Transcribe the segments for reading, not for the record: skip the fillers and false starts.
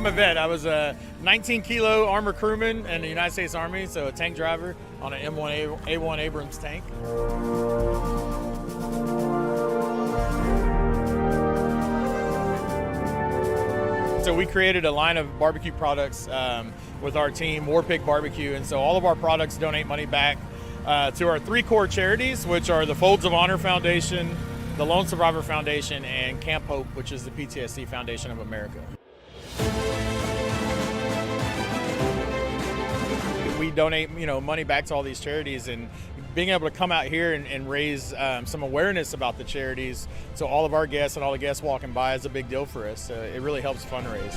I'm a vet. I was a 19-kilo armor crewman in the United States Army, so a tank driver on an M1A1 Abrams tank. So we created a line of barbecue products with our team, WARPIG Barbecue, and so all of our products donate money back to our 3 core charities, which are the Folds of Honor Foundation, the Lone Survivor Foundation, and Camp Hope, which is the PTSD Foundation of America. We donate, money back to all these charities, and being able to come out here and raise some awareness about the charities so all of our guests and all the guests walking by is a big deal for us. It really helps fundraise.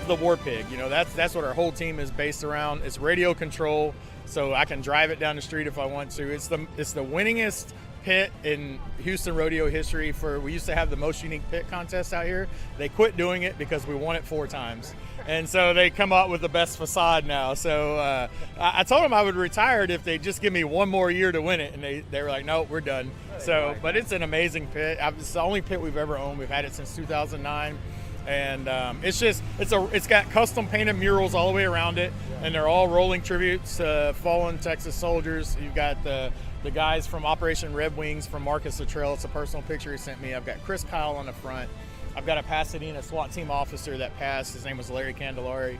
The WARPIG, that's what our whole team is based around. It's radio control, so I can drive it down the street if I want to. It's the winningest pit in Houston rodeo history. We used to have the most unique pit contest out here. They quit doing it because we won it 4 times. And so they come up with the best facade now. So I told them I would retire it if they just give me 1 more year to win it. And they were like, no, we're done. So, but it's an amazing pit. It's the only pit we've ever owned. We've had it since 2009. And it's got custom painted murals all the way around it. And they're all rolling tributes to fallen Texas soldiers. You've got the guys from Operation Red Wings from Marcus Luttrell. It's a personal picture he sent me. I've got Chris Kyle on the front. I've got a Pasadena SWAT team officer that passed. His name was Larry Candelari.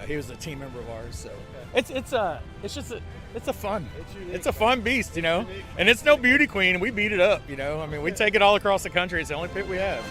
He was a team member of ours. So it's a fun beast, and it's no beauty queen. We beat it up, we take it all across the country. It's the only pit we have.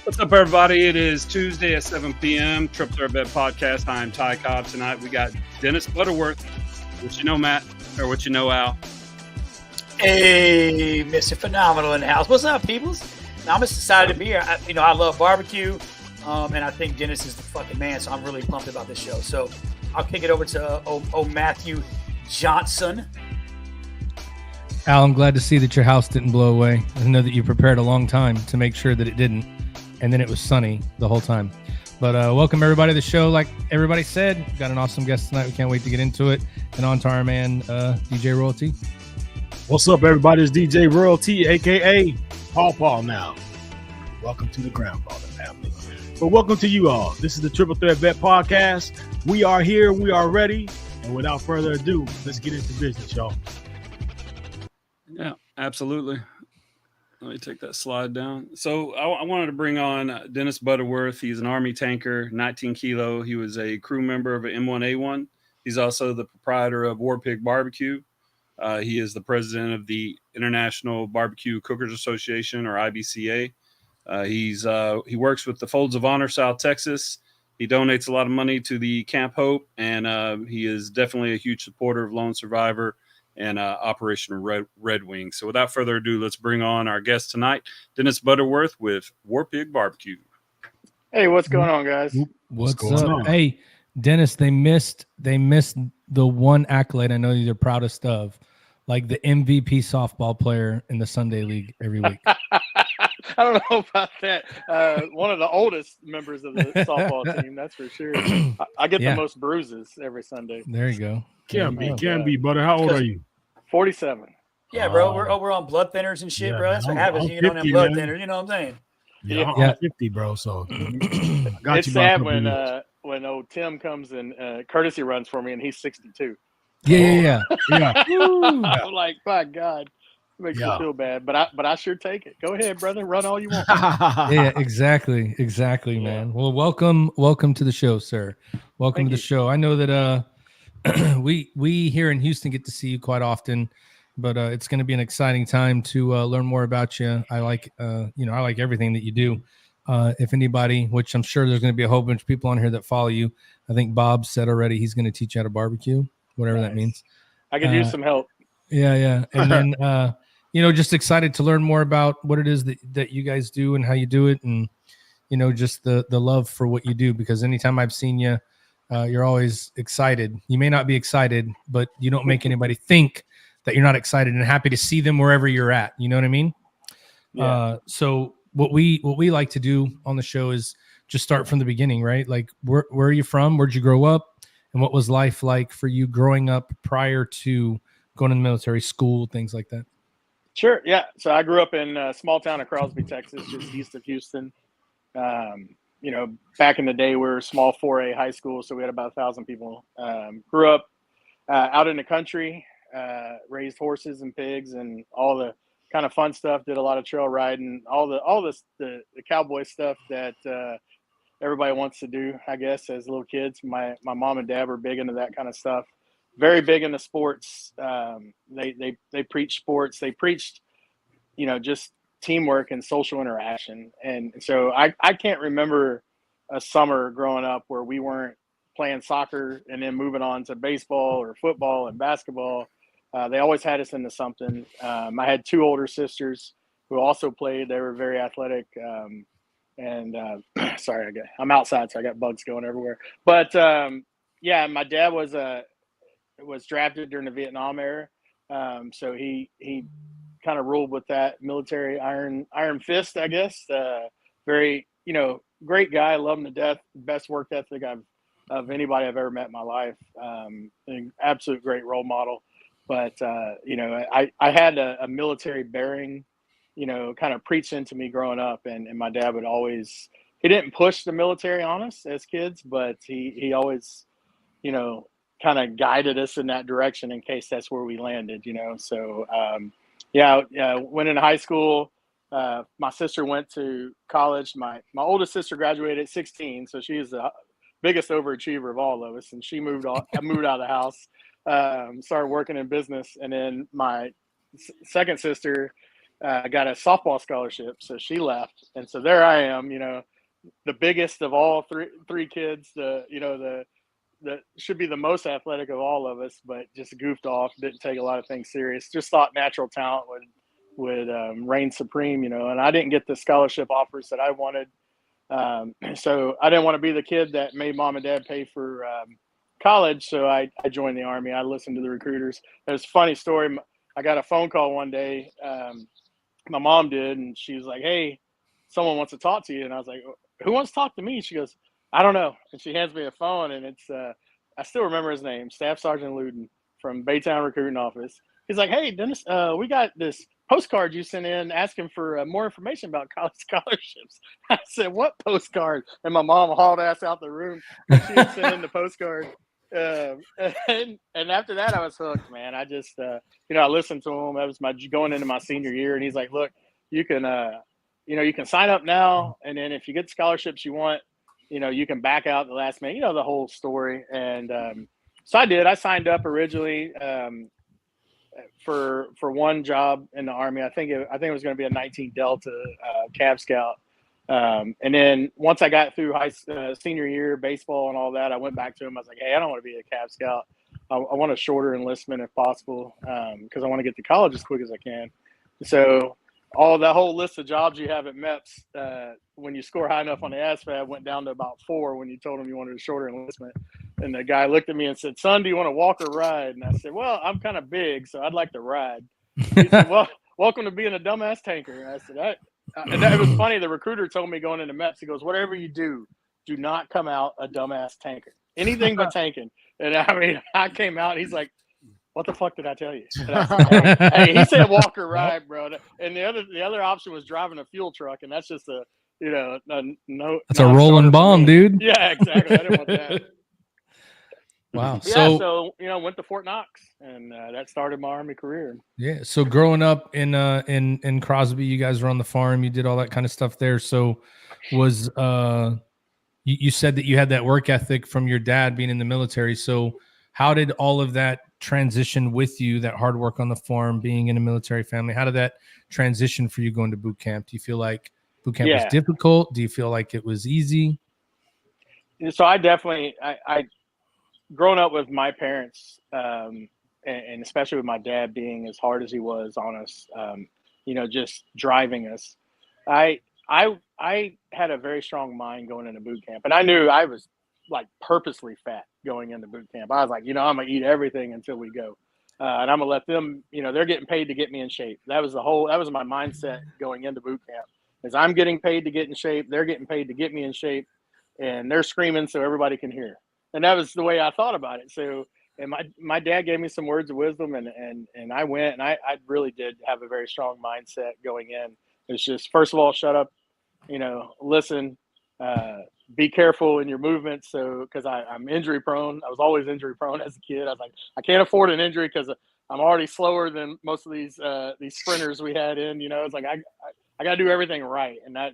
What's up, everybody? It is Tuesday at 7 p.m. Triple Threat Bet Podcast. I'm Ty Cobb. Tonight we got Dennis Butterworth. What you know, Matt? Or what you know, Al? Hey, Mr. Phenomenal in the house. What's up, peoples? Now, I'm just excited to be here. I love barbecue, and I think Dennis is the fucking man, so I'm really pumped about this show. So I'll kick it over to Matthew Johnson. Al, I'm glad to see that your house didn't blow away. I know that you prepared a long time to make sure that it didn't. And then it was sunny the whole time. But welcome, everybody, to the show. Like everybody said, we've got an awesome guest tonight. We can't wait to get into it. And on to our man, DJ Royalty. What's up, everybody? It's DJ Royalty, a.k.a. Paw now. Welcome to the Grandfather family. But welcome to you all. This is the Triple Threat Bet Podcast. We are here. We are ready. And without further ado, let's get into business, y'all. Yeah, absolutely. Let me take that slide down. So I wanted to bring on Dennis Butterworth. He's an Army tanker, 19 kilo. He was a crew member of an M1A1. He's also the proprietor of WARPIG Barbecue. He is the president of the International Barbecue Cookers Association, or IBCA. He works with the Folds of Honor South Texas. He donates a lot of money to the Camp Hope, and he is definitely a huge supporter of Lone Survivor and Operation Red Wing. So without further ado, let's bring on our guest tonight, Dennis Butterworth with WARPIG Barbecue. Hey, what's going on, guys? What's going up? Hey, Dennis, they missed the one accolade I know you're proudest of, like the MVP softball player in the Sunday League every week. I don't know about that. One of the oldest members of the softball team, that's for sure. I get the most bruises every Sunday. There you go. Can be, brother. How old are you? 47. Yeah, bro. We're on blood thinners and shit, bro. That's what happens. You know, them blood thinners. You know what I'm saying? Yeah, I'm 50, bro. So it's sad when old Tim comes and courtesy runs for me, and he's 62. Yeah. I'm like, my God, it makes me feel bad, but I sure take it. Go ahead, brother, run all you want. Yeah, exactly, man. Well, welcome to the show, sir. Welcome to the show. I know that we here in Houston get to see you quite often. but it's going to be an exciting time to learn more about you. I like, I like everything that you do. If anybody, which I'm sure there's going to be a whole bunch of people on here that follow you. I think Bob said already he's going to teach you how to barbecue, whatever that means. I could use some help. Yeah. And then, just excited to learn more about what it is that you guys do and how you do it. And, just the love for what you do, because anytime I've seen you, you're always excited. You may not be excited, but you don't make anybody think that you're not excited, and happy to see them wherever you're at. You know what I mean? Yeah. So what we like to do on the show is just start from the beginning, right? Like, where are you from? Where'd you grow up? And what was life like for you growing up prior to going to the military school, things like that? Sure. Yeah. So I grew up in a small town of Crosby, Texas, just east of Houston. Back in the day, we were a small 4A high school, so we had about 1,000 people. Grew up out in the country, raised horses and pigs and all the kind of fun stuff. Did a lot of trail riding, all the cowboy stuff that everybody wants to do, I guess, as little kids. My mom and dad were big into that kind of stuff. Very big into sports. They preached sports. They preached, just teamwork and social interaction. And so I can't remember a summer growing up where we weren't playing soccer and then moving on to baseball or football and basketball. They always had us into something. I had 2 older sisters who also played. They were very athletic. Sorry, I'm outside, so I got bugs going everywhere. But my dad was drafted during the Vietnam era. So he kind of ruled with that military iron fist, I guess. Very, great guy. Love him to death. Best work ethic of anybody I've ever met in my life. An absolute great role model. But, I had a military bearing, kind of preached into me growing up. And my dad would always, he didn't push the military on us as kids, but he always, kind of guided us in that direction in case that's where we landed, So, went into high school. My sister went to college. My oldest sister graduated at 16, so she is the biggest overachiever of all of us. And she moved out of the house, started working in business. And then my second sister got a softball scholarship, so she left. And so there I am, the biggest of all three kids, that should be the most athletic of all of us, but just goofed off, didn't take a lot of things serious, just thought natural talent would reign supreme, and I didn't get the scholarship offers that I wanted. So I didn't want to be the kid that made mom and dad pay for college. So I joined the Army. I listened to the recruiters. There's a funny story. I got a phone call one day. My mom did, and she was like, "Hey, someone wants to talk to you." And I was like, "Who wants to talk to me?" She goes, "I don't know." And she hands me a phone, and it's I still remember his name, Staff Sergeant Luden from Baytown Recruiting Office. He's like, "Hey, Dennis, we got this postcard you sent in asking for more information about college scholarships." I said, "What postcard?" And my mom hauled ass out the room. And she had sent in the postcard. And after that, I was hooked, man. I just, I listened to him. That was going into my senior year. And he's like, "Look, you can, you can sign up now. And then if you get scholarships you want, you can back out the last minute, the whole story." And so I did. I signed up originally for one job in the Army. I think it was going to be a 19 Delta Cav Scout. And then once I got through senior year baseball and all that, I went back to him. I was like, "Hey, I don't want to be a Cav Scout. I want a shorter enlistment if possible, because I want to get to college as quick as I can." So that whole list of jobs you have at MEPS, when you score high enough on the ASVAB, went down to about 4 when you told him you wanted a shorter enlistment. And the guy looked at me and said, "Son, do you want to walk or ride?" And I said, "Well, I'm kind of big, so I'd like to ride." He said, "Well, welcome to being a dumbass tanker." And I said, and it was funny. The recruiter told me going into MEPS, he goes, "Whatever you do not come out a dumbass tanker. Anything but tanking." And I came out, he's like, "What the fuck did I tell you?" And I said, hey, he said walk or ride, bro. And the other option was driving a fuel truck, and that's just no. That's a rolling bomb, dude. Yeah, exactly. I didn't want that. Wow. Yeah, so went to Fort Knox, and that started my Army career. Yeah. So growing up in Crosby, you guys were on the farm. You did all that kind of stuff there. So was you said that you had that work ethic from your dad being in the military. So how did all of that transition with you, that hard work on the farm, being in a military family? How did that transition for you going to boot camp? Do you feel like boot camp was difficult? Do you feel like it was easy? So I definitely, I growing up with my parents, and especially with my dad being as hard as he was on us, just driving us, I had a very strong mind going into boot camp, and I knew I was like purposely fat going into boot camp. I was like, I'm gonna eat everything until we go, and I'm gonna let them. They're getting paid to get me in shape. That was my mindset going into boot camp. Is I'm getting paid to get in shape. They're getting paid to get me in shape, and they're screaming so everybody can hear. And that was the way I thought about it. So, and my dad gave me some words of wisdom, and I went, and I really did have a very strong mindset going in. It's just, first of all, shut up, listen, be careful in your movements. So, because I'm injury prone, I was always injury prone as a kid. I was like, I can't afford an injury because I'm already slower than most of these sprinters we had in. It's like I got to do everything right, and that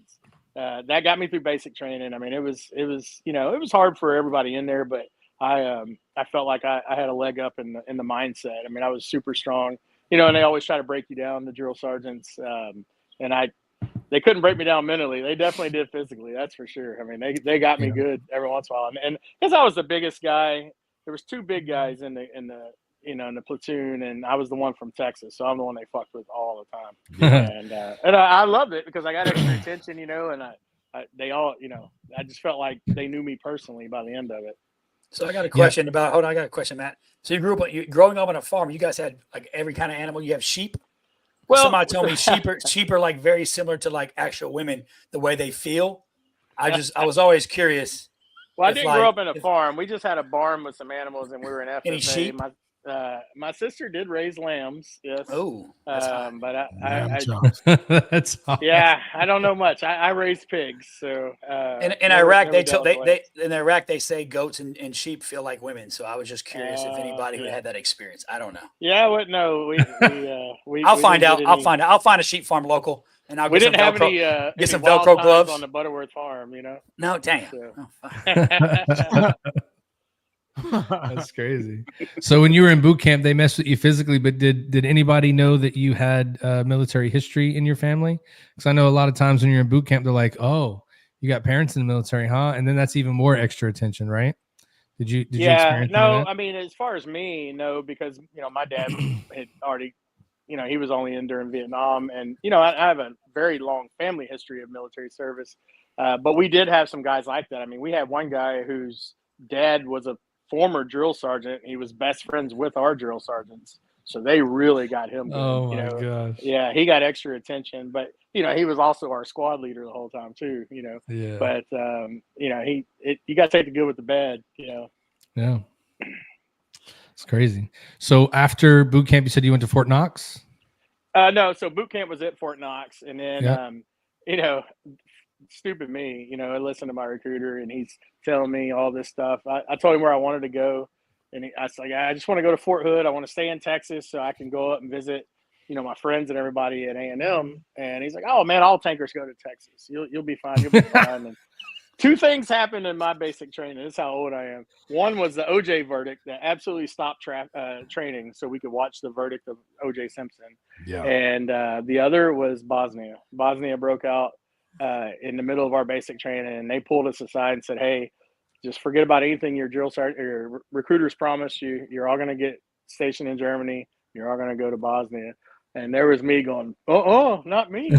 got me through basic training. I mean, it was hard for everybody in there, but I felt like I had a leg up in the mindset. I mean, I was super strong, and they always try to break you down, the drill sergeants, and they couldn't break me down mentally. They definitely did physically, that's for sure. I mean, they got me good every once in a while, and because I was the biggest guy, there was two big guys in the platoon, and I was the one from Texas, so I'm the one they fucked with all the time. And I loved it because I got extra attention, and they all, I just felt like they knew me personally by the end of it. So I got a question hold on, I got a question, Matt. So growing up on a farm, you guys had like every kind of animal. You have sheep. Well, somebody told me sheep are like very similar to like actual women, the way they feel. I was always curious. Well, I didn't grow up in a farm. We just had a barn with some animals, and we were in FFA. Any sheep? My sister did raise lambs. Yes. Oh, but that's hot. Yeah, I don't know much. I raised pigs, so in Iraq in Iraq they say goats and sheep feel like women. So I was just curious if anybody who had that experience. I don't know. Yeah, no, I'll find out. I'll find a sheep farm local. And I'll get some Velcro gloves on the Butterworth farm, No, damn. So. That's crazy. So when you were in boot camp, they messed with you physically, but did anybody know that you had military history in your family? Because I know a lot of times when you're in boot camp, they're like, "Oh, you got parents in the military, huh?" And then that's even more extra attention, right? Did you experience that? I mean, as far as me, no, because my dad had already, he was only in during Vietnam, and I have a very long family history of military service, but we did have some guys like that. I mean, we had one guy whose dad was a former drill sergeant. He was best friends with our drill sergeants, so they really got him good. Oh my gosh. Yeah, he got extra attention, but he was also our squad leader the whole time too. Yeah. But you got to take the good with the bad. Yeah. It's crazy. So after boot camp, you said you went to Fort Knox? No, so boot camp was at Fort Knox, and then stupid me, I listened to my recruiter, and he's telling me all this stuff. I told him where I wanted to go, and I was like, I just want to go to Fort Hood. I want to stay in Texas so I can go up and visit, my friends and everybody at A&M. And he's like, "Oh man, all tankers go to Texas. You'll be fine. You'll be fine." And two things happened in my basic training. This is how old I am. One was the OJ verdict that absolutely stopped training so we could watch the verdict of OJ Simpson. Yeah. And the other was Bosnia. Bosnia broke out in the middle of our basic training, and they pulled us aside and said, "Hey, just forget about anything your drill sergeant or your recruiters promised you. You're all going to get stationed in Germany. You're all going to go to Bosnia." And there was me going, not me.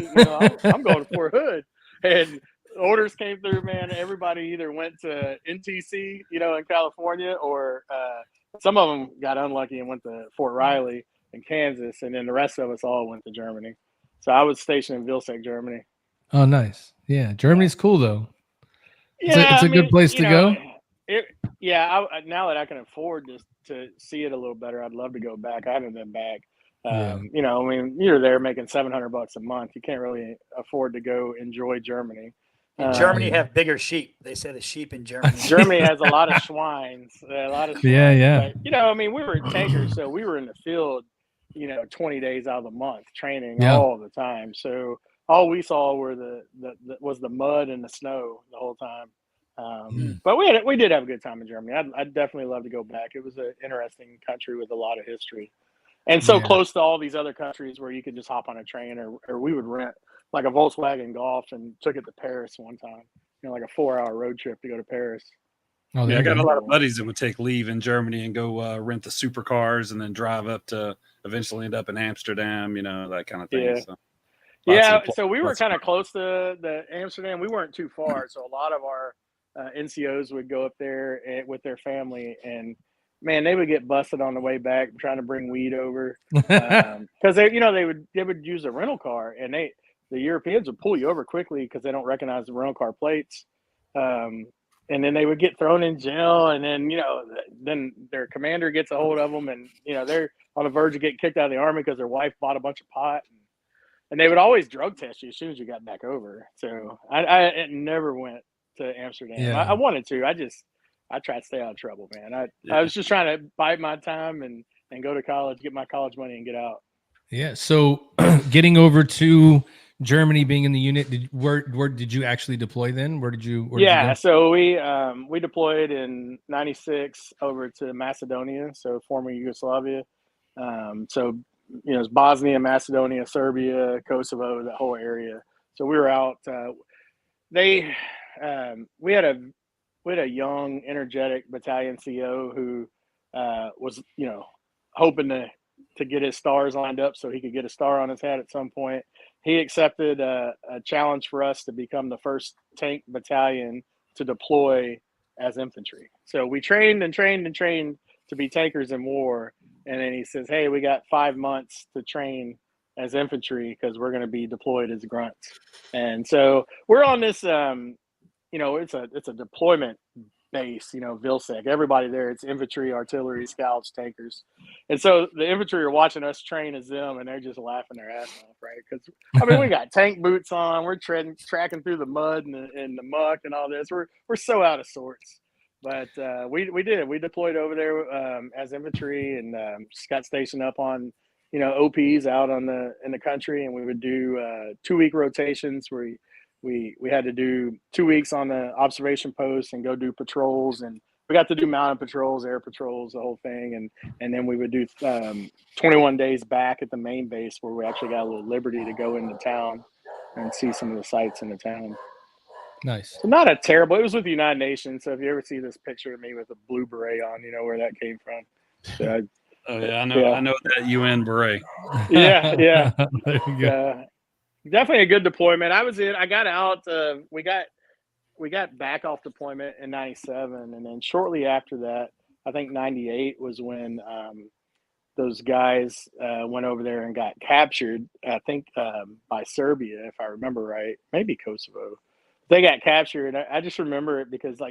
I'm going to Fort Hood. And orders came through, man. Everybody either went to NTC, in California, or some of them got unlucky and went to Fort Riley in Kansas, and then the rest of us all went to Germany. So I was stationed in Vilseck, Germany. Oh, nice. Yeah, Germany's cool though. Yeah, it's a good place to go. Now that I can afford to see it a little better, I'd love to go back. I haven't been back. You're there making $700 a month. You can't really afford to go enjoy Germany. Germany have bigger sheep. They say the sheep in Germany. Germany has a lot of swines. Yeah. But, we were tankers, so we were in the field, 20 days out of the month training all the time. So all we saw was the mud and the snow the whole time. But we did have a good time in Germany. I'd definitely love to go back. It was an interesting country with a lot of history, and so close to all these other countries where you could just hop on a train, or we would rent like a Volkswagen Golf and took it to Paris one time. Like a 4-hour road trip to go to Paris. Oh, yeah, I got a lot of buddies that would take leave in Germany and go rent the supercars and then drive up to eventually end up in Amsterdam, that kind of thing. Yeah. So we were kind of close to the Amsterdam. We weren't too far. So a lot of our NCOs would go up there with their family, and man, they would get busted on the way back trying to bring weed over because they would use a rental car, and the Europeans would pull you over quickly because they don't recognize the rental car plates. And then they would get thrown in jail, and then, then their commander gets a hold of them, and, they're on the verge of getting kicked out of the Army because their wife bought a bunch of pot. And they would always drug test you as soon as you got back over. So I never went to Amsterdam. Yeah. I wanted to. I tried to stay out of trouble, man. I was just trying to bide my time and go to college, get my college money, and get out. Yeah. So getting over to Germany, being in the unit, where did you actually deploy then? Where did you go? So we deployed in '96 over to Macedonia, so former Yugoslavia. So it's Bosnia, Macedonia, Serbia, Kosovo, that whole area. So we were out. We had a young, energetic battalion CO who was hoping to get his stars lined up so he could get a star on his hat at some point. He accepted a challenge for us to become the first tank battalion to deploy as infantry. So we trained to be tankers in war. And then he says, hey, we got 5 months to train as infantry because we're going to be deployed as grunts. And so we're on this, it's a deployment base, Vilsec. Everybody there, it's infantry, artillery, scouts, tankers. And so the infantry are watching us train as them, and they're just laughing their ass off, right? Because, we got tank boots on. We're tracking through the mud and the muck and all this. We're so out of sorts. But we did. We deployed over there as infantry and just got stationed up on, OPs out in the country, and we would do 2-week rotations where we had to do 2 weeks on the observation post and go do patrols, and we got to do mounted patrols, air patrols, the whole thing, and then we would do 21 days back at the main base where we actually got a little liberty to go into town and see some of the sights in the town. Nice. So not a terrible. It was with the United Nations. So if you ever see this picture of me with a blue beret on, you know where that came from. So I know that UN beret. Yeah. Definitely a good deployment. I got out. We got back off deployment in '97, and then shortly after that, I think '98 was when those guys went over there and got captured. I think by Serbia, if I remember right, maybe Kosovo. They got captured. I just remember it because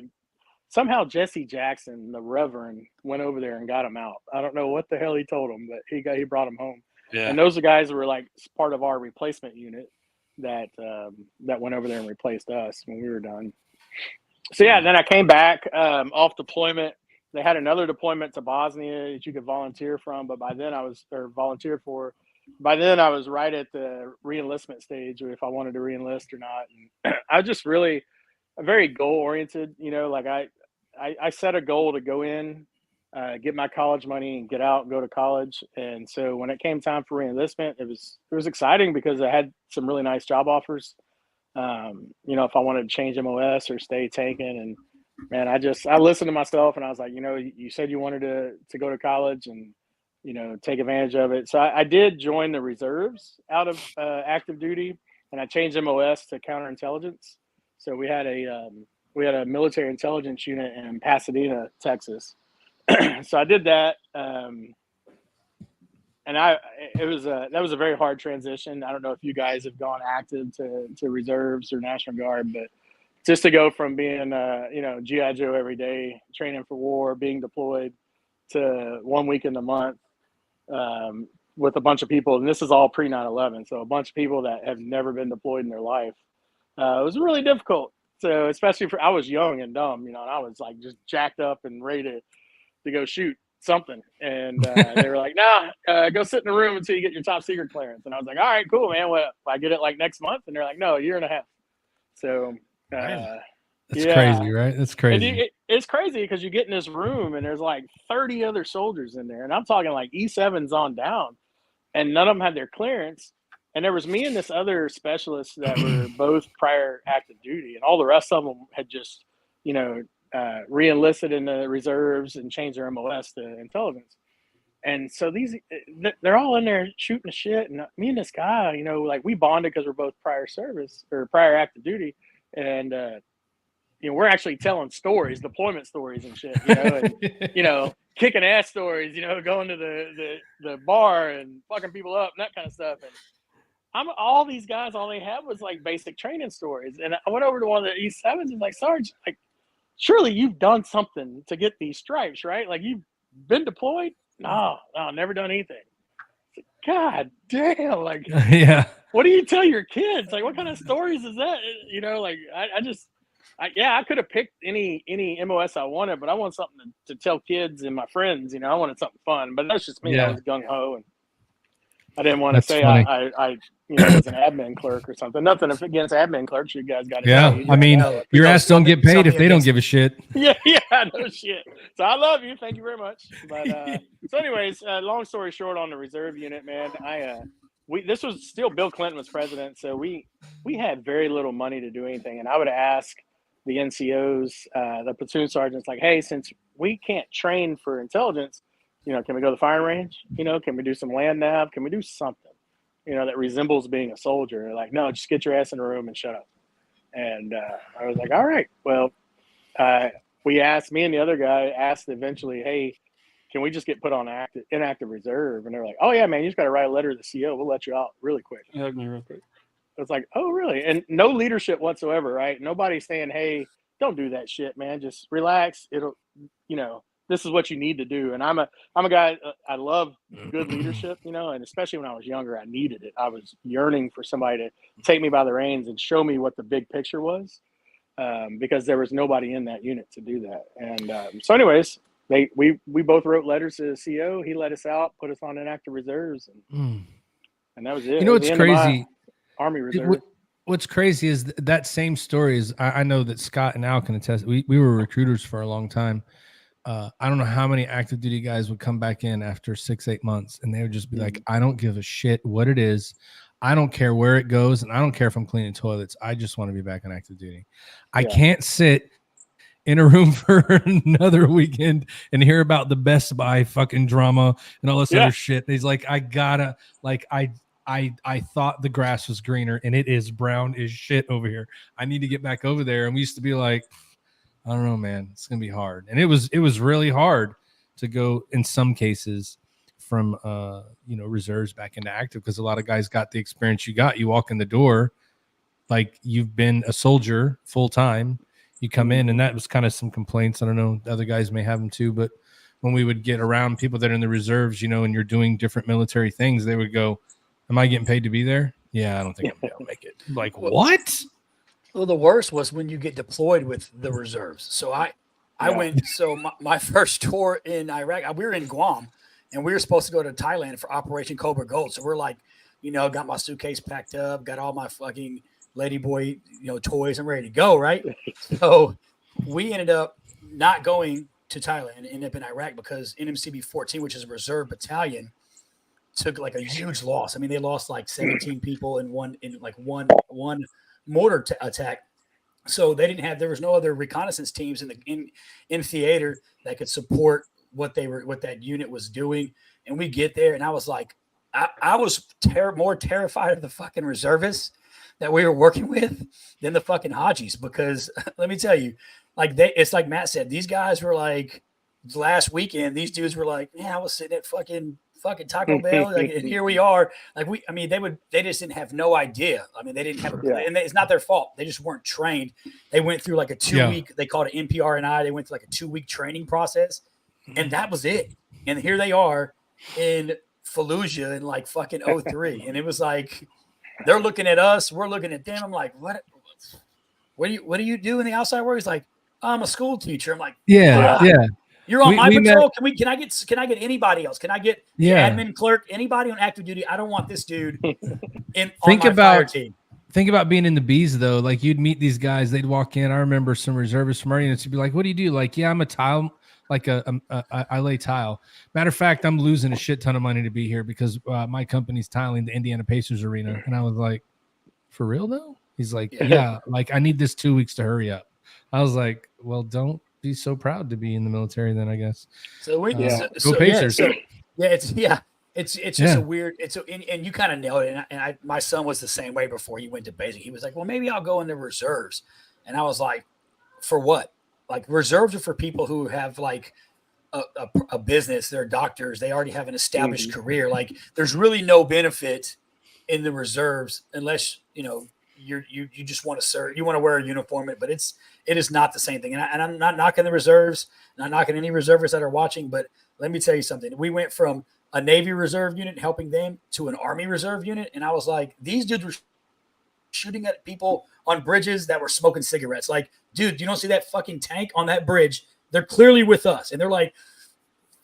somehow Jesse Jackson, the Reverend, went over there and got him out. I don't know what the hell he told him, but he brought him home. Yeah. And those guys were part of our replacement unit that went over there and replaced us when we were done. So then I came back off deployment. They had another deployment to Bosnia that you could volunteer from, but by then I was right at the re-enlistment stage, or if I wanted to re-enlist or not. And I was just really very goal-oriented. I set a goal to go in, get my college money, and get out and go to college. And so when it came time for re-enlistment, it was exciting because I had some really nice job offers. If I wanted to change MOS or stay tanking, and man, I listened to myself, and I was like, you said you wanted to go to college and take advantage of it. So I did join the reserves out of active duty, and I changed MOS to counterintelligence. So we had a military intelligence unit in Pasadena, Texas. So I did that, and that was a very hard transition. I don't know if you guys have gone active to reserves or National Guard, but just to go from being G.I. Joe every day, training for war, being deployed, to 1 week in the month with a bunch of people, and this is all pre 9/11, so a bunch of people that have never been deployed in their life. It was really difficult. So especially I was young and dumb, and I was just jacked up and ready to go shoot something. And they were like, "Nah, go sit in a room until you get your top secret clearance." And I was like, "All right, cool, man. What, I get it next month?" And they're like, "No, a year and a half." So That's crazy, right? That's crazy. It's crazy because you get in this room and there's like 30 other soldiers in there, and I'm talking like E7s on down, and none of them had their clearance. And there was me and this other specialist that were both prior active duty, and all the rest of them had just, re-enlisted in the reserves and changed their MOS to intelligence. And so they're all in there shooting the shit. And me and this guy, like we bonded because we're both prior service or prior active duty. And, we're actually telling stories, deployment stories and shit, and, kicking ass stories, going to the bar and fucking people up and that kind of stuff. And all these guys, all they had was like basic training stories. And I went over to one of the E7s and like, Sarge, like, surely you've done something to get these stripes, right? Like you've been deployed? No, never done anything. God damn, like, yeah. What do you tell your kids? Like, what kind of stories is that? I could have picked any MOS I wanted, but I want something to tell kids and my friends. I wanted something fun, but that's just me. Yeah. I was gung ho, and I didn't want to say I was an admin clerk or something. Nothing against admin clerks. You guys got it. Yeah, I mean, your ass don't get paid if they don't give a shit. Yeah, no shit. So I love you. Thank you very much. But so, anyways, long story short, on the reserve unit, man, this was still Bill Clinton was president, so we had very little money to do anything, and I would ask the NCOs, the platoon sergeants, like, hey, since we can't train for intelligence, can we go to the firing range? Can we do some land nav? Can we do something, that resembles being a soldier? They're like, no, just get your ass in the room and shut up. And I was like, all right. Well, me and the other guy asked eventually, hey, can we just get put on inactive reserve? And they're like, oh yeah, man, you just got to write a letter to the CO. We'll let you out really quick. Real quick. It's like, oh really? And no leadership whatsoever, right? Nobody's saying, hey, don't do that shit, man. Just relax. It'll, this is what you need to do. And I'm a guy, I love good leadership, and especially when I was younger, I needed it. I was yearning for somebody to take me by the reins and show me what the big picture was, because there was nobody in that unit to do that. And so anyways, we both wrote letters to the CO. He let us out, put us on inactive reserves, and that was it. What's crazy? Army Reserve. What's crazy is that same story is, I know that Scott and Al can attest. We were recruiters for a long time. I don't know how many active duty guys would come back in after 6-8 months, and they would just be like, I don't give a shit what it is. I don't care where it goes, and I don't care if I'm cleaning toilets. I just want to be back on active duty. I can't sit in a room for another weekend and hear about the Best Buy fucking drama and all this other shit. He's like, I thought the grass was greener, and it is brown as shit over here. I need to get back over there. And we used to be like, I don't know, man, it's going to be hard. And it was really hard to go in some cases from, reserves back into active, because a lot of guys got the experience you got. You walk in the door, like you've been a soldier full time. You come in, and that was kind of some complaints. I don't know, the other guys may have them too, but when we would get around people that are in the reserves, and you're doing different military things, they would go, am I getting paid to be there? Yeah, I don't think I'm going to make it. Like, what? Well, the worst was when you get deployed with the reserves. So I went, so my first tour in Iraq, we were in Guam, and we were supposed to go to Thailand for Operation Cobra Gold. So we're like, got my suitcase packed up, got all my fucking ladyboy, toys. I'm ready to go, right? So we ended up not going to Thailand and ended up in Iraq because NMCB 14, which is a reserve battalion, took like a huge loss. I mean, they lost like 17 people in one mortar attack. So there was no other reconnaissance teams in theater that could support what that unit was doing. And we get there, and I was like, I was more terrified of the fucking reservists that we were working with than the fucking Hajis, because let me tell you, it's like Matt said, these guys were like, last weekend, these dudes were like, man, I was sitting at fucking Taco Bell, and here we are. They just didn't have no idea. I mean, they didn't have and it's not their fault. They just weren't trained. They went through like a 2-week, they called it NPR&I. They went through like a 2-week training process, and that was it. And here they are in Fallujah in like fucking 03. And it was like, they're looking at us, we're looking at them. I'm like, what do you do in the outside world? He's like, I'm a school teacher. I'm like, yeah. You're on my patrol. Can I get anybody else? Can I get the admin clerk? Anybody on active duty? I don't want this dude in on my fire team. Think about being in the B's though. Like you'd meet these guys, they'd walk in. I remember some reservists from our units would be like, "What do you do?" Like, "Yeah, I'm a tile. Like I lay tile." Matter of fact, I'm losing a shit ton of money to be here because my company's tiling the Indiana Pacers arena. And I was like, "For real though?" He's like, "Yeah. Like I need this 2 weeks to hurry up." I was like, "Well, don't be so proud to be in the military then, I guess." So we go Pacers. It's just a weird. And you kind of nailed it. And my son was the same way before he went to basic. He was like, "Well, maybe I'll go in the reserves," and I was like, "For what?" Like reserves are for people who have like a business. They're doctors. They already have an established career. Like there's really no benefit in the reserves unless you just want to serve. You want to wear a uniform, but it is not the same thing. And I'm not knocking the reserves, not knocking any reservists that are watching. But let me tell you something. We went from a Navy Reserve unit helping them to an Army Reserve unit, and I was like, these dudes were shooting at people on bridges that were smoking cigarettes. Like, dude, you don't see that fucking tank on that bridge? They're clearly with us. And they're like,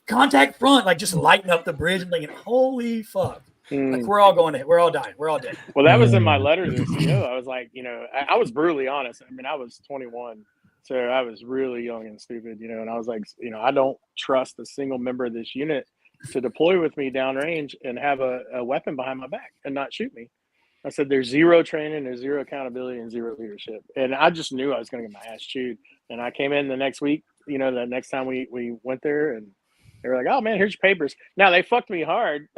contact front, like just lighting up the bridge and thinking, holy fuck. Like we're all dying. We're all dead. Well, that was in my letter to the CO. I was like, I was brutally honest. I mean, I was 21, so I was really young and stupid, and I was like, I don't trust a single member of this unit to deploy with me downrange and have a weapon behind my back and not shoot me. I said, there's zero training, there's zero accountability, and zero leadership. And I just knew I was going to get my ass chewed. And I came in the next week, the next time we went there, and they were like, "Oh man, here's your papers." Now they fucked me hard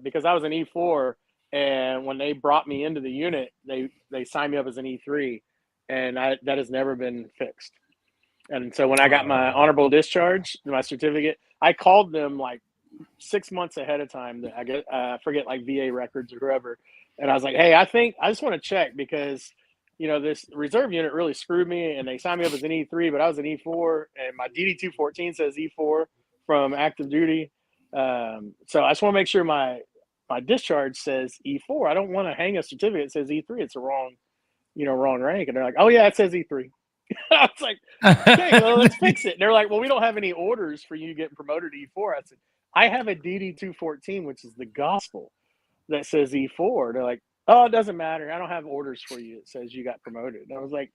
because I was an E4, and when they brought me into the unit, they signed me up as an E3, and that has never been fixed. And so when I got my honorable discharge, my certificate, I called them like 6 months ahead of time. That I forget, like VA records or whoever, and I was like, "Hey, I just want to check because this reserve unit really screwed me, and they signed me up as an E3, but I was an E4, and my DD 214 says E4 from active duty. So I just want to make sure my discharge says E4. I don't want to hang a certificate that says E3. It's a wrong rank." And they're like, "Oh yeah, it says E3." I was like, "Okay, well, let's fix it." And they're like, "Well, we don't have any orders for you getting promoted to E4." I said, "I have a DD 214, which is the gospel, that says E4." They're like, "Oh, it doesn't matter. I don't have orders for you. It says you got promoted." And I was like,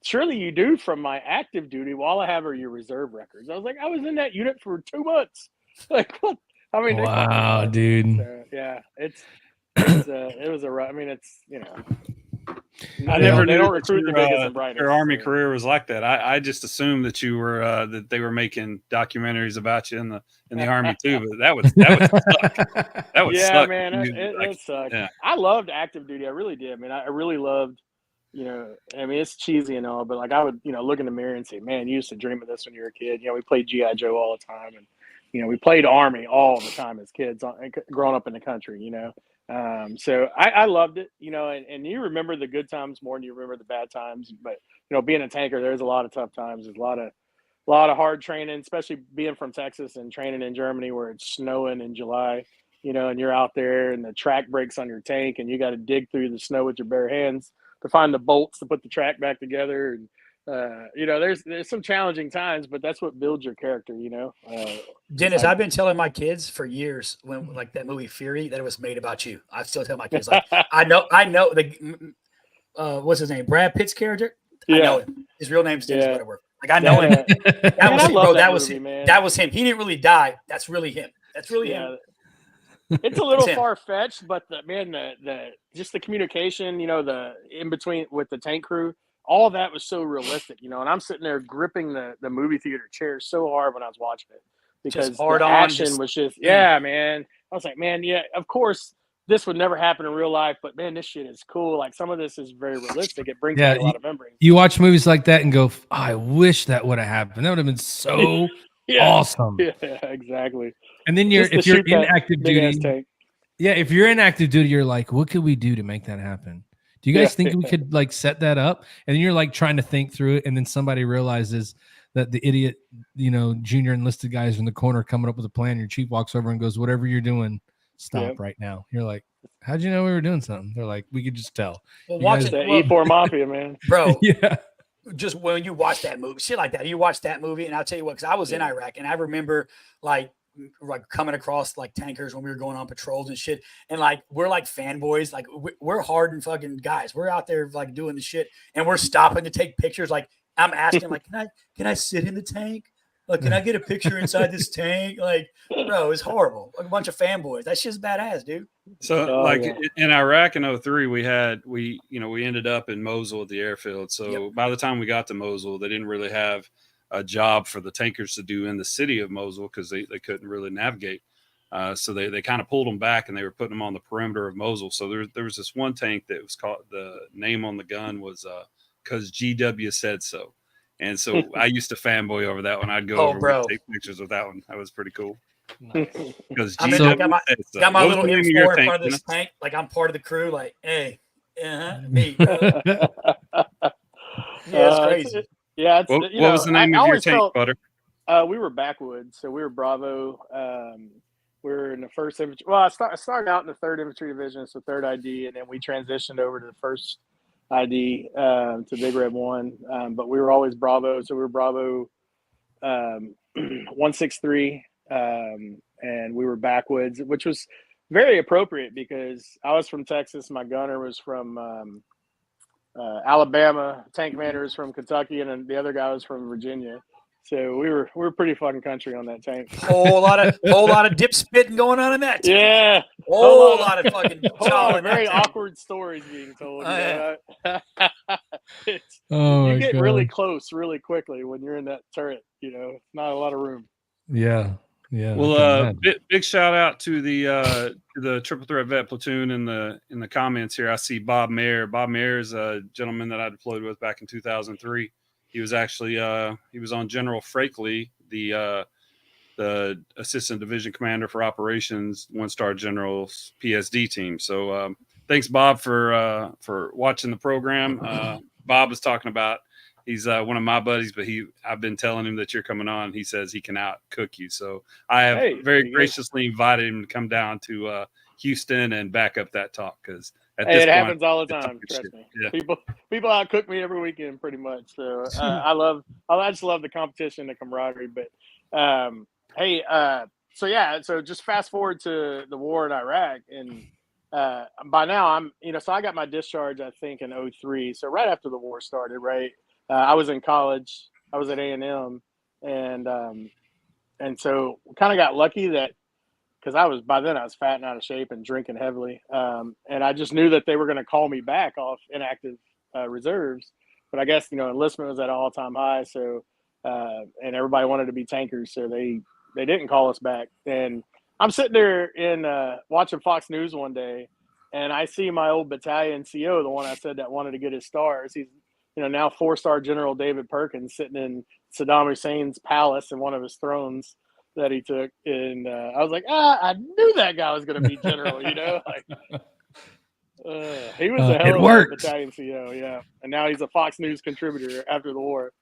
"Surely you do from my active duty. All I have are your reserve records." I was like, "I was in that unit for 2 months." Like, what? I mean, wow, dude. So, yeah, it was a. I mean, it's I never they knew don't recruit the biggest and brightest. Your Army career was like that. I just assumed that you were that they were making documentaries about you in the Army too. But that would suck. That would suck. Man, it sucked. Yeah. I loved active duty. I really did. I mean, I really loved. I mean, it's cheesy and all, but like I would, look in the mirror and say, "Man, you used to dream of this when you were a kid." We played G.I. Joe all the time, and we played Army all the time as kids, growing up in the country. So I loved it, and you remember the good times more than you remember the bad times. But being a tanker, there's a lot of tough times. There's a lot of hard training, especially being from Texas and training in Germany where it's snowing in July. And you're out there and the track breaks on your tank, and you got to dig through the snow with your bare hands to find the bolts to put the track back together. And there's some challenging times, but that's what builds your character. Dennis, I've been telling my kids for years when like that movie Fury that it was made about you. I still tell my kids like I know the what's his name, Brad Pitt's character. I know him. His real name's Dennis Butterworth. Like I know him. That was him. That was him. He didn't really die. That's really him. That's really him. It's a little far-fetched, but the just the communication, the in between with the tank crew, all that was so realistic, and I'm sitting there gripping the movie theater chair so hard when I was watching it because the action was just man. I was like, man, of course this would never happen in real life, but man, this shit is cool. Like some of this is very realistic. It brings back a lot of memories. You watch movies like that and go, I wish that would have happened. That would have been so awesome. Yeah, exactly. And then if you're in active duty, if you're in active duty, you're like, what could we do to make that happen? Do you guys think we could like set that up? And then you're like trying to think through it, and then somebody realizes that the idiot, junior enlisted guys in the corner coming up with a plan. Your chief walks over and goes, "Whatever you're doing, stop right now." You're like, "How'd you know we were doing something?" They're like, "We could just tell." Well, watch the E4 Mafia, man, bro. Just when you watch that movie, shit like that, you watch that movie, and I'll tell you what, because I was in Iraq, and I remember like like coming across like tankers when we were going on patrols and shit. And like, we're like fanboys. Like we're hardened fucking guys. We're out there like doing the shit and we're stopping to take pictures. Like I'm asking like, can I sit in the tank? Like, can I get a picture inside this tank? Like, bro, it's horrible. Like a bunch of fanboys. That shit's badass, dude. So in Iraq in 2003, we ended up in Mosul at the airfield. So by the time we got to Mosul, they didn't really have a job for the tankers to do in the city of Mosul because they couldn't really navigate. So they kind of pulled them back and they were putting them on the perimeter of Mosul. So there was this one tank that was called, the name on the gun was because GW said so. And so I used to fanboy over that one. I'd go over and take pictures with that one. That was pretty cool. Because I got my little M4 in front of this tank. Like I'm part of the crew. Like, hey, me. Yeah, it's crazy. Yeah, it's, what was the name of your tank, Butter? We were backwoods, so we were Bravo. We were in the 1st Infantry. Well, I started out in the 3rd Infantry Division, so 3rd ID, and then we transitioned over to the 1st ID to Big Red 1. But we were always Bravo, so we were Bravo 163, and we were backwoods, which was very appropriate because I was from Texas, my gunner was from Alabama, tank commander was from Kentucky, and then the other guy was from Virginia. So we were pretty fun country on that tank. Whole lot of dip spitting going on in that tank. Yeah, whole lot of fucking very awkward stories being told. Oh, you get really close really quickly when you're in that turret. It's not a lot of room. Yeah. Yeah. Well, big shout out to the Triple Threat Vet Platoon in the comments here. I see Bob Mayer. Bob Mayer is a gentleman that I deployed with back in 2003. He was actually he was on General Frakely, the Assistant Division Commander for Operations, 1-star General's PSD team. So thanks, Bob, for watching the program. Bob was talking about. He's one of my buddies, but I've been telling him that you're coming on. He says he can out cook you. So I have very graciously invited him to come down to Houston and back up that talk because it happens all the time. Trust me. Yeah. People out cook me every weekend pretty much. So I just love the competition, the camaraderie. But so just fast forward to the war in Iraq, and by now so I got my discharge I think in 2003. So right after the war started, right. I was in college. I was at A&M, and so kind of got lucky that because by then I was fat and out of shape and drinking heavily, and I just knew that they were going to call me back off inactive reserves. But I guess enlistment was at an all-time high, so and everybody wanted to be tankers, so they didn't call us back. And I'm sitting there watching Fox News one day, and I see my old battalion CO, the one I said that wanted to get his stars. He's now 4-star General David Perkins sitting in Saddam Hussein's palace in one of his thrones that he took. And I was like, I knew that guy was going to be general, he was a hell of a battalion CO, yeah. And now he's a Fox News contributor after the war.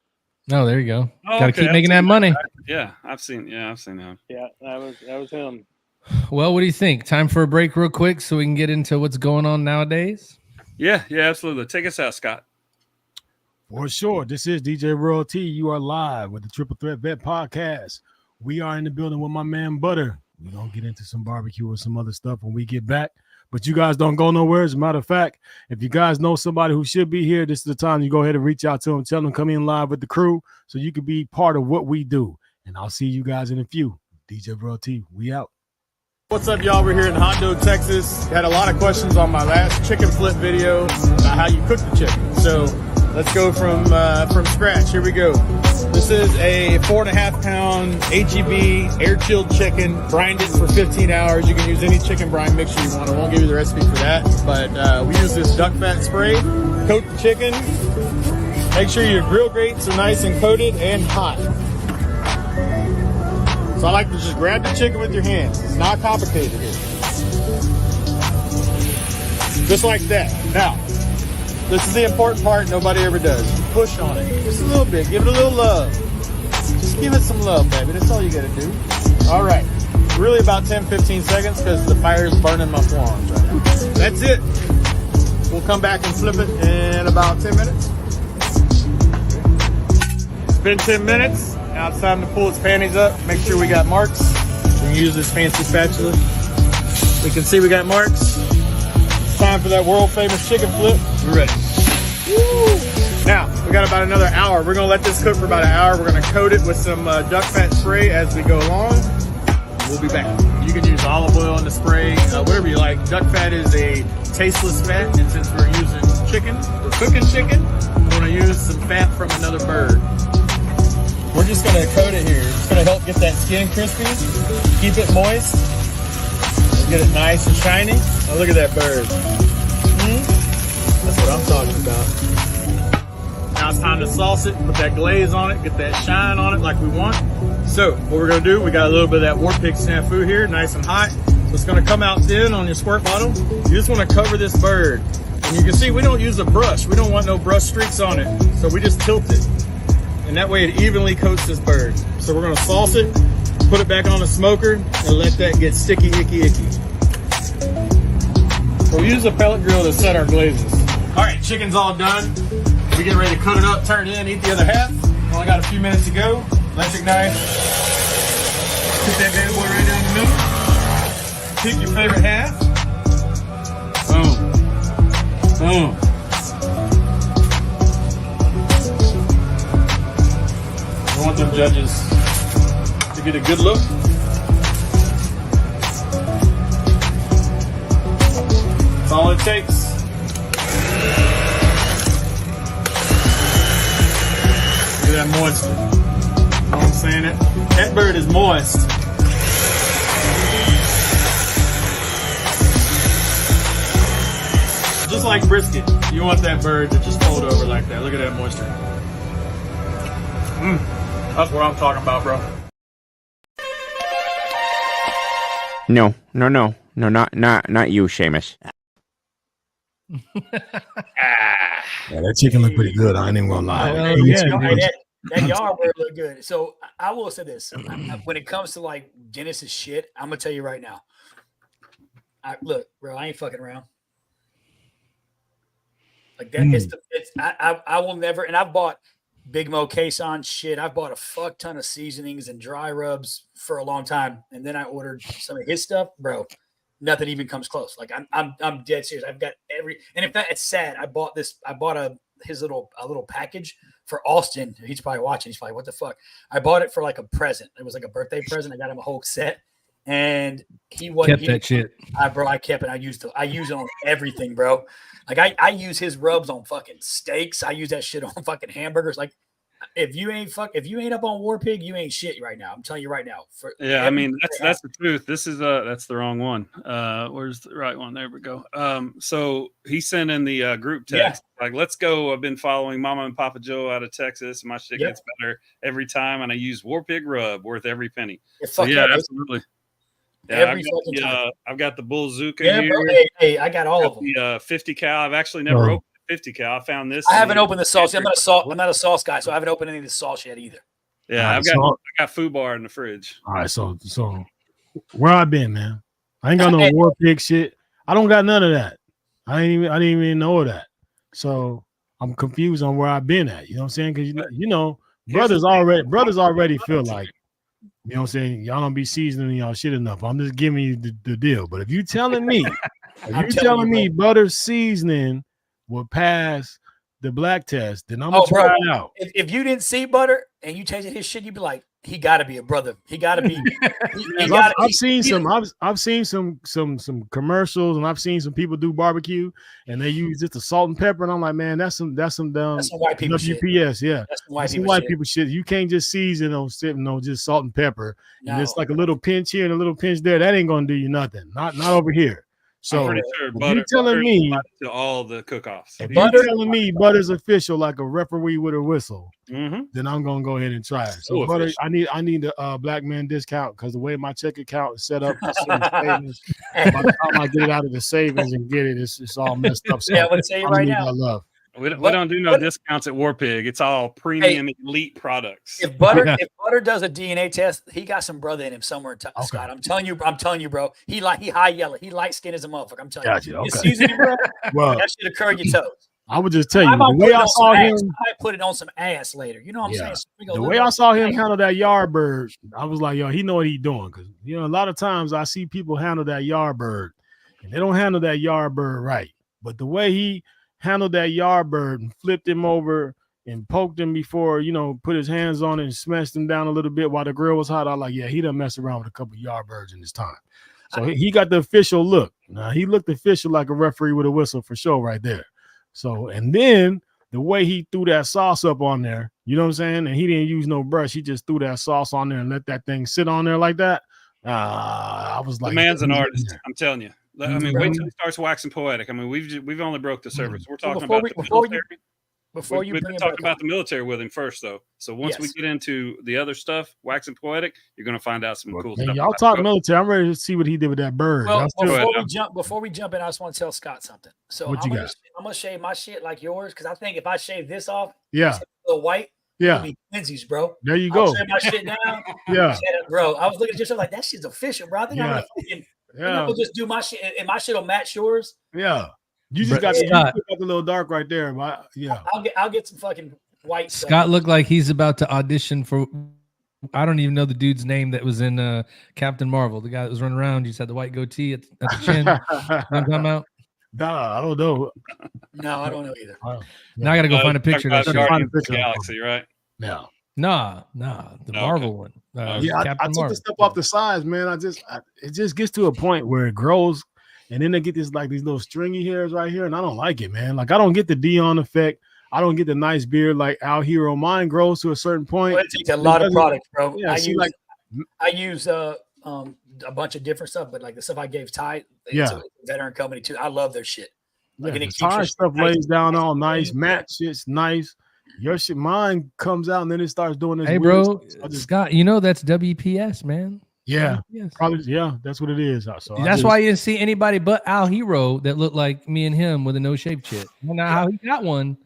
Oh, there you go. Got to keep making that money. Yeah, I've seen him. Yeah, that was him. Well, what do you think? Time for a break real quick so we can get into what's going on nowadays? Yeah, absolutely. Take us out, Scott. For sure. This is DJ Royal T. You are live with the Triple Threat Vet Podcast. We are in the building with my man Butter. We're going to get into some barbecue or some other stuff when we get back. But you guys don't go nowhere. As a matter of fact, if you guys know somebody who should be here, this is the time you go ahead and reach out to them. Tell them come in live with the crew so you can be part of what we do. And I'll see you guys in a few. DJ Royal T, we out. What's up, y'all? We're here in Hondo, Texas. Had a lot of questions on my last chicken flip video about how you cook the chicken. So let's go from scratch. Here we go. This is a 4.5-pound HEB air-chilled chicken. Brined it for 15 hours. You can use any chicken brine mixture you want. I won't give you the recipe for that. But we use this duck fat spray. Coat the chicken. Make sure your grill grates are nice and coated and hot. So I like to just grab the chicken with your hands. It's not complicated here. Just like that. Now, this is the important part nobody ever does. Push on it. Just a little bit. Give it a little love. Just give it some love, baby. That's all you got to do. All right. Really about 10-15 seconds because the fire is burning my forearms right now. That's it. We'll come back and flip it in about 10 minutes. It's been 10 minutes. Now it's time to pull its panties up. Make sure we got marks. We can use this fancy spatula. We can see we got marks. It's time for that world famous chicken flip. We're ready. Woo! Now, we got about another hour. We're gonna let this cook for about an hour. We're gonna coat it with some duck fat spray as we go along. We'll be back. You can use olive oil in the spray, whatever you like. Duck fat is a tasteless fat, and since we're using chicken, we're cooking chicken, we're gonna use some fat from another bird. We're just gonna coat it here. It's gonna help get that skin crispy, keep it moist, and get it nice and shiny. Now look at that bird. That's what I'm talking about. Now it's time to sauce it, put that glaze on it, get that shine on it like we want. So what we're gonna do, we got a little bit of that WARPIG snafu here, nice and hot. So it's gonna come out thin on your squirt bottle. You just wanna cover this bird. And you can see we don't use a brush. We don't want no brush streaks on it. So we just tilt it. And that way it evenly coats this bird. So we're gonna sauce it, put it back on the smoker, and let that get sticky, icky. So we use a pellet grill to set our glazes. All right, chicken's all done. We get ready to cut it up, turn it in, eat the other half. Only got a few minutes to go. Electric knife. Put that bad boy right down the middle. Pick your favorite half. Boom. Boom. I want them judges to get a good look. That's all it takes. Look at that moisture. You know what I'm saying? That bird is moist. Just like brisket, you want that bird to just fold over like that. Look at that moisture. That's what I'm talking about, bro. No, not you, Seamus. Yeah, that chicken looked pretty good. I ain't even gonna lie. That yard bird looked good. So I will say this: when it comes to like Dennis's shit, I'm gonna tell you right now. Look, bro, I ain't fucking around. Like that, I will never. And I've bought Big Mo Cason shit. I've bought a fuck ton of seasonings and dry rubs for a long time, and then I ordered some of his stuff, bro. Nothing even comes close. Like I'm dead serious. I've got and in fact, it's sad. I bought his little package for Austin. He's probably watching. He's probably, what the fuck? I bought it for like a present. It was like a birthday present. I got him a whole set, and he kept that shit. I kept it. I use it on everything, bro. Like I use his rubs on fucking steaks. I use that shit on fucking hamburgers. Like if you ain't up on WARPIG, you ain't shit right now. I'm telling you right now. I mean that's the truth. This is that's the wrong one. Where's the right one? There we go. So he sent in the group text like, let's go. I've been following Mama and Papa Joe out of Texas. My shit gets better every time, and I use WARPIG rub worth every penny. Absolutely. Yeah, I've got the Bull Zuka here. Bro, hey, I got all of them. The 50 cal. I've actually never opened 50 cal. I found this. I haven't opened the sauce. I'm not a sauce guy, so I haven't opened any of the sauce yet either. Yeah, I got food bar in the fridge. All right, so where I been, man? I ain't got no WARPIG shit. I don't got none of that. I didn't even know that. So I'm confused on where I've been at. You know what I'm saying? Because you know, brothers already feel like, you know what I'm saying, y'all don't be seasoning y'all shit enough. I'm just giving you the deal. But if you telling me, butter seasoning will pass the black test, then I'm gonna try it out. If you didn't see butter and you tasted his shit, you'd be like, he got to be a brother. He got to be. I've seen some commercials, and I've seen some people do barbecue, and they use just the salt and pepper, and I'm like, man, that's some white people shit. UPS, yeah, that's some white people shit. You can't just season on just salt and pepper. No. And it's like a little pinch here and a little pinch there. That ain't gonna do you nothing. Not over here. So I'm pretty sure butter, you telling me to all the cook-offs. If you're telling me butter's official like a referee with a whistle, then I'm gonna go ahead and try it. So butter, I need the black man discount because the way my check account is set up, by the time I get it out of the savings and get it, it's all messed up. So I'm gonna tell you right now. We don't do no discounts at WARPIG. It's all premium elite products. If butter does a DNA test, he got some brother in him somewhere. Scott, I'm telling you, bro. He high yellow. He light skinned as a motherfucker. I'm telling you. Okay. Seasoning, bro. Well, that should occur in your toes. I would just tell you I might the put way it I on saw some him. ass. I might put it on some ass later. You know what I'm saying? So we go The live way on I saw him ass. handle that Yardbird, I was like, yo, he know what he doing. Because, you know, a lot of times I see people handle that Yardbird and they don't handle that Yardbird right. But the way he handled that Yardbird and flipped him over and poked him before, you know, put his hands on it and smashed him down a little bit while the grill was hot, I was like, yeah, he done messed around with a couple Yardbirds in his time. So he got the official look. Now, he looked official like a referee with a whistle for sure right there. So, and then the way he threw that sauce up on there, you know what I'm saying? And he didn't use no brush. He just threw that sauce on there and let that thing sit on there like that. I was like, The man's an artist. I'm telling you. I mean, wait till he starts waxing poetic. I mean, we've only broke the surface. We're talking about the military. Before you we've bring been it talking back about the military with him first, though. So once we get into the other stuff, waxing poetic, you're going to find out some cool stuff. Y'all talk military. I'm ready to see what he did with that bird. Well, before we jump in, I just want to tell Scott something. So what I'm you got? I'm gonna shave my shit like yours because I think if I shave this off, yeah, a little white, yeah, it'll be Quincy's, bro. There you go. I'll shave my shit down. Yeah, bro. I was looking at yourself like that shit's official, bro. I think I'm gonna fucking, we'll just do my shit, and my shit will match yours. Yeah. You just got the little dark right there, but yeah. I'll get some fucking white. Scott looked like he's about to audition for. I don't even know the dude's name that was in Captain Marvel. The guy that was running around. You just had the white goatee at the chin. I'm talking about. Nah, I don't know. No, I don't know either. Now I got to go find a picture. Of that Guardians of the Galaxy, right? No. Nah, the Marvel one. Yeah, I took the stuff off the sides, man. It just gets to a point where it grows. And then they get these little stringy hairs right here, and I don't like it, man. Like I don't get the Dion effect. I don't get the nice beard like Al Hero. Mine grows to a certain point. Well, it takes a lot of products, bro. Yeah, I use a bunch of different stuff, but like the stuff I gave Ty, it's a veteran company too. I love their shit. Like the Ty stuff lays down all nice, matte shit's nice. Your shit, mine comes out and then it starts doing this. Hey, bro, Scott, you know that's WPS, man. Yeah, probably. Yeah, that's what it is. So that's why you didn't see anybody but Al Hero that looked like me and him with a no shave chit. I don't know how he got one,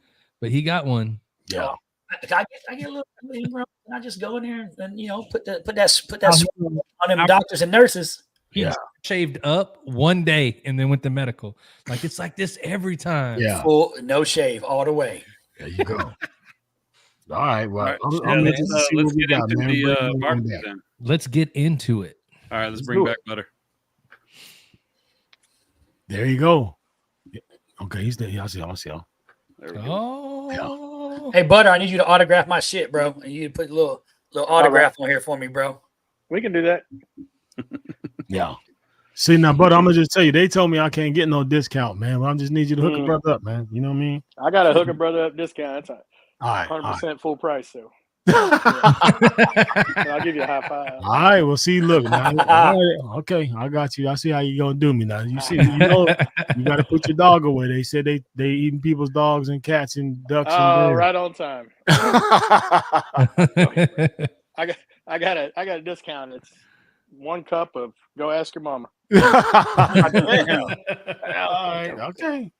but he got one. Yeah, I get a little. And I just go in there and put that sweat on them doctors and nurses. He shaved up one day and then went to medical. Like it's like this every time. Yeah, full no shave all the way. There you go. All right, well, let's get into the barbecue then. Let's get into it. All right, let's bring back Butter. There you go. Okay, he's there. I'll see y'all. There we go. Yeah. Hey, Butter, I need you to autograph my shit, bro. And you put a little autograph on here for me, bro. We can do that. Yeah. See now, Butter, I'm gonna just tell you, they told me I can't get no discount, man. But I just need you to hook a brother up, man. You know what I mean? I got a hook a brother up discount. That's all right, 100% full price, so. I'll give you a high five. All right, well, see, look, now, okay, I got you. I see how you gonna do me now. You see, you got to put your dog away. They said they eating people's dogs and cats and ducks. Oh, right on time. I got a discount. It's 1 cup of Go Ask Your Mama. All right, okay.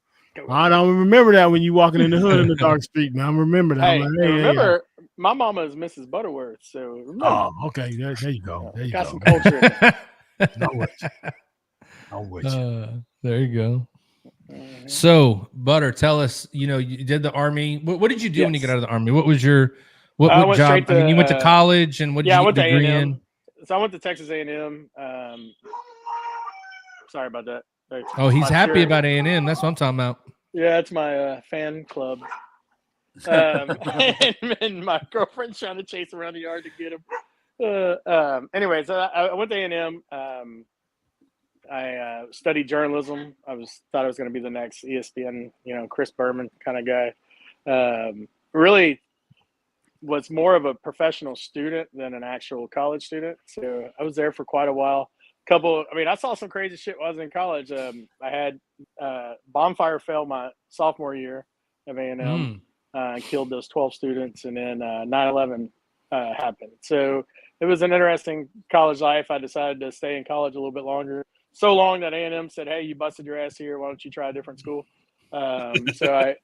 I don't remember that when you walking in the hood in the dark street, man. I remember that. Hey, remember, my mama is Mrs. Butterworth, so remember. Oh, okay. There you go. There you got go. some culture in there. There you go. So, Butter, tell us, you did the Army. What did you do when you got out of the Army? What was your what job? I mean, you went to college and what did you get a degree in? So I went to Texas A&M. Sorry about that. Oh, he's happy about A&M. That's what I'm talking about. Yeah, that's my fan club. And my girlfriend's trying to chase around the yard to get him. Anyway, so I went to A&M. I studied journalism. Thought I was going to be the next ESPN, Chris Berman kind of guy. Really was more of a professional student than an actual college student. So I was there for quite a while. I saw some crazy shit while I was in college. I had bonfire fail my sophomore year of A&M. Killed those 12 students, and then 9/11 happened. So it was an interesting college life. I decided to stay in college a little bit longer. So long that A&M said, "Hey, you busted your ass here. Why don't you try a different school?" So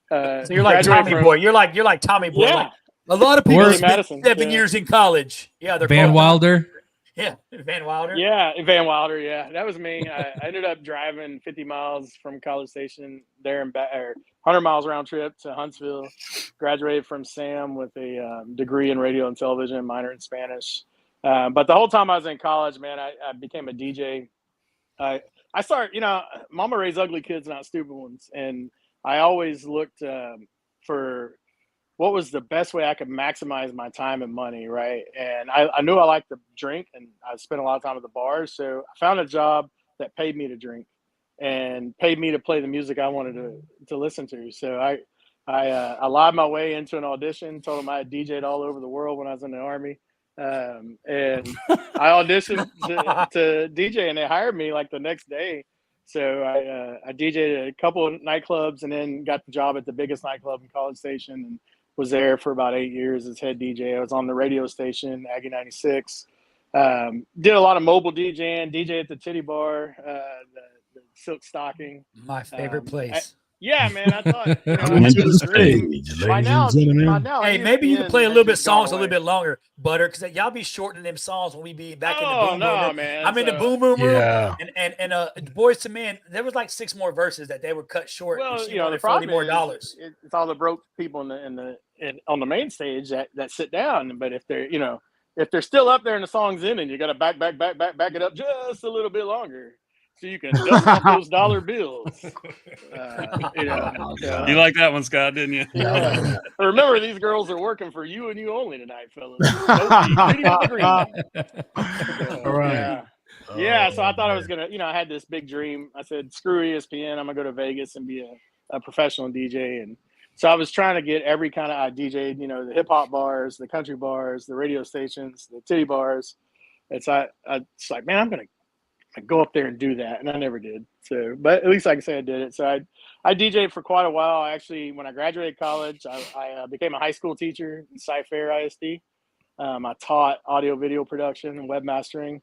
you're like Tommy Boy. You're like Tommy Boy. Yeah. Like, a lot of people spent Madison, 7 years in college. Yeah, they're Van Wilder. Yeah, Van Wilder. Yeah, Van Wilder. Yeah, that was me. I ended up driving 50 miles from College Station there and back, or 100 miles round trip to Huntsville. Graduated from Sam with a degree in radio and television, minor in Spanish. But the whole time I was in college, man, I became a DJ. I started, mama raised ugly kids, not stupid ones, and I always looked for what was the best way I could maximize my time and money, right? And I knew I liked to drink, and I spent a lot of time at the bars. So I found a job that paid me to drink and paid me to play the music I wanted to listen to. So I lied my way into an audition, told them I had DJ'd all over the world when I was in the Army. And I auditioned to DJ, and they hired me like the next day. So I DJ'd at a couple of nightclubs and then got the job at the biggest nightclub in College Station and was there for about 8 years as head DJ. I was on the radio station, Aggie 96. Did a lot of mobile DJing, DJ at the Titty Bar, the Silk Stocking. My favorite place. Yeah, man, I thought, by now, hey, maybe you can play a little bit songs a little bit longer, Butter, because y'all be shortening them songs when we be back in the boom boom. Man. I'm in the boom boom room, and Boys to Men, there was like 6 more verses that they would cut short. Well, the problem more dollars. It's all the broke people on the main stage that sit down. But if they're still up there and the song's in, and you got to back it up just a little bit longer. So you can dump off those dollar bills. You like that one, Scott, didn't you? Yeah. Remember, these girls are working for you and you only tonight, fellas. All right. Yeah. So I thought I was gonna, I had this big dream. I said, screw ESPN. I'm gonna go to Vegas and be a professional DJ. And so I was trying to get every kind of DJ'd, the hip hop bars, the country bars, the radio stations, the titty bars. It's like, man, I'm gonna go up there and do that, and I never did. So, but at least I can say I did it. So I DJ'd for quite a while. Actually, when I graduated college, I became a high school teacher in Cy-Fair ISD. I taught audio video production and webmastering.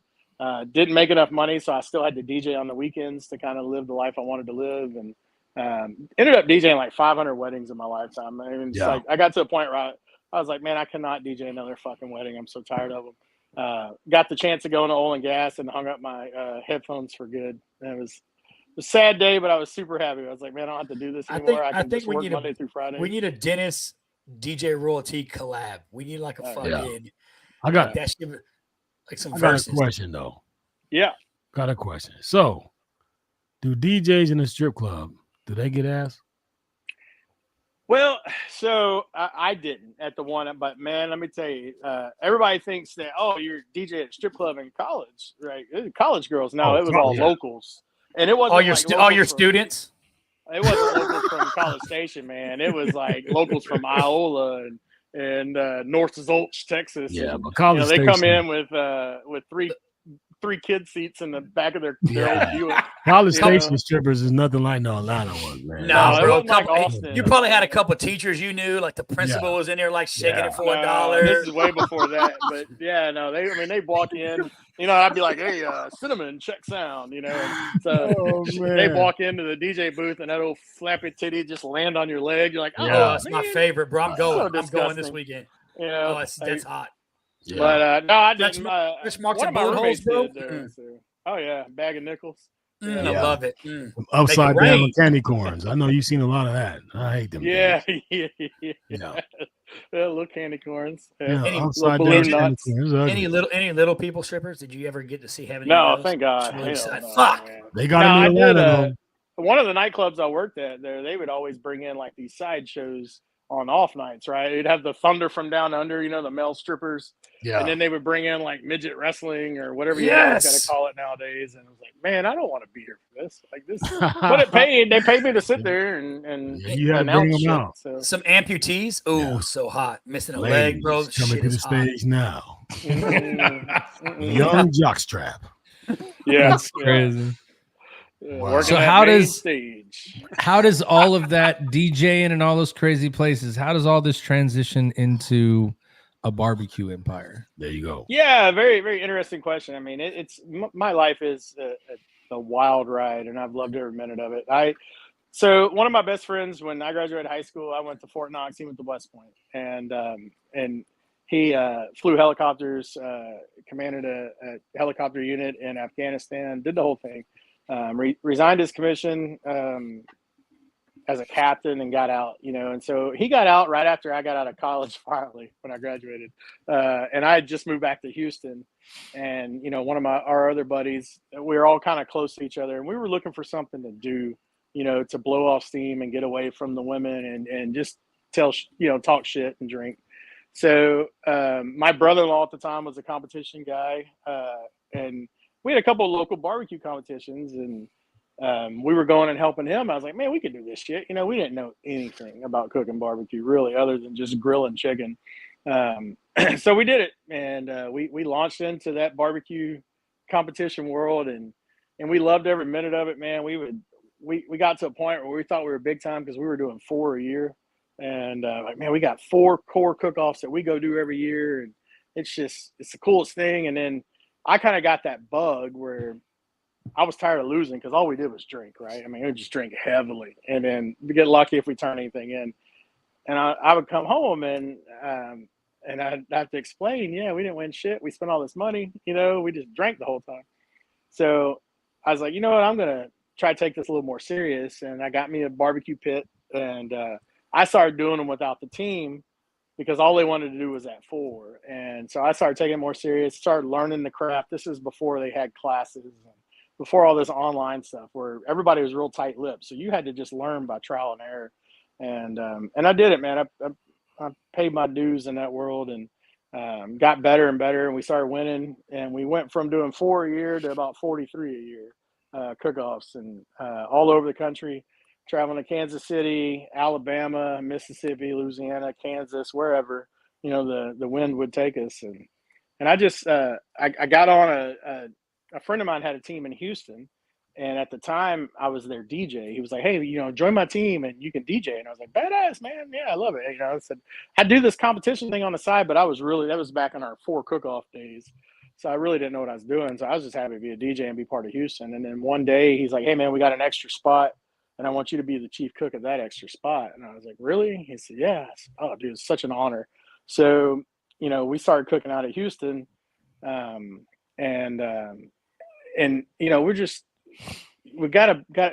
Didn't make enough money, so I still had to DJ on the weekends to kind of live the life I wanted to live, and ended up DJing like 500 weddings in my lifetime. I mean, like I got to a point where I was like, man, I cannot DJ another fucking wedding. I'm so tired of them. Got the chance to go into oil and gas and hung up my headphones for good. And it was a sad day, but I was super happy. I was like, man, I don't have to do this anymore. I think we need Monday through Friday. We need a Dennis DJ Royalty collab. We need like a fucking. I got that shit, like some. I got a question though. Yeah, got a question. So, do DJs in a strip club do they get ass? Well, so I didn't at the one, but man, let me tell you, everybody thinks that, you're DJ at a strip club in college, right? College girls. No, it was all locals, and it wasn't all your students. It wasn't locals from College Station, man. It was like locals from Iola and North Zolch, Texas. Yeah, and, but College they Station, come in with three kid seats in the back of their old Buick. College Station strippers is nothing like no Atlanta ones, man. No, bro. Like Austin. You probably had a couple teachers you knew, like the principal was in there, like shaking it for $1. This is way before that, but they walk in. I'd be like, hey, cinnamon, check sound, So they walk into the DJ booth and that old flappy titty just land on your leg. You're like, that's my favorite, bro. I'm going this weekend. That's hot. Yeah. But no, I didn't. This marks one a of my roommates bro. did. So, bag of nickels. I love it. Upside down candy corns. I know you've seen a lot of that. I hate them. Yeah. Little candy corns. Upside down candy corns. Any little people strippers? Did you ever get to see having? No, thank God. Really fuck. Man. They got in Atlanta. One of the nightclubs I worked at, they would always bring in like these side shows on off nights, right? You'd have the Thunder from Down Under, the male strippers. Yeah. And then they would bring in like midget wrestling or whatever you got to call it nowadays. And I was like, man, I don't want to be here for this. Like this, but they paid me to sit there and you had to bring them out. So. Some amputees. Oh, so hot. Missing a leg, bro. Coming to the stage now. Young jockstrap. Yeah. That's crazy. Wow. So how does all of that DJing and all those crazy places, how does all this transition into a barbecue empire? There you go. Yeah, very, very interesting question. I mean, it's my life is a wild ride, and I've loved every minute of it. So one of my best friends, when I graduated high school, I went to Fort Knox. He went to West Point, and He flew helicopters, commanded a helicopter unit in Afghanistan, did the whole thing. Resigned his commission as a captain and got out, and so he got out right after I got out of college finally when I graduated. And I had just moved back to Houston, and, one of our other buddies, we were all kind of close to each other, and we were looking for something to do, to blow off steam and get away from the women and just talk shit and drink. So my brother-in-law at the time was a competition guy, and we had a couple of local barbecue competitions, and we were going and helping him. I was like, man, we could do this shit. We didn't know anything about cooking barbecue really, other than just grilling chicken. So we did it, and we launched into that barbecue competition world, and we loved every minute of it, man. We got to a point where we thought we were big time because we were doing 4 a year, and man, we got 4 core cook-offs that we go do every year, and it's the coolest thing. And then I kind of got that bug where I was tired of losing because all we did was drink, right? I mean, we would just drink heavily, and then we get lucky if we turn anything in. And I would come home and I'd have to explain, yeah, we didn't win shit. We spent all this money, we just drank the whole time. So I was like, you know what, I'm gonna try to take this a little more serious. And I got me a barbecue pit, and I started doing them without the team because all they wanted to do was at 4. And so I started taking it more serious, started learning the craft. This is before they had classes and before all this online stuff where everybody was real tight-lipped. So you had to just learn by trial and error. And I did it, man. I paid my dues in that world and got better and better. And we started winning. And we went from doing 4 a year to about 43 a year cook-offs, and all over the country, traveling to Kansas City, Alabama, Mississippi, Louisiana, Kansas, wherever, the wind would take us. And I just I got on a friend of mine had a team in Houston, and at the time I was their DJ. He was like, hey, join my team and you can DJ. And I was like, badass, man. Yeah, I love it. I said, I do this competition thing on the side, but that was back in our 4 cook-off days. So I really didn't know what I was doing. So I was just happy to be a DJ and be part of Houston. And then one day he's like, hey man, we got an extra spot and I want you to be the chief cook of that extra spot. And I was like, really? He said, yeah. I said, oh, dude, it's such an honor. So, we started cooking out of Houston. We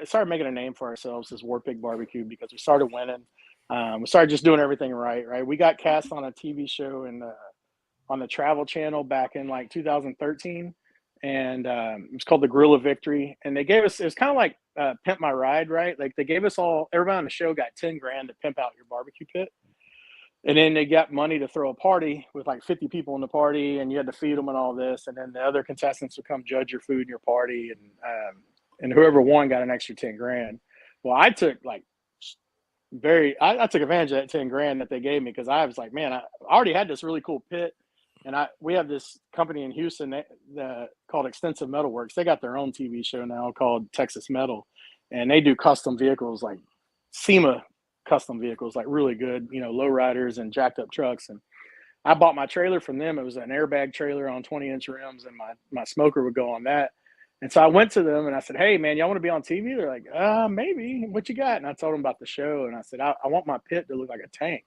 started making a name for ourselves as WARPIG Barbecue because we started winning. We started just doing everything right. We got cast on a TV show on the Travel Channel back in like 2013, and it was called The Grill of Victory. And they gave us, it was kind of like Pimp My Ride, right? Like they gave us everybody on the show got $10,000 to pimp out your barbecue pit. And then they got money to throw a party with like 50 people in the party, and you had to feed them and all this. And then the other contestants would come judge your food and your party, and whoever won got an extra $10,000. Well, I took I took advantage of that $10,000 that they gave me because I was like, man, I already had this really cool pit, and we have this company in Houston called Extensive Metalworks. They got their own TV show now called Texas Metal, and they do custom vehicles like SEMA custom vehicles, like really good, lowriders and jacked up trucks. And I bought my trailer from them. It was an airbag trailer on 20-inch rims, and my smoker would go on that. And so I went to them and I said, hey man, y'all want to be on TV? They're like, maybe. What you got? And I told them about the show, and I said, I want my pit to look like a tank.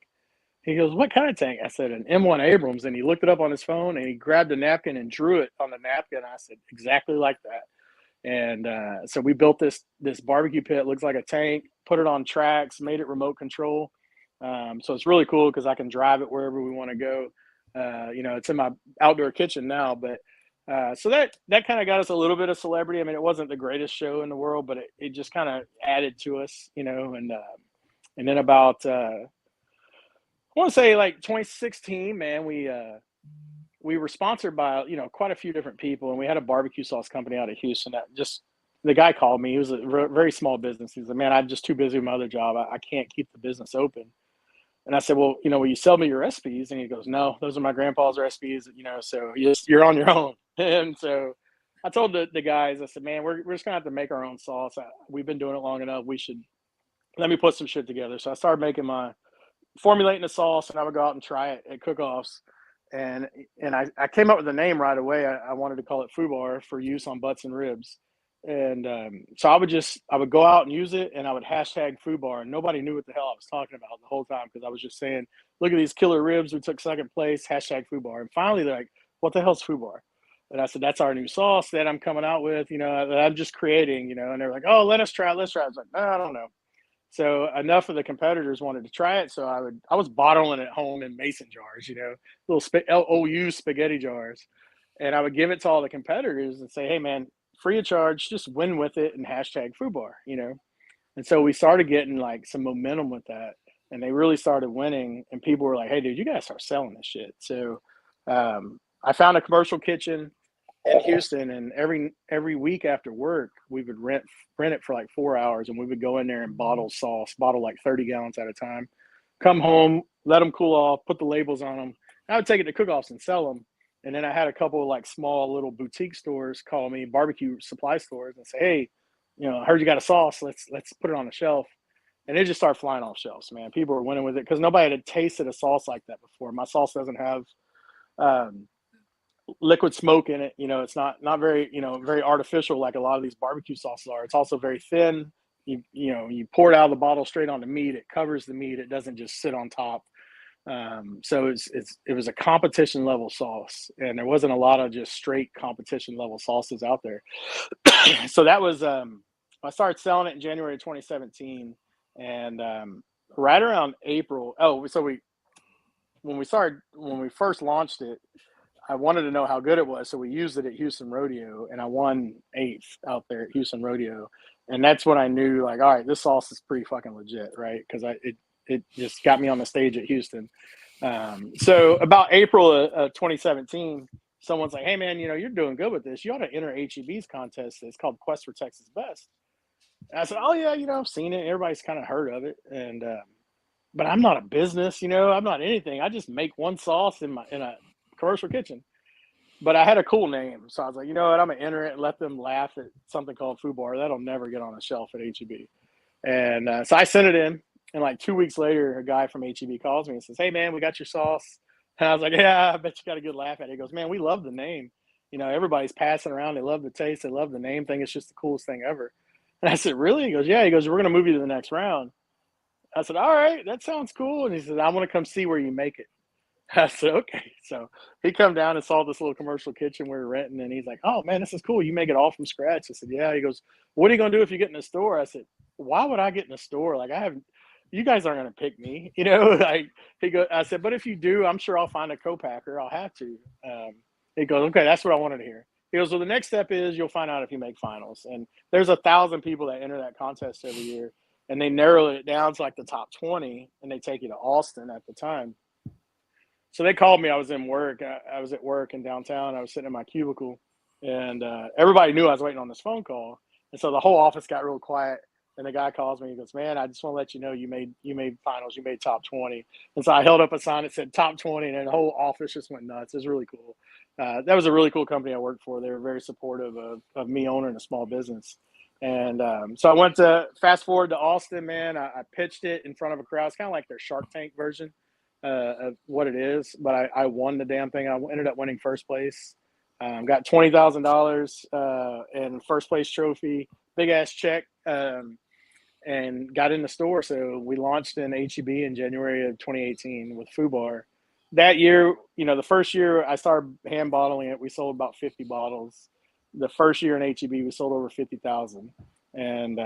He goes, what kind of tank? I said, an M1 Abrams. And he looked it up on his phone, and he grabbed a napkin and drew it on the napkin. I said, exactly like that. And so we built this barbecue pit. Looks like a tank, put it on tracks, made it remote control. So it's really cool because I can drive it wherever we want to go. It's in my outdoor kitchen now, but so that kind of got us a little bit of celebrity. I mean, it wasn't the greatest show in the world, but it just kind of added to us, and then about, I want to say like 2016, man, we were sponsored by, quite a few different people, and we had a barbecue sauce company out of Houston that the guy called me. He was a very small business. He's like, man, I'm just too busy with my other job. I can't keep the business open. And I said, well, will you sell me your recipes? And he goes, no, those are my grandpa's recipes, so you're on your own. And so I told the guys, I said, man, we're just going to have to make our own sauce. We've been doing it long enough. We should let me put some shit together. So I started formulating the sauce, and I would go out and try it at cook-offs. And I came up with a name right away. I wanted to call it FUBAR, for use on butts and ribs. And so I would go out and use it, and I would hashtag FUBAR, and nobody knew what the hell I was talking about the whole time because I was just saying, look at these killer ribs. We took second place, hashtag FUBAR. And finally, they're like, what the hell's FUBAR? And I said, that's our new sauce that I'm coming out with, that I'm just creating, and they're like, oh, let's try it. I was like, no, I don't know. So enough of the competitors wanted to try it. So I was bottling it home in mason jars, little OU spaghetti jars. And I would give it to all the competitors and say, hey, man, free of charge, just win with it and hashtag FUBAR, And so we started getting like some momentum with that, and they really started winning, and people were like, hey, dude, you gotta start selling this shit. So I found a commercial kitchen in Houston, and every week after work, we would rent it for like 4 hours, and we would go in there and bottle like 30 gallons at a time, come home, let them cool off, put the labels on them. I would take it to cook-offs and sell them. And then I had a couple of like small little boutique stores call me, barbecue supply stores, and say, hey, I heard you got a sauce. Let's put it on the shelf. And it just started flying off shelves, man. People were winning with it because nobody had tasted a sauce like that before. My sauce doesn't have liquid smoke in it. It's not very, very artificial like a lot of these barbecue sauces are. It's also very thin. You pour it out of the bottle straight on the meat. It covers the meat. It doesn't just sit on top. So it was a competition level sauce, and there wasn't a lot of just straight competition level sauces out there. So that was I started selling it in January of 2017, and right around April. When we first launched it, I wanted to know how good it was, so we used it at Houston Rodeo, and I won 8th out there at Houston Rodeo, and that's when I knew, like, all right, this sauce is pretty fucking legit, right? Because it just got me on the stage at Houston. So about April of 2017, someone's like, hey, man, you're doing good with this. You ought to enter HEB's contest. It's called Quest for Texas Best. And I said, oh, yeah, I've seen it. Everybody's kind of heard of it. And but I'm not a business, I'm not anything. I just make one sauce in a commercial kitchen. But I had a cool name. So I was like, you know what? I'm going to enter it and let them laugh at something called FUBAR. That'll never get on a shelf at HEB. And so I sent it in. And like 2 weeks later, a guy from HEB calls me and says, hey, man, we got your sauce. And I was like, yeah, I bet you got a good laugh at it. He goes, man, we love the name. Everybody's passing around. They love the taste. They love the name thing. It's just the coolest thing ever. And I said, really? He goes, yeah. He goes, we're going to move you to the next round. I said, all right, that sounds cool. And he said, I want to come see where you make it. I said, okay. So he come down and saw this little commercial kitchen we were renting. And he's like, oh, man, this is cool. You make it all from scratch. I said, yeah. He goes, what are you going to do if you get in the store? I said, why would I get in the store? Like, you guys aren't going to pick me, like I said, but if you do, I'm sure I'll find a co-packer. I'll have to. He goes, okay, that's what I wanted to hear. He goes, well, the next step is you'll find out if you make finals. And there's 1,000 people that enter that contest every year, and they narrow it down to like the top 20, and they take you to Austin at the time. So they called me. I was in work. I was at work in downtown. I was sitting in my cubicle, and everybody knew I was waiting on this phone call. And so the whole office got real quiet. And the guy calls me. He goes, man, I just want to let you know you made finals. You made top 20. And so I held up a sign that said top 20, and the whole office just went nuts. It was really cool. That was a really cool company I worked for. They were very supportive of me owning a small business. And so I went to fast forward to Austin, man. I pitched it in front of a crowd. It's kind of like their Shark Tank version of what it is. But I won the damn thing. I ended up winning first place. Got $20,000 in first place trophy, big ass check. And got in the store. So we launched in HEB in January of 2018 with FUBAR. That year, the first year I started hand bottling it, we sold about 50 bottles. The first year in HEB, we sold over 50,000. And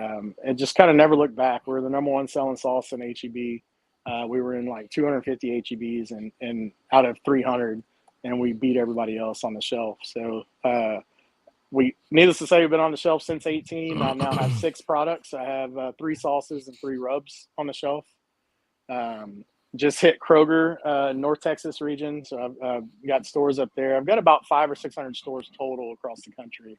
it just kind of never looked back. We were the number one selling sauce in HEB. We were in like 250 HEBs and out of 300, and we beat everybody else on the shelf. So, needless to say, we've been on the shelf since 18. I now have 6 products. I have 3 sauces and 3 rubs on the shelf. Just hit Kroger, North Texas region. So I've got stores up there. I've got about 500 or 600 stores total across the country.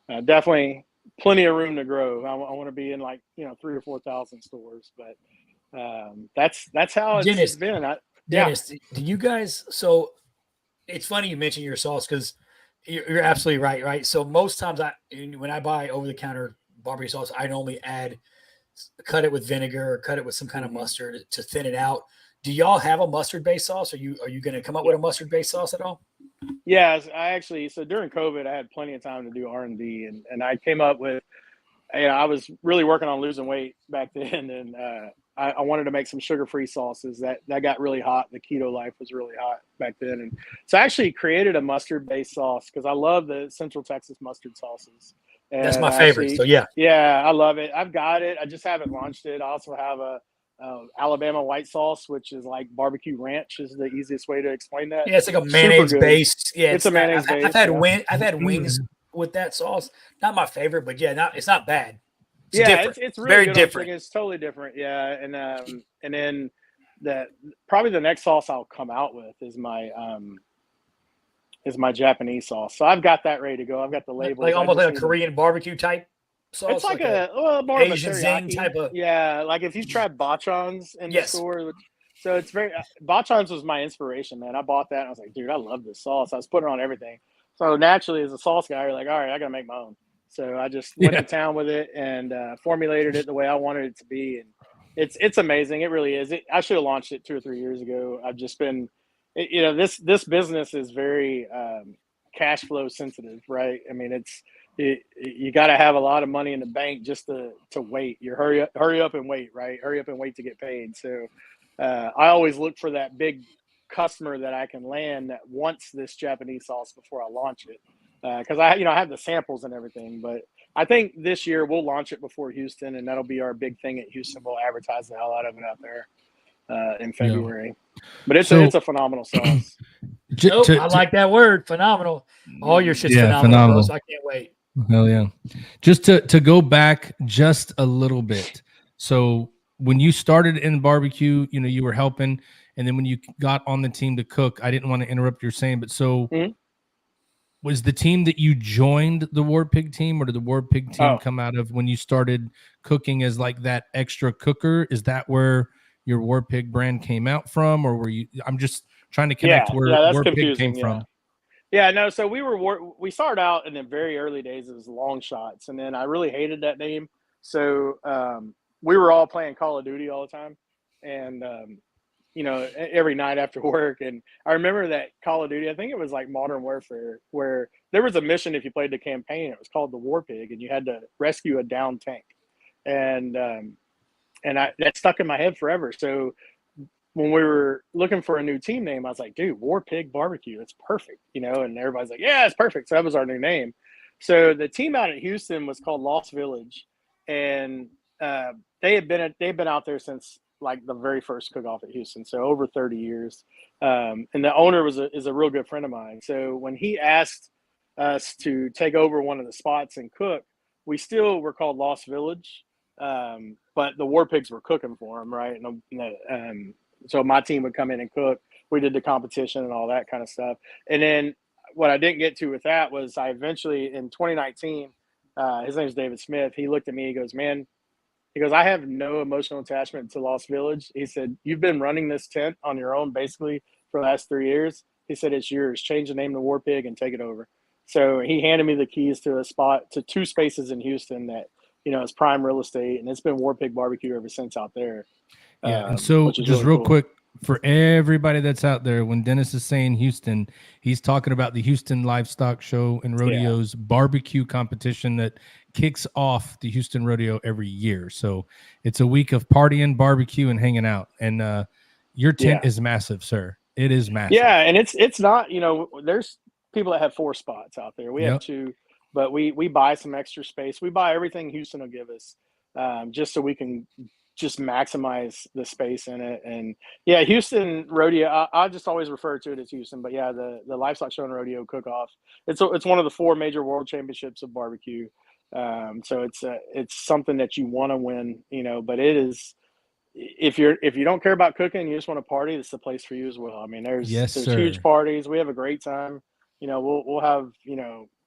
Definitely plenty of room to grow. I want to be in like 3,000 or 4,000 stores, but that's how it's been. Dennis, do you guys? So it's funny you mentioned your sauce because you're absolutely right. So most times when I buy over-the-counter barbecue sauce, I normally cut it with vinegar or cut it with some kind of mustard to thin it out. Do y'all have a mustard-based sauce? Are you going to come up with a mustard-based sauce at all? Yeah, I actually, so during COVID, I had plenty of time to do R&D, and I came up with, I was really working on losing weight back then, and I wanted to make some sugar-free sauces. That got really hot. The keto life was really hot back then, and so I actually created a mustard-based sauce because I love the Central Texas mustard sauces. And That's my favorite. So yeah, I love it. I've got it. I just haven't launched it. I also have a Alabama white sauce, which is like barbecue ranch, is the easiest way to explain that. Yeah, it's like a mayonnaise based. Yeah, it's a mayonnaise based. I've had wings with that sauce. Not my favorite, but yeah, it's not bad. It's really very good different. It's totally different. Yeah, and then probably the next sauce I'll come out with is my Japanese sauce. So I've got that ready to go. I've got the label. Like almost like a Korean barbecue type sauce. It's like more Asian of a zing type of. Yeah, like if you've tried bachans in the store. So it's very bachans was my inspiration, man. I bought that and I was like, dude, I love this sauce. I was putting it on everything. So naturally, as a sauce guy, you're like, all right, I gotta make my own. So I just went to town with it and formulated it the way I wanted it to be, and it's amazing. It really is. I should have launched it 2 or 3 years ago. I've just been, this business is very cash flow sensitive, right? I mean, you got to have a lot of money in the bank just to wait. You hurry up and wait, right? Hurry up and wait to get paid. So I always look for that big customer that I can land that wants this Japanese sauce before I launch it. Because I have the samples and everything, but I think this year we'll launch it before Houston, and that'll be our big thing at Houston. We'll advertise the hell out of it out there in February. Yeah. But it's a phenomenal sauce. I like that word, phenomenal. All your shit's phenomenal. Bro, so I can't wait. Hell yeah! Just to go back just a little bit. So when you started in barbecue, you were helping, and then when you got on the team to cook, I didn't want to interrupt your saying, but so. Mm-hmm. Was the team that you joined the WARPIG team, or did the WARPIG team come out of when you started cooking as like that extra cooker? Is that where your WARPIG brand came out from, or were you? I'm just trying to connect where WARPIG came from. Yeah, no. So we started out in the very early days as Long Shots, and then I really hated that name. So we were all playing Call of Duty all the time, and every night after work. And I remember that Call of Duty, I think it was like Modern Warfare, where there was a mission if you played the campaign, it was called the WARPIG, and you had to rescue a downed tank. And that stuck in my head forever. So when we were looking for a new team name, I was like, dude, WARPIG Barbecue, it's perfect, and everybody's like, yeah, it's perfect. So that was our new name. So the team out at Houston was called Lost Village, and they've been out there since like the very first cook-off at Houston, so over 30 years. And the owner is a real good friend of mine. So when he asked us to take over one of the spots and cook, we still were called Lost Village, but the WARPIGs were cooking for him, right? And so my team would come in and cook. We did the competition and all that kind of stuff. And then what I didn't get to with that was I eventually, in 2019, his name is David Smith. He looked at me, he goes, man, I have no emotional attachment to Lost Village. He said, you've been running this tent on your own basically for the last 3 years. He said, it's yours. Change the name to WARPIG and take it over. So he handed me the keys to to 2 spaces in Houston that, is prime real estate. And it's been WARPIG Barbecue ever since out there. Yeah. And so just really real quick, for everybody that's out there, when Dennis is saying Houston, he's talking about the Houston Livestock Show and Rodeo's barbecue competition that kicks off the Houston Rodeo every year. So it's a week of partying, barbecue, and hanging out. And your tent is massive, sir. It is massive. Yeah, and it's not, there's people that have 4 spots out there. We have 2, but we buy some extra space. We buy everything Houston will give us, just so we can just maximize the space in it. And Houston Rodeo, I just always refer to it as Houston, but the Livestock Show and Rodeo Cook-Off, it's one of the 4 major world championships of barbecue. So it's something that you want to win, but it is, if you don't care about cooking, you just want to party, it's the place for you as well. I mean, there's huge parties. We have a great time. We'll have,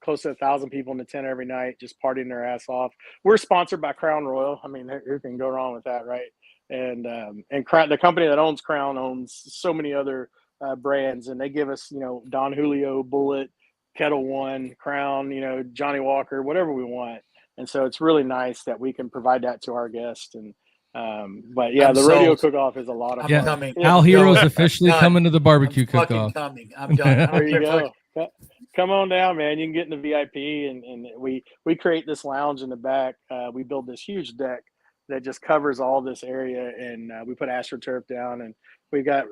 close to 1,000 people in the tent every night, just partying their ass off. We're sponsored by Crown Royal. I mean, who can go wrong with that, right? And the company that owns Crown owns so many other brands, and they give us, Don Julio, Bullet, Kettle One, Crown, Johnny Walker, whatever we want. And so it's really nice that we can provide that to our guests. And but the rodeo cook-off is a lot of fun. Coming. Al Hero's officially coming to the barbecue cook-off. I'm done. There you go. Come on down, man. You can get in the VIP, and we create this lounge in the back. We build this huge deck that just covers all this area, and we put AstroTurf down, and we've got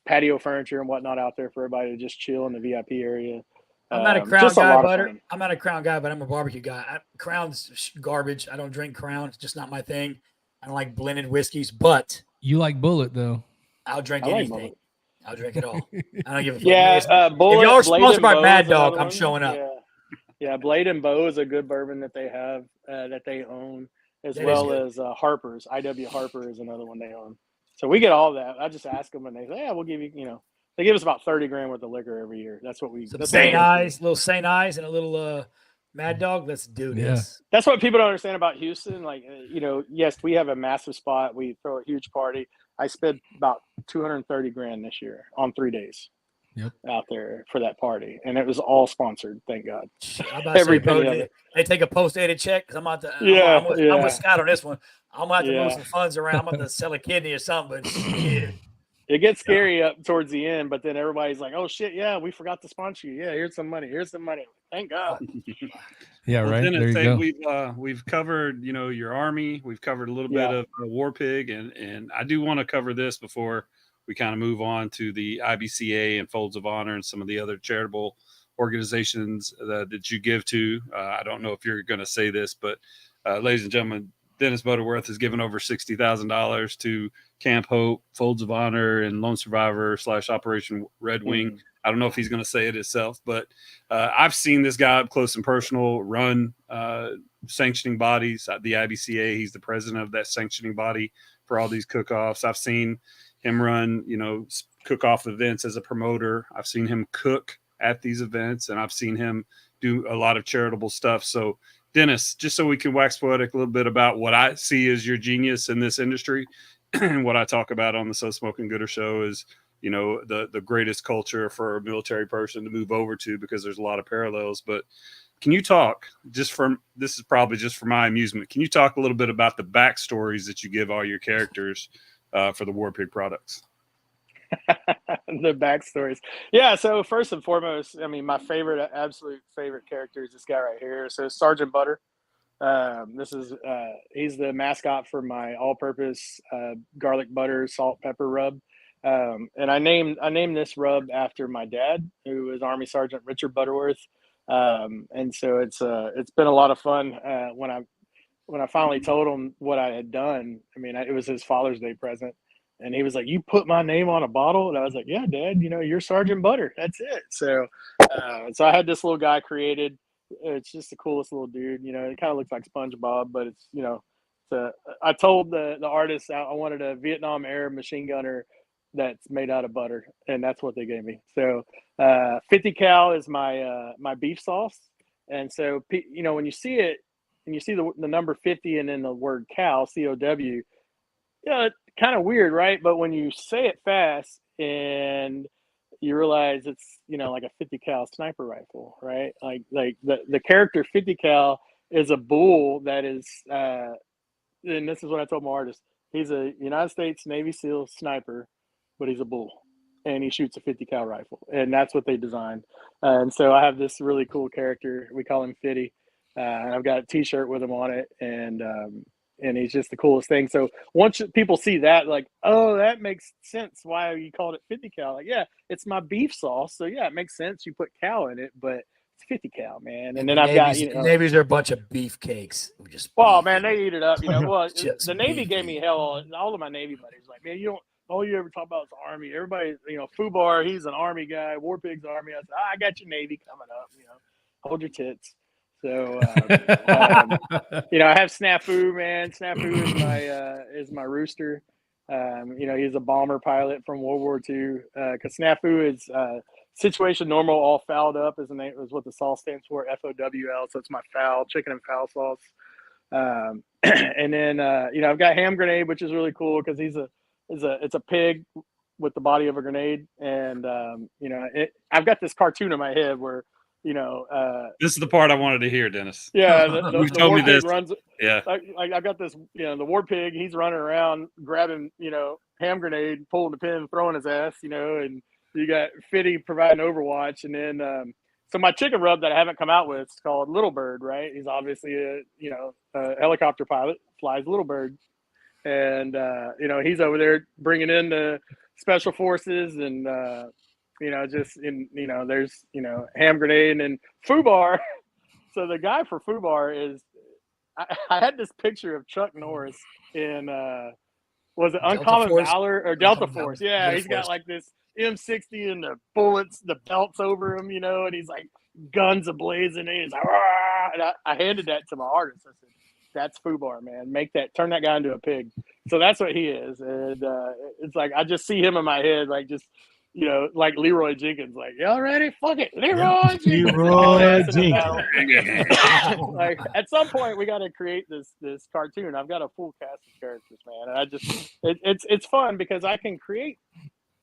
patio furniture and whatnot out there for everybody to just chill in the VIP area. I'm not a Crown just a guy, lot of Butter. fun. I'm not a Crown guy, but I'm a barbecue guy. Crown's garbage. I don't drink Crown. It's just not my thing. I don't like blended whiskeys, but You like Bullet though. I'll drink I like anything. Bullet. I'll drink it all. I don't give a fuck. Yeah, Bullet, if y'all are Blade sponsored and by Bow Mad is Dog, another I'm one. showing up. Yeah, Blade and Bow is a good bourbon that they have that they own, as That well is as Harper's. IW Harper is another one they own. So we get all that. I just ask them, and they say, "Yeah, we'll give you." They give us about 30 grand worth of liquor every year. That's what we. Some That's St. what we- Eyes, little St. Eyes, and a little Mad Dog. Let's do this. That's what people don't understand about Houston. Like, yes, we have a massive spot. We throw a huge party. I spent about 230 grand this year on 3 days. Yep. Out there for that party, and it was all sponsored. Thank God. I'm about to Every say, bro, penny of it. they take a post-dated check because I'm about to. Yeah, I'm with Scott on this one. I'm about to Yeah. move some funds around. I'm about to sell a kidney or something. But shit. It gets scary up towards the end, but then everybody's like, "Oh shit, yeah, we forgot to sponsor you. Yeah, here's some money. Here's some money. Thank God." Yeah, Well, right. Dennis, There you go. we've covered your Army, we've covered a little Yeah. bit of WARPIG, and I do want to cover this before we kind of move on to the IBCA and Folds of Honor and some of the other charitable organizations that you give to. I don't know if you're going to say this, but ladies and gentlemen, Dennis Butterworth has given over $60,000 to Camp Hope, Folds of Honor, and Lone Survivor / Operation Red Wing. Mm-hmm. I don't know if he's going to say it himself, but I've seen this guy up close and personal run sanctioning bodies. The IBCA, he's the president of that sanctioning body for all these cook-offs. I've seen him run, cook-off events as a promoter. I've seen him cook at these events, and I've seen him do a lot of charitable stuff. So, Dennis, just so we can wax poetic a little bit about what I see as your genius in this industry, and what I talk about on the So Smoking Gooder show is, the greatest culture for a military person to move over to, because there's a lot of parallels. But can you talk, this is probably just for my amusement, can you talk a little bit about the backstories that you give all your characters for the WARPIG products? The backstories. Yeah, so first and foremost, I mean, my absolute favorite character is this guy right here. So Sergeant Butter. He's the mascot for my all-purpose garlic butter salt pepper rub. And I named this rub after my dad, who was Army Sergeant Richard Butterworth. And so it's been a lot of fun when I finally told him what I had done. I mean, it was his Father's Day present, and he was like, "You put my name on a bottle?" And I was like, "Yeah, Dad. You're Sergeant Butter. That's it." So I had this little guy created. It's just the coolest little dude. It kind of looks like SpongeBob, but it's I told the artist I wanted a Vietnam era machine gunner that's made out of butter, and that's what they gave me. So 50 cal is my beef sauce. And so when you see it and you see the number 50 and then the word cow, COW, it's kind of weird, right? But when you say it fast and you realize it's like a 50 cal sniper rifle, right? Like the character 50 cal is a bull that is and this is what I told my artist, he's a United States Navy SEAL sniper, but he's a bull, and he shoots a 50 cal rifle, and that's what they designed. And so I have this really cool character. We call him Fitty. I've got a T-shirt with him on it, and he's just the coolest thing. So once people see that, like, oh, that makes sense why you called it 50 cal. Like, yeah, it's my beef sauce, so yeah, it makes sense you put cow in it, but it's 50 cal, man. And then I've got Navies are a bunch of beefcakes. Man, they eat it up. Well, the Navy gave me hell. All of my Navy buddies like, man, all you ever talk about is the Army. Everybody, Fubar, he's an Army guy. WARPIG's Army. I said, I got your Navy coming up. Hold your tits. So, I have Snafu, man. Snafu is my rooster. He's a bomber pilot from World War II. Because Snafu is situation normal, all fouled up is what the sauce stands for, FOWL. So it's my chicken and fowl sauce. And then I've got Ham Grenade, which is really cool because it's a pig with the body of a grenade, and I've got this cartoon in my head where this is the part I wanted to hear, Dennis. Yeah, you told me this. Runs, yeah, I got this. The war pig. He's running around grabbing ham grenade, pulling the pin, throwing his ass. And you got Fitty providing Overwatch, and then So my chicken rub that I haven't come out with is called Little Bird, right? He's obviously a helicopter pilot, flies Little Bird, and he's over there bringing in the special forces, and there's ham grenade and FUBAR. So the guy for FUBAR is I had this picture of Chuck Norris in was it Uncommon Valor or Delta Force? Yeah, he's got like this M60 and the bullets, the belts over him, and he's like guns ablazing, and he's like, Rah! And I handed that to my artist. I said, "That's FUBAR, man. Turn that guy into a pig." So that's what he is, and it's like I just see him in my head, like just like Leroy Jenkins, like, "Y'all ready? Fuck it, Leroy Jenkins." Leroy Jenkins. Like at some point we got to create this cartoon. I've got a full cast of characters, man, and it's fun because I can create.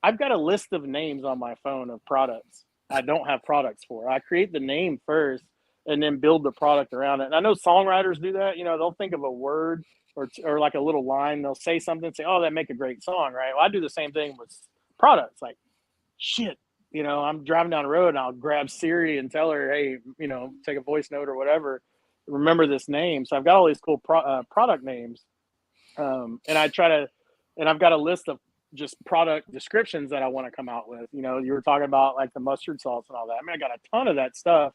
I've got a list of names on my phone of products I don't have products for. I create the name first and then build the product around it. And I know songwriters do that. They'll think of a word or like a little line. They'll say something, say, "Oh, that make a great song," right? Well, I do the same thing with products. Like, shit, I'm driving down the road and I'll grab Siri and tell her, "Hey, take a voice note or whatever. Remember this name." So I've got all these cool product names, and I've got a list of just product descriptions that I want to come out with. You were talking about like the mustard sauce and all that. I mean, I got a ton of that stuff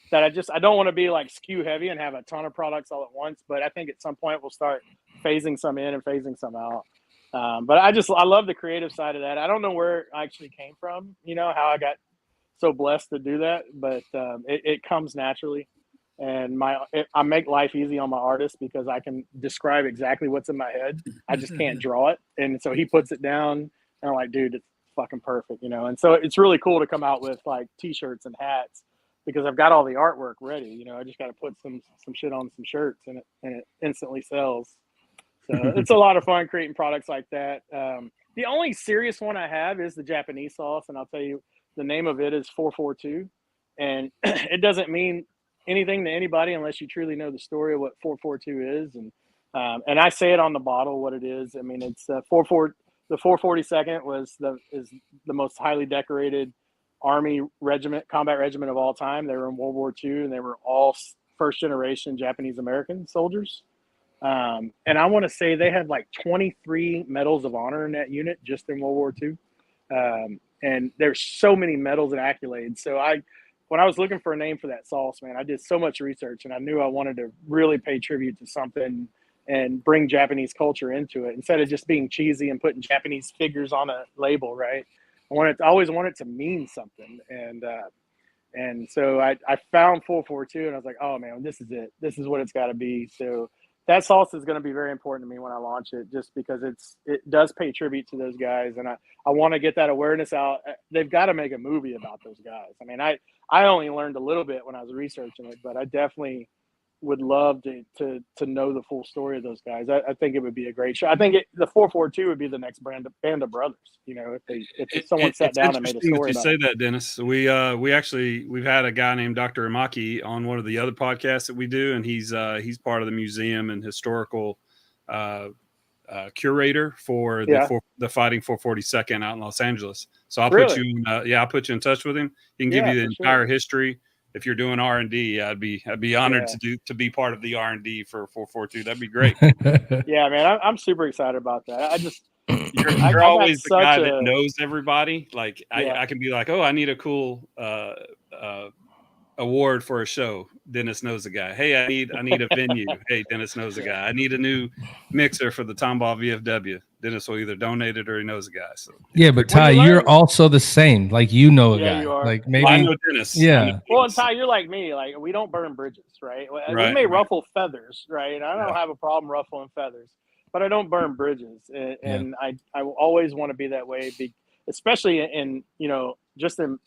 that I don't want to be like SKU heavy and have a ton of products all at once. But I think at some point we'll start phasing some in and phasing some out. But I love the creative side of that. I don't know where it actually came from, how I got so blessed to do that, but it comes naturally. And I make life easy on my artist because I can describe exactly what's in my head. I just can't draw it. And so he puts it down and I'm like, dude, it's fucking perfect, And so it's really cool to come out with like t-shirts and hats because I've got all the artwork ready. I just got to put some shit on some shirts and it instantly sells. So it's a lot of fun creating products like that. The only serious one I have is the Japanese sauce. And I'll tell you, the name of it is 442. And it doesn't mean anything to anybody unless you truly know the story of what 442 is. And I say it on the bottle what it is. I mean, it's the 442nd is the most highly decorated Army combat regiment of all time. They were in World War II and they were all first generation Japanese American soldiers. And I want to say they had like 23 medals of honor in that unit just in World War II. And there's so many medals and accolades. So when I was looking for a name for that sauce, man, I did so much research and I knew I wanted to really pay tribute to something and bring Japanese culture into it instead of just being cheesy and putting Japanese figures on a label, right? I always wanted to mean something. And so I found 442 and I was like, oh man, this is it. This is what it's got to be. So that sauce is going to be very important to me when I launch it, just because it does pay tribute to those guys. And I want to get that awareness out. They've got to make a movie about those guys. I mean, I only learned a little bit when I was researching it, but I definitely would love to know the full story of those guys. I think it would be a great show. I think the 442 would be the next band of brothers. If someone sat down and made a story about it. You say that, Dennis. We've had a guy named Dr. Imaki on one of the other podcasts that we do, and he's part of the museum and historical curator for the Fighting 442nd out in Los Angeles. So I'll put you in touch with him. He can give you the entire history. If you're doing R&D, I'd be honored to be part of the R&D for 442. That'd be great. Yeah, man, I'm super excited about that. You're always the guy that knows everybody. Like I can be like, oh, I need a cool award for a show. Dennis knows a guy. Hey, I need a venue. Hey, Dennis knows a guy. I need a new mixer for the Tomball VFW. Dennis will either donate it or he knows a guy. So yeah, but Ty, you're also the same. Like a guy. You are. Like maybe I know Dennis. Yeah. Well, and Ty, you're like me. Like we don't burn bridges, right? We may ruffle feathers, right? And I don't have a problem ruffling feathers, but I don't burn bridges. And I will always want to be that way, especially in just in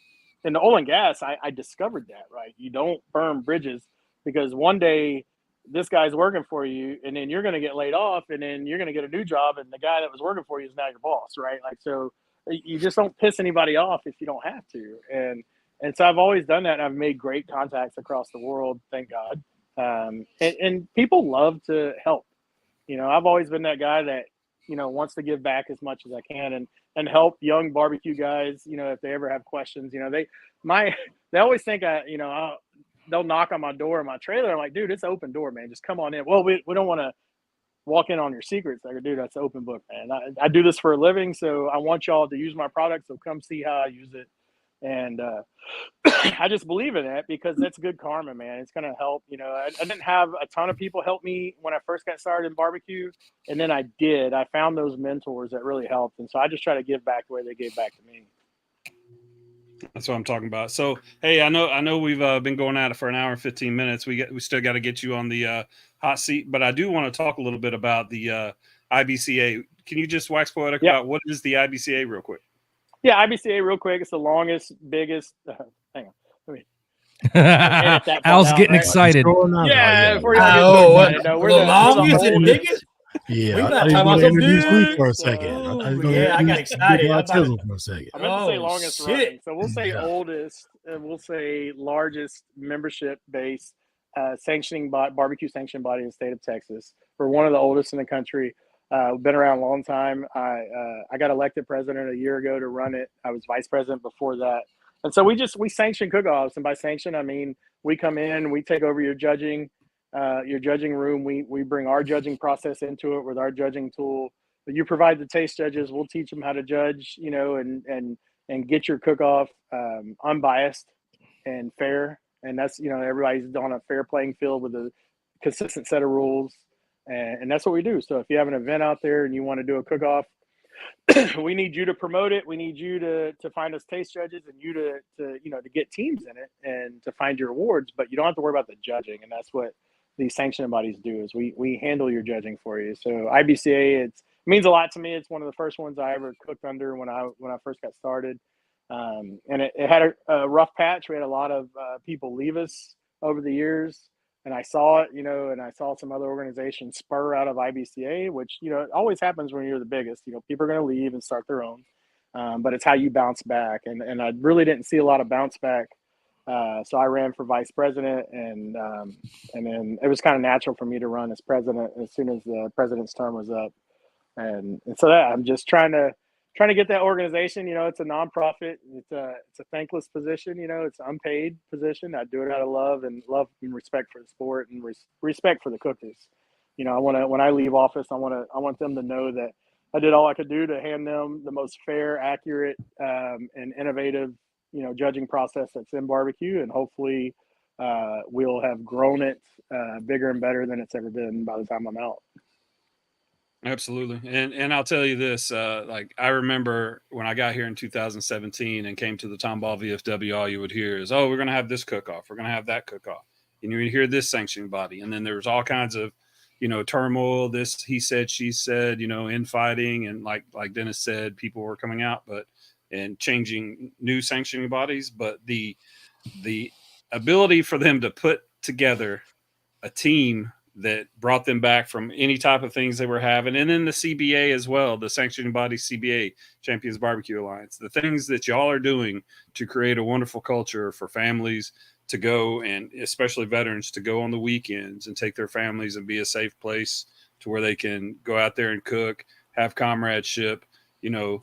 the oil and gas. I discovered that, right? You don't burn bridges because one day this guy's working for you and then you're going to get laid off and then you're going to get a new job and the guy that was working for you is now your boss, right? Like, so you just don't piss anybody off if you don't have to. And so I've always done that. And I've made great contacts across the world, thank God. And people love to help. I've always been that guy that, wants to give back as much as I can. And and help young barbecue guys, you know, if they ever have questions. You know, they always think they'll knock on my door in my trailer. I'm like, dude, it's an open door, man. Just come on in. Well, we don't want to walk in on your secrets. Like, dude, that's an open book, man. I do this for a living, so I want y'all to use my product. So come see how I use it. And I just believe in that because that's good karma, man. It's going to help. You know, I didn't have a ton of people help me when I first got started in barbecue. And then I found those mentors that really helped. And so I just try to give back the way they gave back to me. That's what I'm talking about. So, hey, I know we've been going at it for an hour and 15 minutes. We still got to get you on the hot seat, but I do want to talk a little bit about the IBCA. Can you just wax poetic about what is the IBCA real quick? Yeah, IBCA real quick. It's the longest, biggest. Hang on. Let me. Al's getting excited. Yeah, we're the longest and biggest. Yeah, we got to talk about some dudes for a second. I got excited. For a second. I meant to say longest running, so we'll say oldest, and we'll say largest membership base sanctioning barbecue sanctioning body in the state of Texas. We're one of the oldest in the country. Been around a long time. I got elected president a year ago to run it. I was vice president before that. And so we sanction cook-offs. And by sanction, I mean, we come in, we take over your judging room. We bring our judging process into it with our judging tool. But you provide the taste judges. We'll teach them how to judge, you know, and get your cook-off unbiased and fair. And that's, you know, everybody's on a fair playing field with a consistent set of rules. And that's what we do. So if you have an event out there and you want to do a cook-off, we need you to promote it. We need you to find us taste judges and you to get teams in it and to find your awards. But you don't have to worry about the judging. And that's what these sanctioning bodies do is we handle your judging for you. So IBCA, it means a lot to me. It's one of the first ones I ever cooked under when I first got started. And it had a rough patch. We had a lot of people leave us over the years. And I saw it, you know, and I saw some other organizations spur out of IBCA, which, you know, it always happens when you're the biggest. You know, people are going to leave and start their own. But it's how you bounce back. And I really didn't see a lot of bounce back. So I ran for vice president, and then it was kind of natural for me to run as president as soon as the president's term was up. And so I'm just trying to get that organization. You know, it's a nonprofit. It's a thankless position. You know, it's an unpaid position. I do it out of love and respect for the sport and respect for the cookers. You know, when I leave office, I want them to know that I did all I could do to hand them the most fair, accurate, and innovative, you know, judging process that's in barbecue, and hopefully we'll have grown it bigger and better than it's ever been by the time I'm out. Absolutely. And I'll tell you this, like I remember when I got here in 2017 and came to the Tomball VFW, all you would hear is, oh, we're going to have this cook-off. We're going to have that cook-off. And you would hear this sanctioning body. And then there was all kinds of, you know, turmoil, this, he said, she said, you know, infighting. And like Dennis said, people were coming out, and changing new sanctioning bodies. But the ability for them to put together a team that brought them back from any type of things they were having. And then the CBA as well, the sanctioning body CBA, Champions Barbecue Alliance, the things that y'all are doing to create a wonderful culture for families to go, and especially veterans, to go on the weekends and take their families and be a safe place to where they can go out there and cook, have comradeship, you know,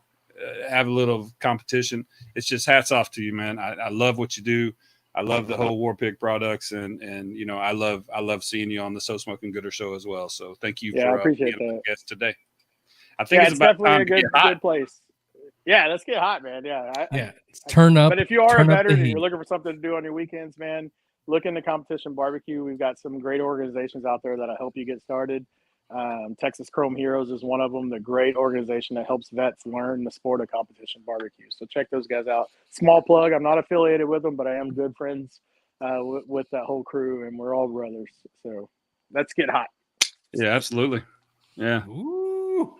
have a little competition. It's just hats off to you, man. I love what you do. I love the whole WARPIG products, and you know, I love seeing you on the So Smoking Gooder show as well. So thank you for being a guest today. I think it's about definitely a good place. Yeah, let's get hot, man. Yeah, turn up. But if you are a veteran and you're looking for something to do on your weekends, man, look into Competition Barbecue. We've got some great organizations out there that'll help you get started. Texas Chrome Heroes is one of them, the great organization that helps vets learn the sport of competition barbecue. So check those guys out. Small plug, I'm not affiliated with them, but I am good friends with that whole crew, and we're all brothers. So let's get hot. Yeah, absolutely. Yeah. Ooh.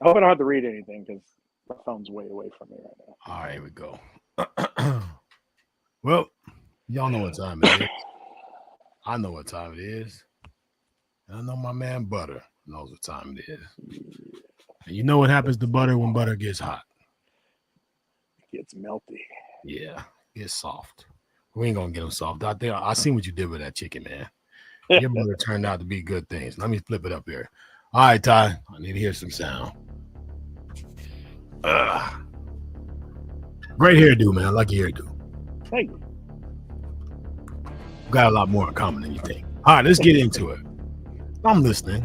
I hope I don't have to read anything because my phone's way away from me right now. All right, here we go. Well, y'all know what time it is. I know what time it is. And I know my man Butter knows what time it is. And you know what happens to butter when butter gets hot? It gets melty. Yeah, it's soft. We ain't gonna get them soft. Out there, I seen what you did with that chicken, man. Your butter turned out to be good things. Let me flip it up here. All right, Ty. I need to hear some sound. Great hairdo, man. I like your hairdo. Thank you. Got a lot more in common than you think. All right, let's get into it. I'm listening.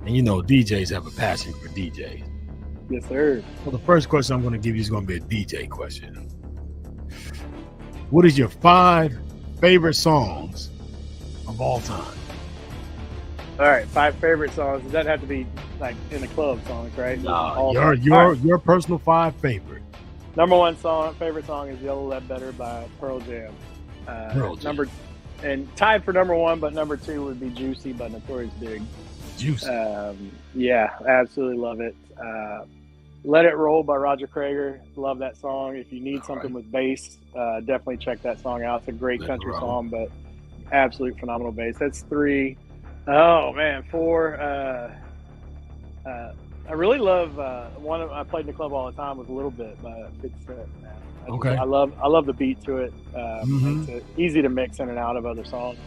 And you know, DJs have a passion for DJs. Yes, sir. Well, the first question I'm going to give you is going to be a DJ question. What is your 5 favorite songs of all time? All right, 5 favorite songs. It doesn't have to be like in the club songs, right? Your personal 5 favorite. Number 1 favorite song is "Yellow Ledbetter" by Pearl Jam. And tied for number 1, but number 2 would be "Juicy" by Notorious Big. Juicy. Yeah, absolutely love it. "Let It Roll" by Roger Krager. Love that song. If you need something with bass, definitely check that song out. It's a great country song, but absolute phenomenal bass. That's 3. Oh man, 4. I really love one I played in the club all the time was "A Little Bit" by 50 Cent. Okay. I love the beat to it. It's easy to mix in and out of other songs.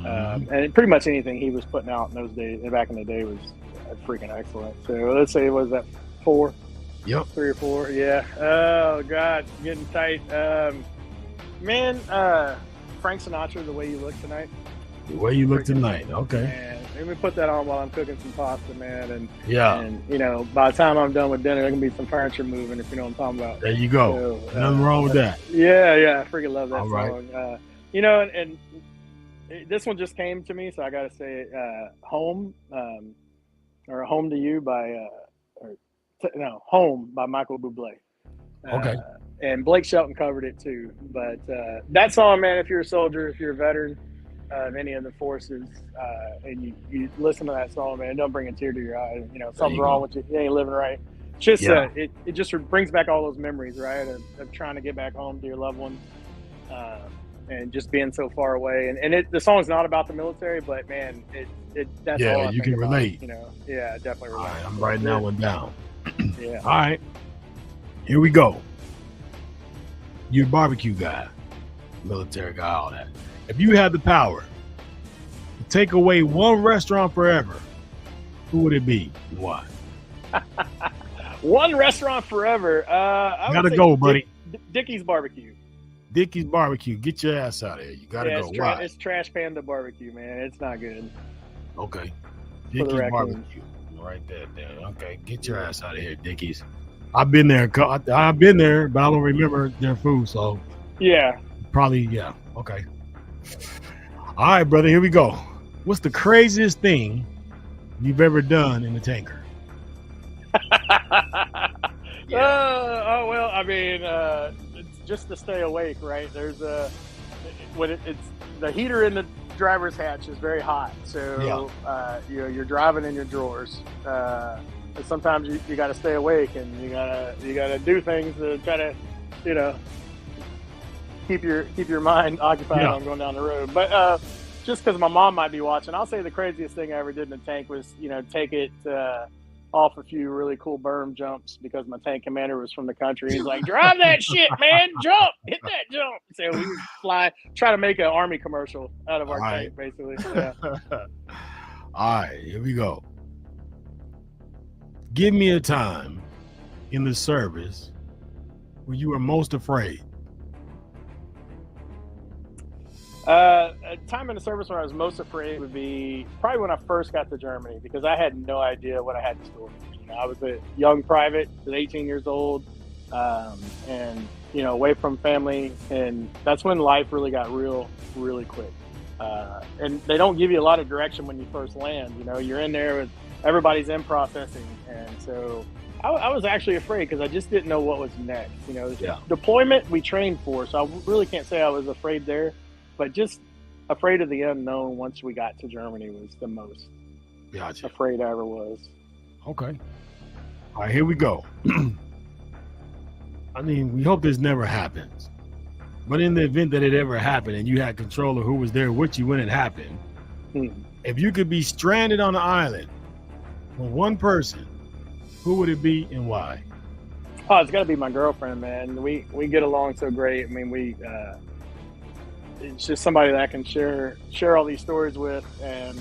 And pretty much anything he was putting out in those days, back in the day, was freaking excellent. So let's say, was that 4? Yep. 3 or 4, yeah. Oh God, getting tight. Man, Frank Sinatra, "The Way You Look Tonight." The Way You Look Tonight. Okay. Man, let me put that on while I'm cooking some pasta, man. And yeah. And you know, by the time I'm done with dinner, there can be some furniture moving, if you know what I'm talking about. There you go. So, nothing wrong with that. Yeah, I freaking love that all song. Right. You know, and this one just came to me, so I got to say, "Home," or "Home to You" by, "Home" by Michael Bublé. Okay. And Blake Shelton covered it too. But that song, man, if you're a soldier, if you're a veteran of any of the forces, and you listen to that song, man, don't bring a tear to your eye. You know, something's wrong with you. You ain't living right. Just it just brings back all those memories, right, of trying to get back home to your loved ones. And just being so far away, and the song's not about the military, but man, that's all I you think can about, relate. you know, definitely relate. All right, I'm writing that one down. Yeah. All right, here we go. You're a barbecue guy, military guy, all that. If you had the power to take away one restaurant forever, who would it be and why? One restaurant forever. I gotta go, buddy. Dickie's Barbecue. Dickie's Barbecue. Get your ass out of here. You gotta go. Why? It's Trash Panda Barbecue, man. It's not good. Okay. For the Dickie's raccoons. Barbecue. Right there. Okay. Get your ass out of here, Dickie's. I've been there, but I don't remember their food. So yeah, probably yeah. Okay. All right, brother. Here we go. What's the craziest thing you've ever done in the tanker? Well, I mean, it's just to stay awake, right? There's it's the heater in the driver's hatch is very hot, so you're driving in your drawers. And sometimes you got to stay awake, and you gotta do things to try to, you know, keep your mind occupied on going down the road. But just because my mom might be watching, I'll say the craziest thing I ever did in the tank was, you know, take it off a few really cool berm jumps, because my tank commander was from the country. He's like, "Drive that shit, man! Jump! Hit that jump!" So we would try to make an army commercial out of our tank, basically. Yeah. All right, here we go. Give me a time in the service where you were most afraid. A time in the service where I was most afraid would be probably when I first got to Germany, because I had no idea what I had in store. You know, I was a young private, was 18 years old, and you know, away from family, and that's when life really got real, really quick. And they don't give you a lot of direction when you first land. You know, you're in there with everybody's in processing, and so I was actually afraid, because I just didn't know what was next. You know, deployment we trained for, so I really can't say I was afraid there. But just afraid of the unknown once we got to Germany was the most afraid I ever was. Okay. All right, here we go. I mean, we hope this never happens. But in the event that it ever happened and you had control of who was there with you when it happened, if you could be stranded on an island with one person, who would it be and why? Oh, it's got to be my girlfriend, man. We get along so great. I mean, it's just somebody that I can share all these stories with, and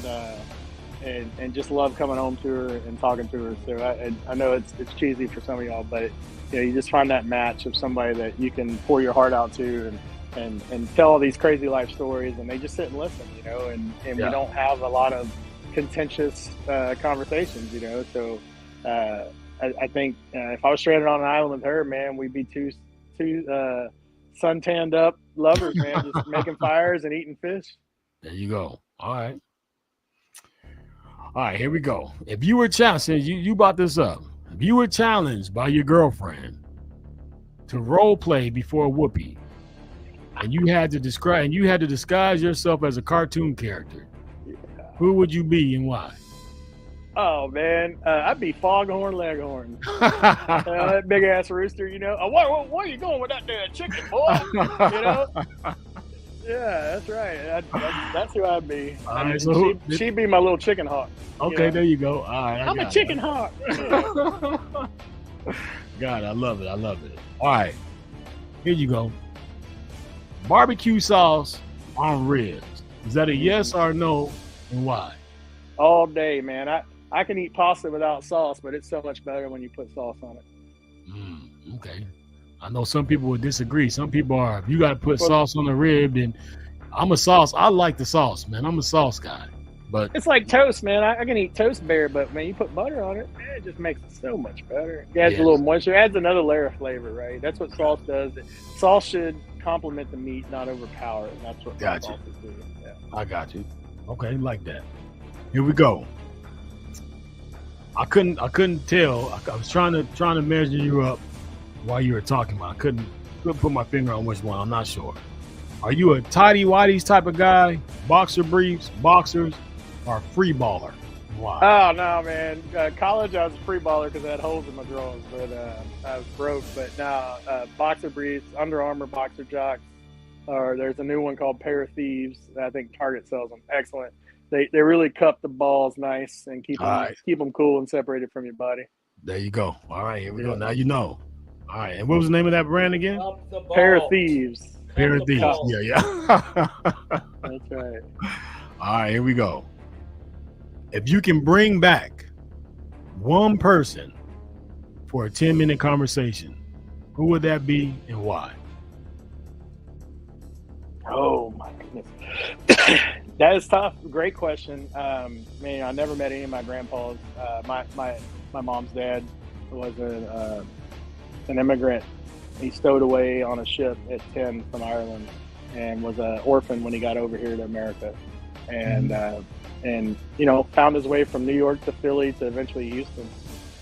and just love coming home to her and talking to her. So I know it's cheesy for some of y'all, but you just find that match of somebody that you can pour your heart out to and tell all these crazy life stories, and they just sit and listen, and we don't have a lot of contentious conversations, So I think if I was stranded on an island with her, man, we'd be two suntanned up lovers, man, just making fires and eating fish. There you go. All right, here we go. If you were challenged, you brought this up. If you were challenged by your girlfriend to role play before Whoopi, and you had to disguise yourself as a cartoon character, who would you be and why? Oh man, I'd be Foghorn Leghorn. That big ass rooster, Where are you going with that damn chicken, boy? Yeah, that's right. That's who I'd be. All right, so she'd be my little chicken hawk. Okay, there you go. All right, I'm a chicken hawk. God, I love it. All right, here you go. Barbecue sauce on ribs. Is that a yes or no, and why? All day, man. I can eat pasta without sauce, but it's so much better when you put sauce on it. Okay. I know some people would disagree. Some people are, if you got to put sauce on the rib, then I'm a sauce. I like the sauce, man. I'm a sauce guy. But it's like toast, man. I can eat toast bare, but man, you put butter on it, man, it just makes it so much better. It adds a little moisture. It adds another layer of flavor, right? That's what sauce does. Sauce should complement the meat, not overpower it. That's what sauce is doing. Yeah. I got you. Okay, like that. Here we go. I couldn't tell. I was trying to measure you up while you were talking, but I couldn't put my finger on which one. I'm not sure. Are you a tidy whities type of guy? Boxer briefs, boxers, or free baller? Why? Oh no, man. College, I was a free baller because I had holes in my drawers, but I was broke. But now, boxer briefs, Under Armour boxer jocks, or there's a new one called Pair of Thieves. I think Target sells them. Excellent. They really cup the balls nice and keep them cool and separated from your body. There you go. All right, here we go. Now you know. All right, and what was the name of that brand again? Pair of Thieves. Pair of Thieves. Yeah. That's right. All right, here we go. If you can bring back one person for a 10-minute conversation, who would that be and why? Oh my goodness. That is tough. Great question. Man, I never met any of my grandpas. My mom's dad was an immigrant. He stowed away on a ship at 10 from Ireland and was an orphan when he got over here to America. And found his way from New York to Philly to eventually Houston,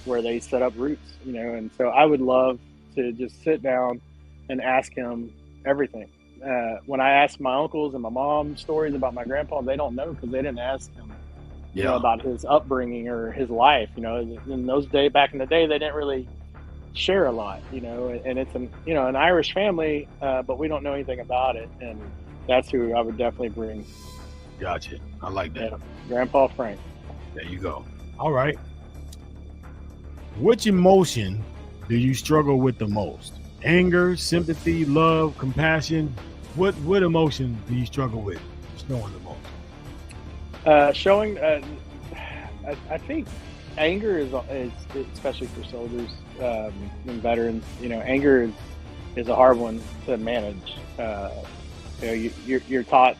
where they set up roots, and so I would love to just sit down and ask him everything. When I ask my uncles and my mom stories about my grandpa, they don't know because they didn't ask him about his upbringing or his life. In those days, back in the day, they didn't really share a lot, and it's an Irish family, but we don't know anything about it. And that's who I would definitely bring. Gotcha. I like that. Yeah, Grandpa Frank. There you go. All right. Which emotion do you struggle with the most? Anger, sympathy, love, compassion? What emotion do you struggle with showing the most? I think anger is especially for soldiers and veterans. Anger is a hard one to manage. You're taught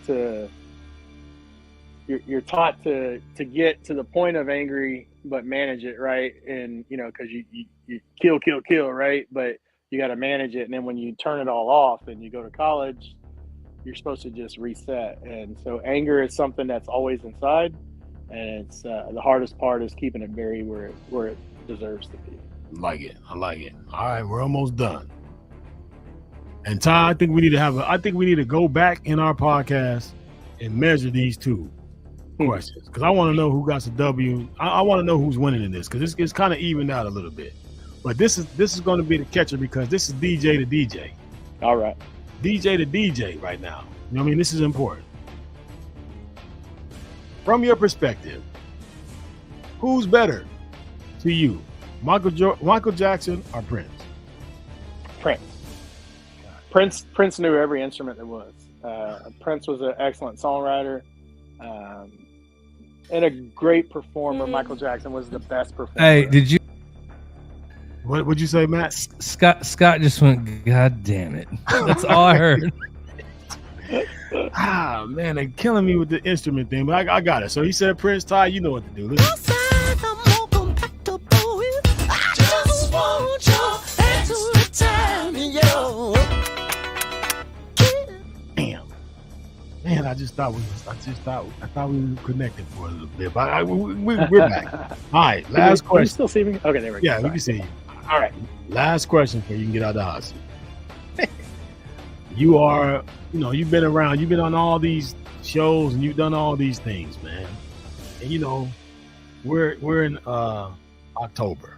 to get to the point of angry, but manage it, right? And because you kill, right? But you got to manage it, and then when you turn it all off and you go to college, you're supposed to just reset. And so anger is something that's always inside, and it's the hardest part is keeping it buried where it deserves to be. I like it. All right, we're almost done. And Ty, I think we need to go back in our podcast and measure these two questions, because I want to know who got the W. I want to know who's winning in this, because it's kind of evened out a little bit. But this is going to be the catcher, because this is DJ to DJ. All right. DJ to DJ right now. This is important. From your perspective, who's better to you, Michael Jackson or Prince? Prince knew every instrument there was. Prince was an excellent songwriter. and a great performer. Michael Jackson was the best performer. Hey, did you? What'd you say, Matt? Scott just went, God damn it. That's all I heard. Man, they're killing me with the instrument thing, but I got it. So he said, Prince, Ty, you know what to do. Listen. Damn. Man, I thought we were connected for a little bit, but we're back. All right, last Can you question. still see me? Okay, there we go. Yeah, we can see you. All right. Last question for you can get out of the hot seat. You are, you've been around, you've been on all these shows and you've done all these things, man. And we're in October.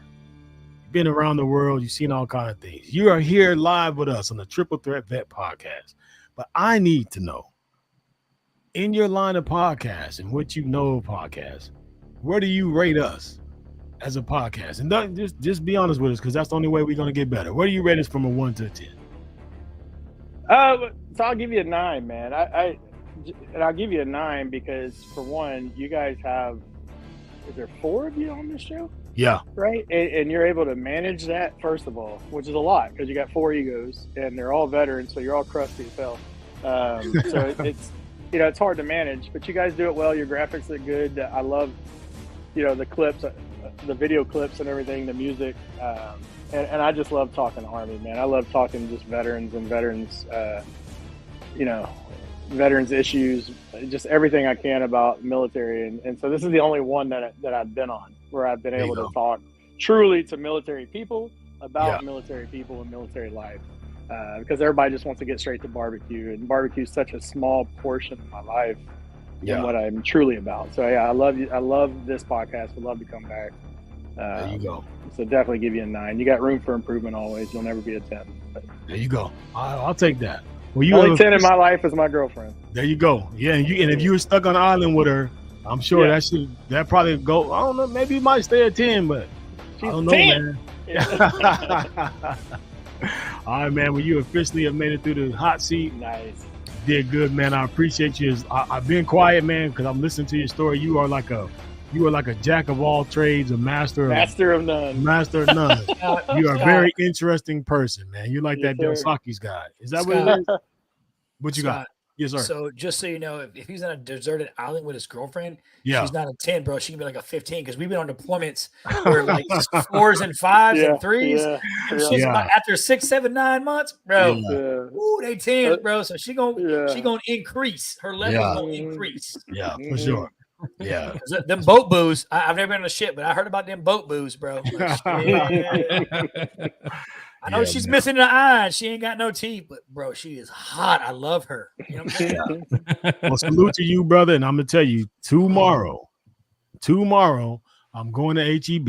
You've been around the world, you've seen all kinds of things. You are here live with us on the Triple Threat Vet podcast. But I need to know, in your line of podcasts and what you know of podcasts, where do you rate us as a podcast? And don't, just be honest with us, because that's the only way we're going to get better. Where do you rate us from a 1 to 10? So I'll give you a 9, man. And I'll give you a 9 because, for one, you guys have, is there 4 of you on this show? Yeah. Right? And you're able to manage that, first of all, which is a lot because you got 4 egos and they're all veterans, so you're all crusty as hell. So it's, it's hard to manage, but you guys do it well. Your graphics look good. I love, the clips, the video clips and everything, the music. And I just love talking Army, man. I love talking just veterans and veterans issues, just everything I can about military. And so this is the only one that I've been on where I've been able to talk truly to military people about military people and military life. Because everybody just wants to get straight to barbecue, and barbecue is such a small portion of my life and what I'm truly about. So I love you. I love this podcast. Would love to come back. There you go. So definitely give you a 9. You got room for improvement always. You'll never be a 10. But there you go. I'll take that. Well, you only 10 in my life is my girlfriend. There you go. Yeah, and if you were stuck on the island with her, I'm sure that probably go. I don't know. Maybe you might stay at 10, but she's I don't know, 10. Man. All right, man. Well, you officially have made it through the hot seat. Nice. Did good, man. I appreciate you. I've been quiet, man, because I'm listening to your story. You are like a jack of all trades, a master of none. Master of none. You are a very interesting person, man. You're like that Del Saki's guy. Is that what it is? What you got? Yes, sir. So just so you know, if he's on a deserted island with his girlfriend, yeah, she's not a 10, bro. She can be like a 15 because we've been on deployments where like 4s and 5s and 3s. And she's about, after 6, 7, 9 months, bro. Ooh, they 10, bro. So she gonna increase. Her level gonna increase. Yeah, for sure. Yeah, them boat booze. I've never been on a ship, but I heard about them boat booze, bro. I know she's missing an eye. She ain't got no teeth, but bro, she is hot. I love her. You know what I'm saying? Well, salute to you, brother. And I'm gonna tell you, tomorrow, I'm going to HEB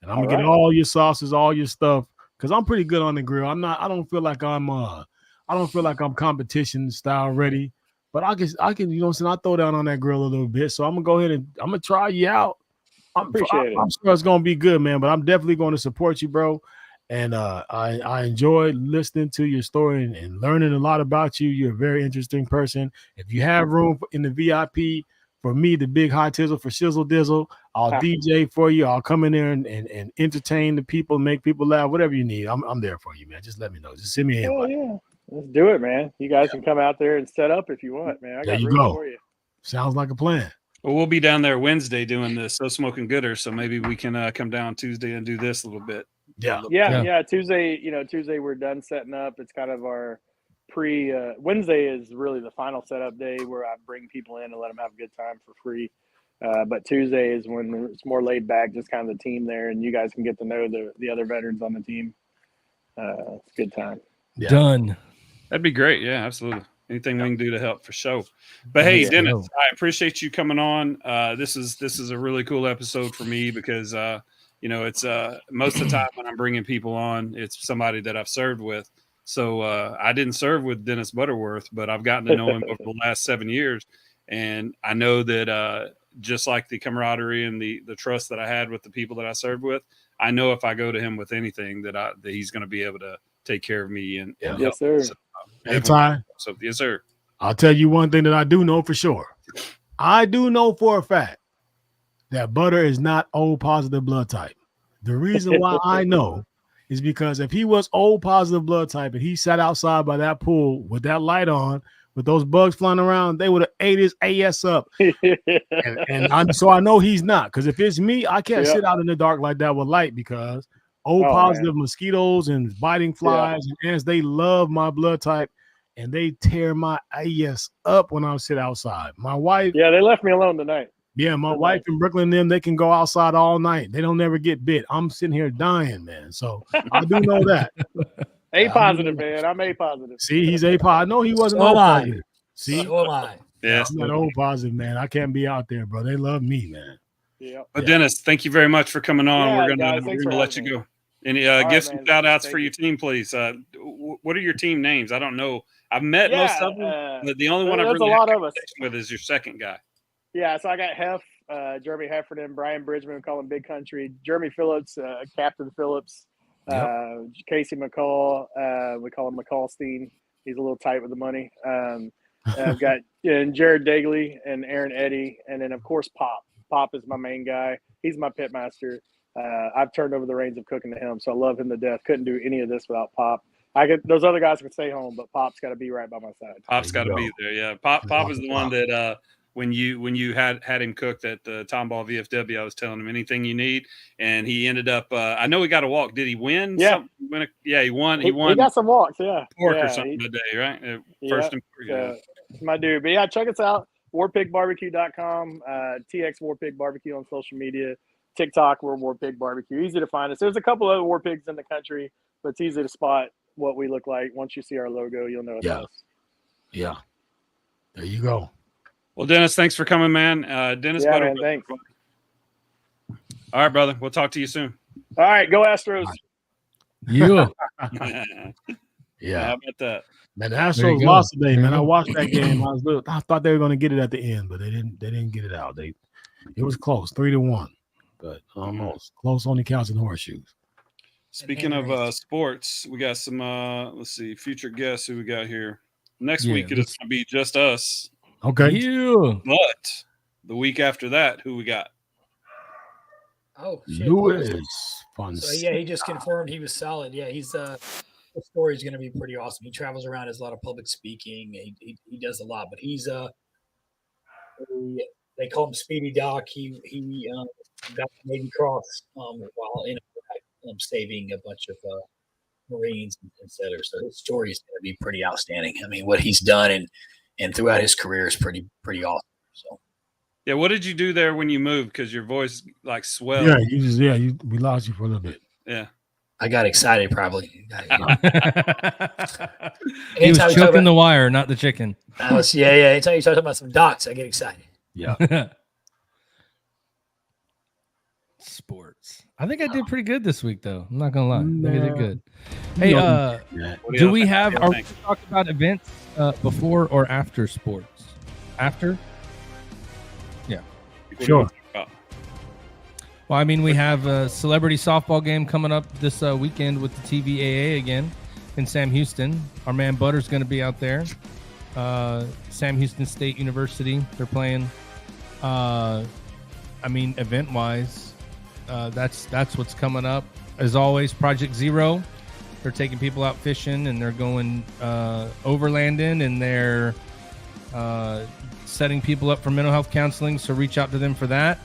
and I'm gonna get all your sauces, all your stuff, because I'm pretty good on the grill. I don't feel like I'm competition style ready. But I can, I throw down on that grill a little bit. So I'm gonna go ahead and I'm gonna try you out. I'm sure it's gonna be good, man. But I'm definitely going to support you, bro. And I enjoyed listening to your story and learning a lot about you. You're a very interesting person. If you have room in the VIP for me, the big high tizzle for Shizzle Dizzle, I'll DJ for you. I'll come in there and entertain the people, make people laugh, whatever you need. I'm there for you, man. Just let me know. Just send me an invite. Yeah. Let's do it, man. You guys can come out there and set up if you want, man. I got room for you. Sounds like a plan. Well, we'll be down there Wednesday doing this So Smoking Gooder, so maybe we can come down Tuesday and do this a little bit. Yeah. Tuesday we're done setting up. It's kind of our Wednesday is really the final setup day where I bring people in and let them have a good time for free. But Tuesday is when it's more laid back, just kind of the team there, and you guys can get to know the other veterans on the team. It's a good time. Yeah. Done. That'd be great. Yeah, absolutely. Anything we can do to help for sure. But hey, Dennis, I appreciate you coming on. This is a really cool episode for me because it's most of the time when I'm bringing people on, it's somebody that I've served with. So I didn't serve with Dennis Butterworth, but I've gotten to know him over the last 7 years, and I know that just like the camaraderie and the trust that I had with the people that I served with, I know if I go to him with anything that he's going to be able to take care of me and help. Yes, sir. So, hey, Ty. So yes, sir. I'll tell you one thing that I do know for sure. I do know for a fact that Butter is not O positive blood type. The reason why I know is because if he was O positive blood type and he sat outside by that pool with that light on, with those bugs flying around, they would have ate his ass up. So I know he's not, because if it's me, I can't sit out in the dark like that with light, because O positive mosquitoes and biting flies and ants, they love my blood type and they tear my ass up when I sit outside. My wife, they left me alone tonight. Yeah, my wife in Brooklyn, they can go outside all night. They don't never get bit. I'm sitting here dying, man. So I do know that. A positive, man. I'm A positive. See, he's A positive. I know he wasn't O positive. See, so am I. Yeah, I'm not O positive, man. I can't be out there, bro. They love me, man. Yeah. But Dennis, thank you very much for coming on. Yeah, we're gonna guys, let you go. And give some shout outs for your team, please. What are your team names? I don't know. I've met most of them, but the only one I've really had a conversation with is your second guy. Yeah, so I got Hef, Jeremy Heffernan, Brian Bridgman, we call him Big Country, Jeremy Phillips, Captain Phillips, Casey McCall, we call him McCallstein. He's a little tight with the money. I've got Jared Dagley and Aaron Eddy, and then of course Pop. Pop is my main guy. He's my pit master. I've turned over the reins of cooking to him, so I love him to death. Couldn't do any of this without Pop. Those other guys can stay home, but Pop's got to be right by my side. Pop's got to be there. Yeah, Pop is the one that when you had him cooked at the Tomball VFW, I was telling him anything you need, and he ended up. I know he got a walk. Did he win? Yeah, he won. He got some walks. Yeah, pork or something today, right? First and my dude. But yeah, check us out. WARPIGBarbecue.com, TX WARPIG Barbecue on social media, TikTok, we're WARPIG Barbecue. Easy to find us. There's a couple other WARPIGs in the country, but it's easy to spot what we look like. Once you see our logo, you'll know it's us. Yeah. There you go. Well, Dennis, thanks for coming, man. Dennis Butterworth. Thanks. All right, brother. We'll talk to you soon. All right, go Astros. Yeah. Yeah. How about that? Man, the Astros lost today, man. I watched that game. I thought they were going to get it at the end, but they didn't get it out. It was close, 3-1, but almost close. Only counts in horseshoes. Speaking of sports, we got some. Let's see, future guests who we got here. Next week it's going to be just us. Okay. Yeah. But the week after that, who we got? Oh, shit. Lewis. Fun. So yeah, he just confirmed he was solid. Yeah, he's the story is going to be pretty awesome. He travels around, does a lot of public speaking. He does a lot, but he's they call him Speedy Doc. He got the Navy Cross while in saving a bunch of Marines and sailors. So his story is going to be pretty outstanding. I mean, what he's done and throughout his career is pretty awesome. So. Yeah, what did you do there when you moved? Because your voice like swelled. Yeah, we lost you for a little bit. Yeah. I got excited, probably. He was choking the wire, not the chicken. Anytime you talk about some docs, I get excited. Yeah. Sports. I think I did pretty good this week, though. I'm not gonna lie. I think I did good. Hey, do we have? Are we talking about events before or after sports? After. Yeah. Sure. Well, I mean, we have a celebrity softball game coming up this weekend with the TVAA again in Sam Houston. Our man Butter's going to be out there. Sam Houston State University. They're playing. I mean, event-wise, that's what's coming up. As always, Project Zero. They're taking people out fishing and they're going overlanding and they're setting people up for mental health counseling. So reach out to them for that.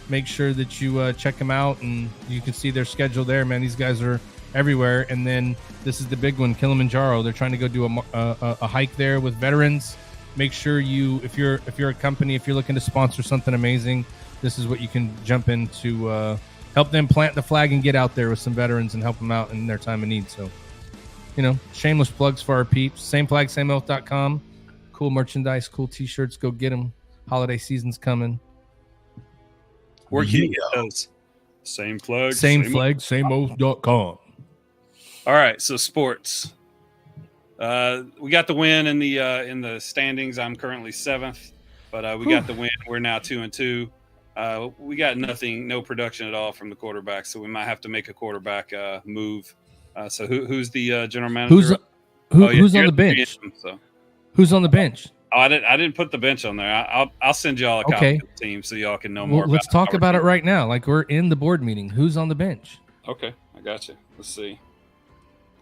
Make sure that you check them out and you can see their schedule there, man. These guys are everywhere. And then this is the big one, Kilimanjaro. They're trying to go do a hike there with veterans. Make sure if you're a company, if you're looking to sponsor something amazing, this is what you can jump in to help them plant the flag and get out there with some veterans and help them out in their time of need. So, shameless plugs for our peeps. SameFlagSameOath.com. Cool merchandise, cool T-shirts. Go get them. Holiday season's coming. Working same flag, SameFlagSameOath.com. All right, so sports. We got the win in the standings. I'm currently 7th, but we got the win. We're now 2-2. We got no production at all from the quarterback, so we might have to make a quarterback move. So who's the general manager? Who's on the bench? Who's on the bench? Oh, I didn't put the bench on there. I'll send y'all a copy of the team so y'all can know more. Let's talk about it right now. Like we're in the board meeting. Who's on the bench? Okay, I got you. Let's see.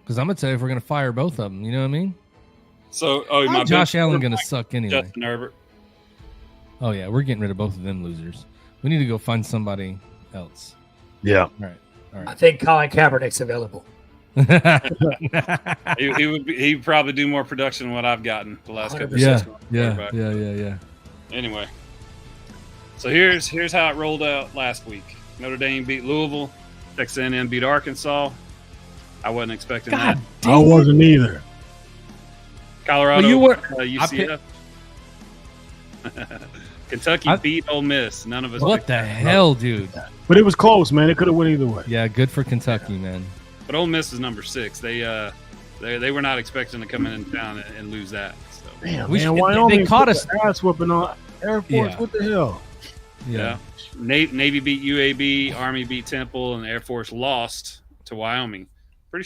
Because I'm gonna tell you if we're gonna fire both of them. You know what I mean? So, my Josh Allen gonna suck anyway. Justin Herbert. Oh yeah, we're getting rid of both of them losers. We need to go find somebody else. Yeah. All right. I think Colin Kaepernick's available. He'd probably do more production than what I've gotten the last couple of Yeah. Anyway, so here's how it rolled out last week. Notre Dame beat Louisville. Texas A&M beat Arkansas. I wasn't expecting that. I wasn't either. Colorado, well, you were UCF. Kentucky beat Ole Miss. None of us. What the hell, dude? But it was close, man. It could have went either way. Yeah, good for Kentucky, man. But Ole Miss is number 6. They were not expecting to come in town and lose that. So. Damn, man, Wyoming they caught us ass whooping on Air Force. Yeah. What the hell? Yeah. Navy beat UAB, Army beat Temple, and Air Force lost to Wyoming. I'm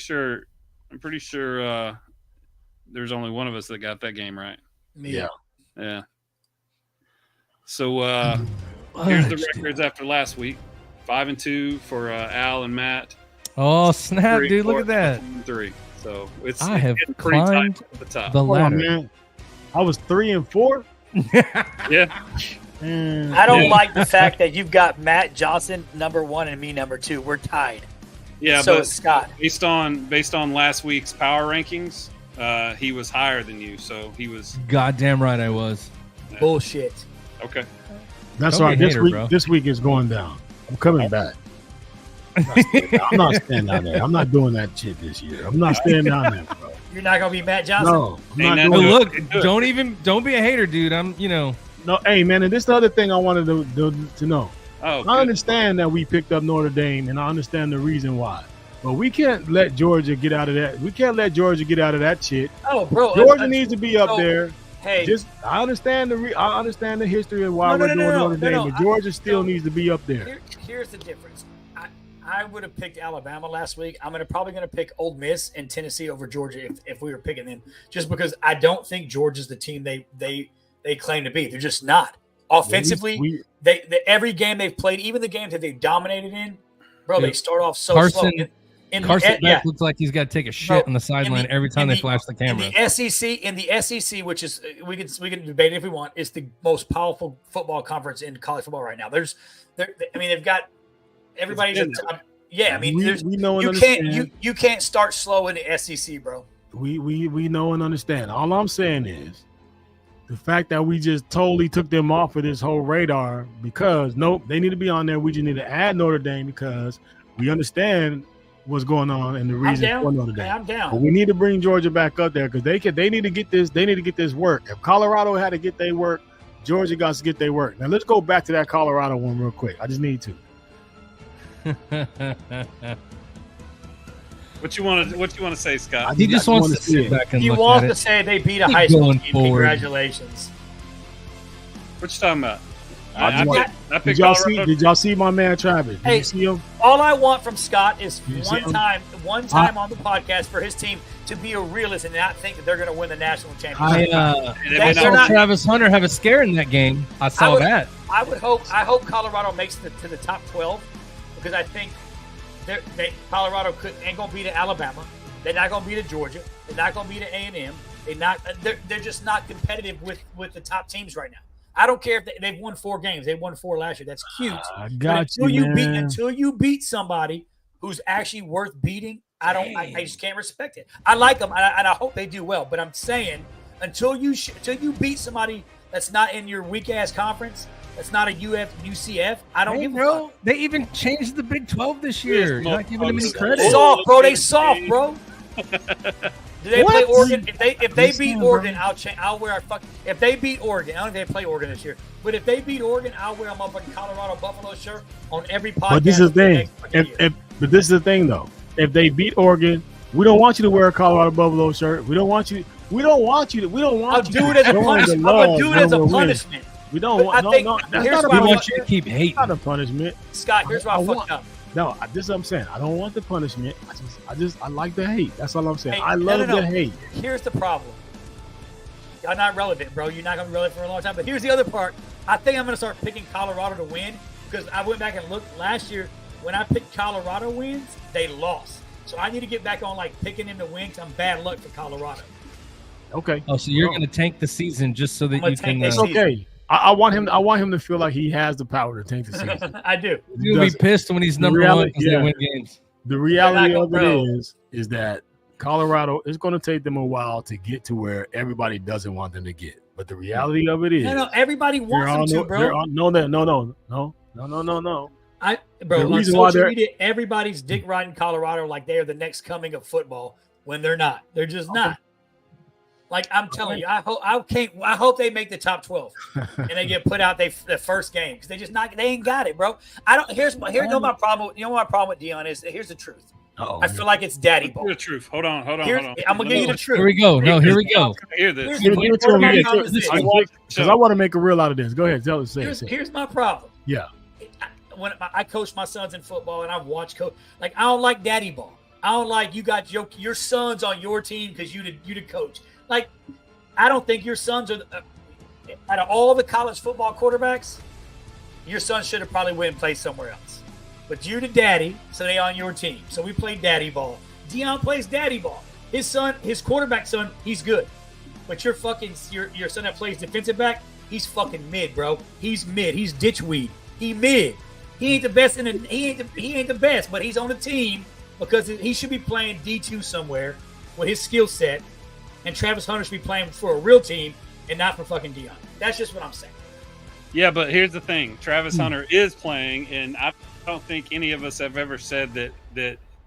pretty sure there's only one of us that got that game right. Yeah. Yeah. So here's the records after last week. 5-2 for Al and Matt. Oh snap, dude! Look at that. 3. So I have pretty climbed tight at the top. the ladder. Man. I was 3-4. Yeah. I don't like the fact that you've got Matt Johnson number 1 and me number 2. We're tied. Yeah, so but is Scott. Based on last week's power rankings, he was higher than you, so he was. Goddamn right, I was. Yeah. Bullshit. Okay. That's Don't right. be a This hater, week, bro. this week is going down. I'm coming back. I'm not staying down there. I'm not doing that shit this year. I'm not staying down there, bro. You're not gonna be Matt Johnson. No, I'm not Ain't doing nothing it. Look, don't be a hater, dude. No, hey man, and this is the other thing I wanted to know. Oh, I good. understand that we picked up Notre Dame, and I understand the reason why. But we can't let Georgia get out of that. We can't let Georgia get out of that shit. Oh, bro. Georgia needs to be up there. Hey, I understand the history of why we're doing Notre Dame, but Georgia still needs to be up there. Here's the difference. I would have picked Alabama last week. I'm probably going to pick Ole Miss and Tennessee over Georgia if we were picking them, just because I don't think Georgia's the team they claim to be. They're just not. Offensively, every game they've played, even the games that they've dominated in, bro, they start off so slow. Carson Beck looks like he's got to take a shit on the sideline every time they flash the camera. In the SEC, which is we can debate it if we want, is the most powerful football conference in college football right now. They've got everybody's. We know and understand. You can't start slow in the SEC, bro. We know and understand. All I'm saying is the fact that we just totally took them off of this whole radar because they need to be on there. We just need to add Notre Dame because we understand what's going on and the reason for Notre Dame. I'm down. But we need to bring Georgia back up there because they need to get this. They need to get this work. If Colorado had to get their work, Georgia got to get their work. Now let's go back to that Colorado one real quick. I just need to. What you want to say, Scott? He just wants to sit back and he look wants at to it. say they beat a high school team. Forward. Congratulations. What you talking about? I picked Did y'all see my man Travis? Did you see him? All I want from Scott is one time on the podcast for his team to be a realist and not think that they're going to win the national championship. I saw Travis Hunter have a scare in that game. I saw that. I hope Colorado makes it to the top 12 because I think Colorado ain't going to beat Alabama. They're not going to beat Georgia. They're not going to beat A&M. They're just not competitive with the top teams right now. I don't care if they've won 4 games. They won 4 last year. That's cute. Until you beat somebody who's actually worth beating, I just can't respect it. I like them, and I hope they do well. But I'm saying until you beat somebody that's not in your weak ass conference, that's not a UCF, I don't give a fuck. They even changed the Big 12 this year. You're not giving them any credit. Soft, bro. They soft, bro. Do they play Oregon? If they beat Oregon, I'll wear a fucking. If they beat Oregon, I don't think they play Oregon this year. But if they beat Oregon, I'll wear a motherfucking Colorado Buffalo shirt on every podcast. But this is the thing. But this is the thing, though. If they beat Oregon, we don't want you to wear a Colorado Buffalo shirt. We don't want you. I'll do it as a punishment. I'm gonna do it as a punishment. We don't want. We want you to keep hating. Not a punishment. Scott, here's why I fucked up. No, this is what I'm saying. I don't want the punishment. I like the hate. That's all I'm saying. Hey, I love the hate. Here's the problem. Y'all not relevant, bro. You're not going to be relevant for a long time. But here's the other part. I think I'm going to start picking Colorado to win because I went back and looked last year. When I picked Colorado wins, they lost. So I need to get back on like picking them to win because I'm bad luck for Colorado. Okay. Oh, so you're going to tank the season just so that you can. It's okay. I want him to feel like he has the power to tank the season. I do. He'll be pissed when he's number one because they win games. The reality of it is that Colorado is going to take them a while to get to where everybody doesn't want them to get. But the reality of it is, no, everybody wants them to, bro. No. Bro, on social media, everybody's dick riding Colorado like they are the next coming of football when they're not. They're just not. Like I'm telling you, I hope they make the top 12 and they get put out the first game because they ain't got it, bro. Here's my problem. You know what my problem with Dion is? Here's the truth. I feel like it's daddy ball. The truth. Hold on. I'm gonna give you the truth. Here we go. Here we go. Hear this. Because I want to make a reel out of this. Go ahead. Tell us. Here's my problem. Yeah. When I coach my sons in football and I watch coach, like I don't like daddy ball. I don't like you got your sons on your team because you the coach. Like, I don't think your sons are out of all the college football quarterbacks. Your son should have probably went and played somewhere else. But you the daddy, so they on your team. So we play daddy ball. Dion plays daddy ball. His quarterback son, he's good. But your son that plays defensive back, he's fucking mid, bro. He's mid. He's ditchweed. He mid. He ain't the best he ain't the best, but he's on the team because he should be playing D2 somewhere with his skill set. And Travis Hunter should be playing for a real team and not for fucking Dion. That's just what I'm saying. Yeah, but here's the thing. Travis Hunter is playing, and I don't think any of us have ever said that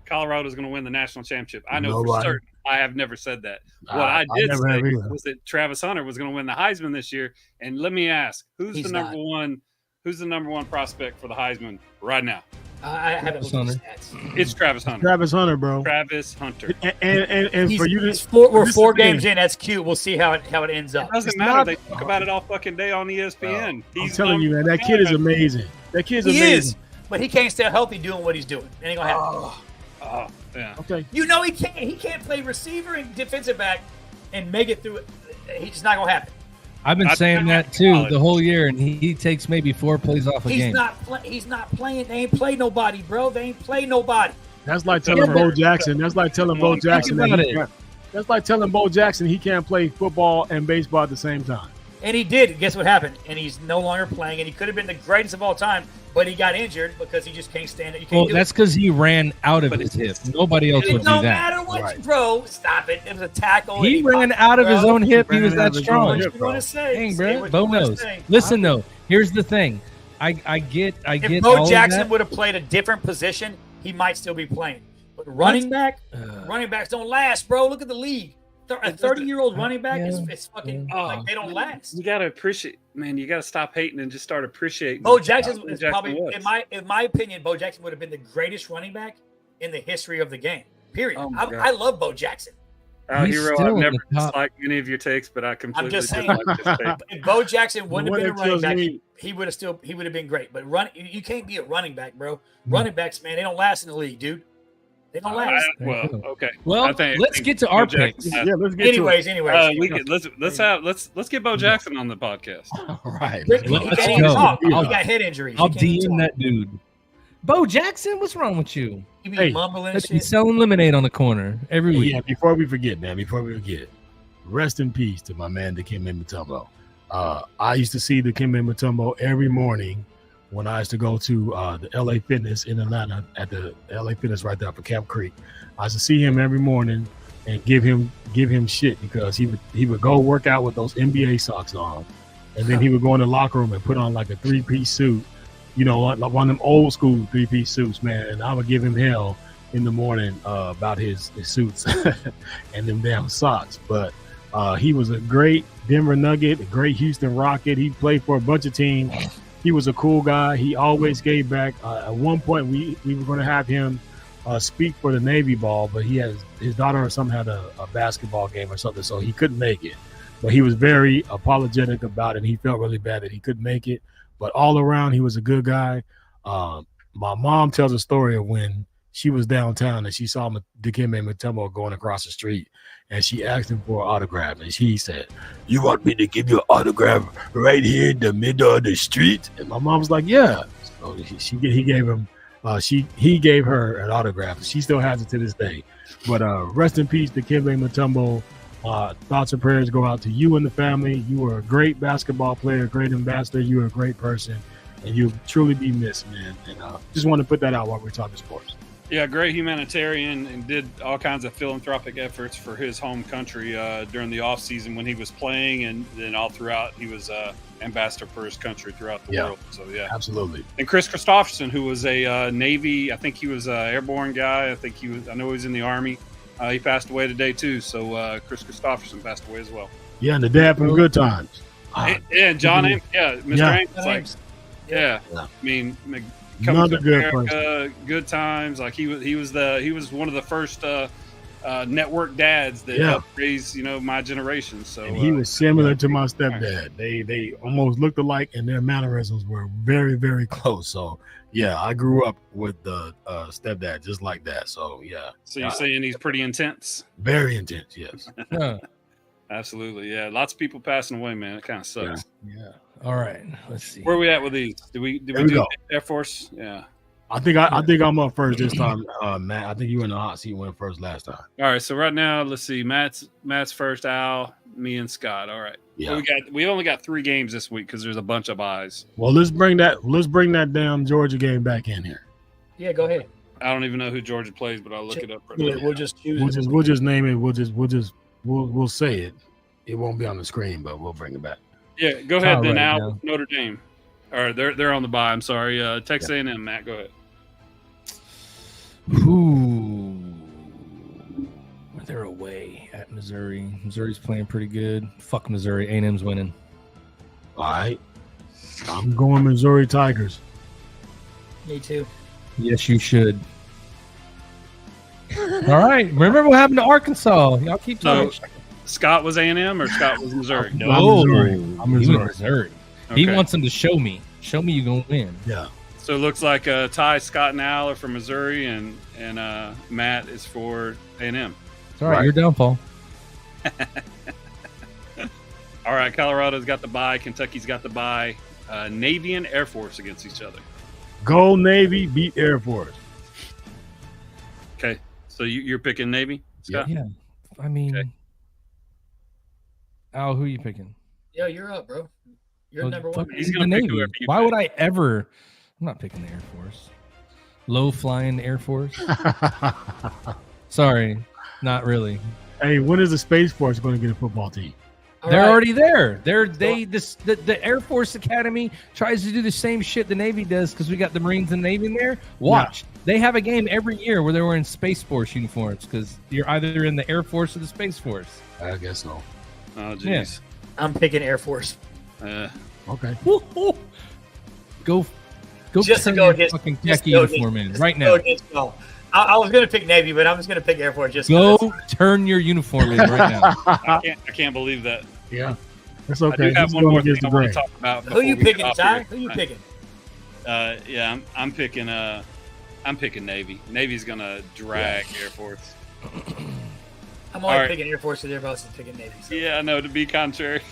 Colorado is going to win the national championship. I know for certain. I have never said that. What I did say was that Travis Hunter was going to win the Heisman this year. And let me ask, who's the number one prospect for the Heisman right now? I haven't looked at the stats. It's Travis Hunter. Travis Hunter, bro. Travis Hunter. And for you to we're 4 games in. That's cute. We'll see how it ends up. It doesn't matter. They talk about it all fucking day on ESPN. I'm telling you, man, that kid is amazing. That kid's amazing. He is, but he can't stay healthy doing what he's doing. It ain't gonna happen. Yeah. Okay. You know he can't. He can't play receiver and defensive back and make it through it. He's not gonna happen. I've been saying that too the whole year, and he takes maybe 4 plays off a game. He's not playing. They ain't play nobody, bro. They ain't play nobody. That's like telling Bo Jackson. That's like telling Bo Jackson. That's like telling Bo Jackson he can't play football and baseball at the same time. And he did. Guess what happened? And he's no longer playing. And he could have been the greatest of all time, but he got injured because he just can't stand it. That's because he ran out of his hip. Nobody else would do that. No matter what, bro. Stop it. It was a tackle. He ran out of his own hip. He was that strong. What you want to say? Dang, bro. Bo knows. Listen, though. Here's the thing. I get. If Bo Jackson would have played a different position, he might still be playing. But running backs don't last, bro. Look at the league. A 30-year-old running back is fucking like they don't last. You gotta appreciate, man. You gotta stop hating and just start appreciating. Bo Jackson is probably, in my opinion, Bo Jackson would have been the greatest running back in the history of the game. Period. I love Bo Jackson. Hero, I've never disliked any of your takes, but I completely I'm just saying, dislike this take. If Bo Jackson wouldn't have been a running back, he would have been great. But you can't be a running back, bro. Running backs, man, they don't last in the league, dude. They don't last. Okay. Well, let's get to our picks. Yeah, let's get anyways. Let's get Bo Jackson on the podcast. All right. He can't even talk. He got head injuries. I'll DM that dude. Bo Jackson, what's wrong with you? You be mumbling and shit. He's selling lemonade on the corner every week. Yeah, before we forget, rest in peace to my man, Dikembe Mutombo. I used to see Dikembe Mutombo every morning when I used to go to the LA Fitness in Atlanta at the LA Fitness right there for Camp Creek. I used to see him every morning and give him shit because he would go work out with those NBA socks on, and then he would go in the locker room and put on like a 3-piece suit, like one of them old school 3-piece suits, man. And I would give him hell in the morning about his suits and them damn socks. But he was a great Denver Nugget, a great Houston Rocket. He played for a bunch of teams. He was a cool guy. He always gave back. At one point, we were going to have him speak for the Navy ball, but his daughter or something had a basketball game or something, so he couldn't make it. But he was very apologetic about it. He felt really bad that he couldn't make it. But all around, he was a good guy. My mom tells a story of when she was downtown and she saw Dikembe Mutombo going across the street, and she asked him for an autograph, and he said, "You want me to give you an autograph right here in the middle of the street?" And my mom was like, "Yeah." So he gave him. He gave her an autograph. She still has it to this day. But rest in peace, Dikembe Mutombo. Thoughts and prayers go out to you and the family. You were a great basketball player, great ambassador. You were a great person, and you'll truly be missed, man. And just want to put that out while we're talking sports. Yeah, great humanitarian, and did all kinds of philanthropic efforts for his home country during the off season when he was playing, and then all throughout he was ambassador for his country throughout the world. So yeah, absolutely. And Chris Christopherson, who was a Navy, I think he was an airborne guy. I know he was in the Army. He passed away today too. So Chris Christopherson passed away as well. Yeah, and the dad from Good Times. Yeah, John. Mr. Ames, yeah. I mean, coming to America, Good Times. Like he was one of the first network dads that helped raise my generation. So and he was similar to my stepdad. They almost looked alike, and their mannerisms were very, very close. So yeah, I grew up with the stepdad just like that. So yeah. So you're saying he's pretty intense? Very intense, yes. Absolutely, yeah. Lots of people passing away, man. It kind of sucks. Yeah. All right, let's see. Where are we at with these? Did we do Air Force? Yeah. I think I'm up first this time, Matt. I think you were in the hot seat went first last time. All right, so right now, let's see. Matt's first. Al, me, and Scott. All right. Yeah. So we only got 3 games this week because there's a bunch of buys. Well, let's bring that damn Georgia game back in here. Yeah, go ahead. I don't even know who Georgia plays, but I'll look it up. We'll just choose. We'll just name it. We'll say it. It won't be on the screen, but we'll bring it back. Yeah, go ahead then. Al, Notre Dame. All right, they're on the bye. I'm sorry. Texas A&M. Matt, go ahead. Ooh, they're away at Missouri. Missouri's playing pretty good. Fuck Missouri. A&M's winning. All right, I'm going Missouri Tigers. Me too. Yes, you should. All right. Remember what happened to Arkansas? Y'all keep talking. Scott was A&M or Scott was Missouri? No, I'm Missouri. Okay. He wants them to show me. Show me you're gonna win. Yeah. So it looks like Ty, Scott, and Al are for Missouri, and Matt is for A&M. It's all right. Your downfall. All right. Colorado's got the bye. Kentucky's got the bye. Navy and Air Force against each other. Go Navy, beat Air Force. Okay. So you're picking Navy, Scott? Yeah. I mean, Al, who are you picking? Yo, you're up, bro. You're number one. He's going to pick whoever you Why pick. would I ever? I'm not picking the Air Force. Low flying Air Force. Sorry, not really. Hey, when is the Space Force going to get a football team? They're already there. The Air Force Academy tries to do the same shit the Navy does because we got the Marines and Navy in there. Watch. Yeah. They have a game every year where they're wearing Space Force uniforms because you're either in the Air Force or the Space Force. I guess so. Oh, jeez. Yeah. I'm picking Air Force. Okay. Go just to go against fucking khaki uniform in right now. I was going to pick Navy, but I'm just going to pick Air Force. Just go turn your uniform in right now. I can't believe that. Yeah, that's okay. I do have one more thing I want to talk about. Who you picking, Ty? Who you picking? Yeah, I'm picking. I'm picking Navy. Navy's going to drag Air Force. I'm only picking Air Force because everybody else is picking Navy. So. Yeah, I know, to be contrary.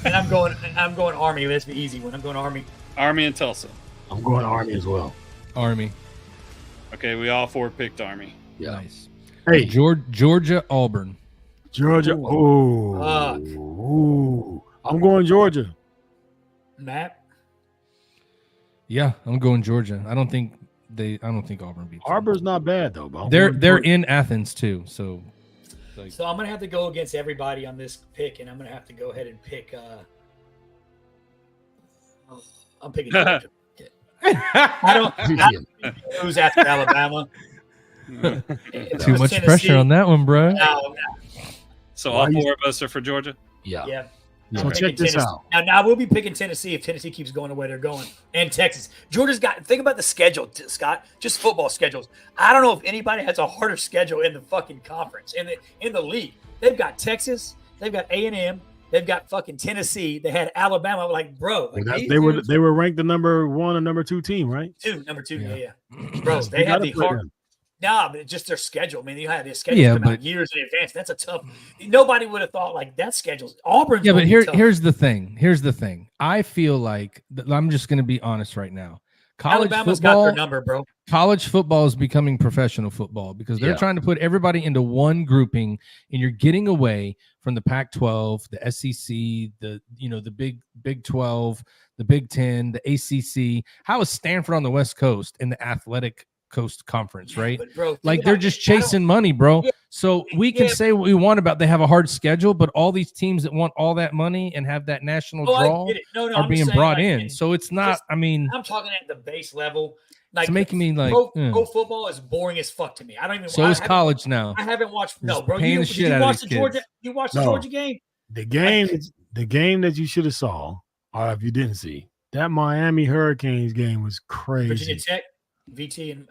And I'm going Army. That's the easy one. I'm going Army. Army and Tulsa. I'm going Army as well. Army. Okay, we all 4 picked Army. Yeah. Nice. Hey, Georgia, Auburn. Georgia. Ooh. I'm going Georgia. Matt. Yeah, I'm going Georgia. I don't think Auburn beats. Auburn's not bad though, bro. They're in Athens too, so. So I'm gonna have to go against everybody on this pick, and I'm gonna have to go ahead and pick. I'm picking Georgia. I don't lose after Alabama. Too much pressure on that one, bro. No. So all 4 of us are for Georgia? Yeah. So check this out. Now I will be picking Tennessee if Tennessee keeps going the way they're going, and Texas. Georgia's got. Think about the schedule, Scott. Just football schedules. I don't know if anybody has a harder schedule in the fucking conference in the league. They've got Texas. They've got A&M. They've got fucking Tennessee. They had Alabama. Like, bro, they were ranked the number 1 or number 2 team, right? Number two. Yeah. Bro, they have the hard. Nah, but it's just their schedule. I mean, you had their schedule come out years in advance. That's a tough. Nobody would have thought like that schedule's Auburn's. Yeah, but here's the thing. Here's the thing. I feel like I'm just going to be honest right now. Alabama's got their number, bro. College football is becoming professional football because they're trying to put everybody into one grouping, and you're getting away from the Pac-12, the SEC, the Big 12, the Big 10, the ACC. How is Stanford on the West Coast in the Athletic Coast Conference, right? But bro, like they're just chasing money, bro. So we can say what we want about they have a hard schedule, but all these teams that want all that money and have that national draw are being brought in. So it's not. I mean, I'm talking at the base level. Like, it's making me like pro football is boring as fuck to me. I don't even. So is college now. I haven't watched. No, bro. Did you watch the Georgia? You watched the Georgia game? The game that you should have saw, or if you didn't see, that Miami Hurricanes game was crazy. Virginia Tech. VT and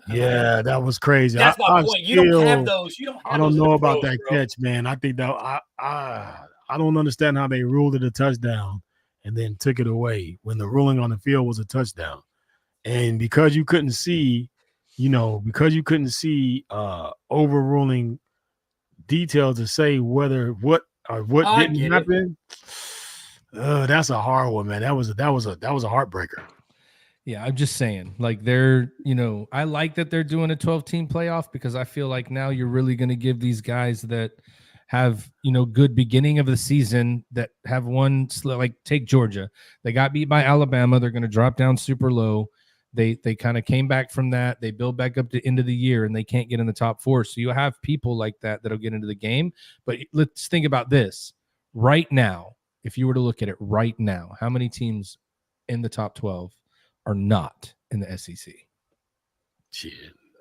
that was crazy. That's my point. You don't have those. I don't know about that catch, man. I think that I don't understand how they ruled it a touchdown and then took it away when the ruling on the field was a touchdown. And because you couldn't see, overruling details to say whether what didn't happen. That's a hard one, man. That was a heartbreaker. Yeah, I'm just saying, like I like that they're doing a 12-team playoff because I feel like now you're really going to give these guys that have, good beginning of the season that have one, like take Georgia. They got beat by Alabama. They're going to drop down super low. They kind of came back from that. They build back up to the end of the year and they can't get in the top 4. So you have people like that'll get into the game. But let's think about this right now. If you were to look at it right now, how many teams in the top 12 are not in the SEC? Shit,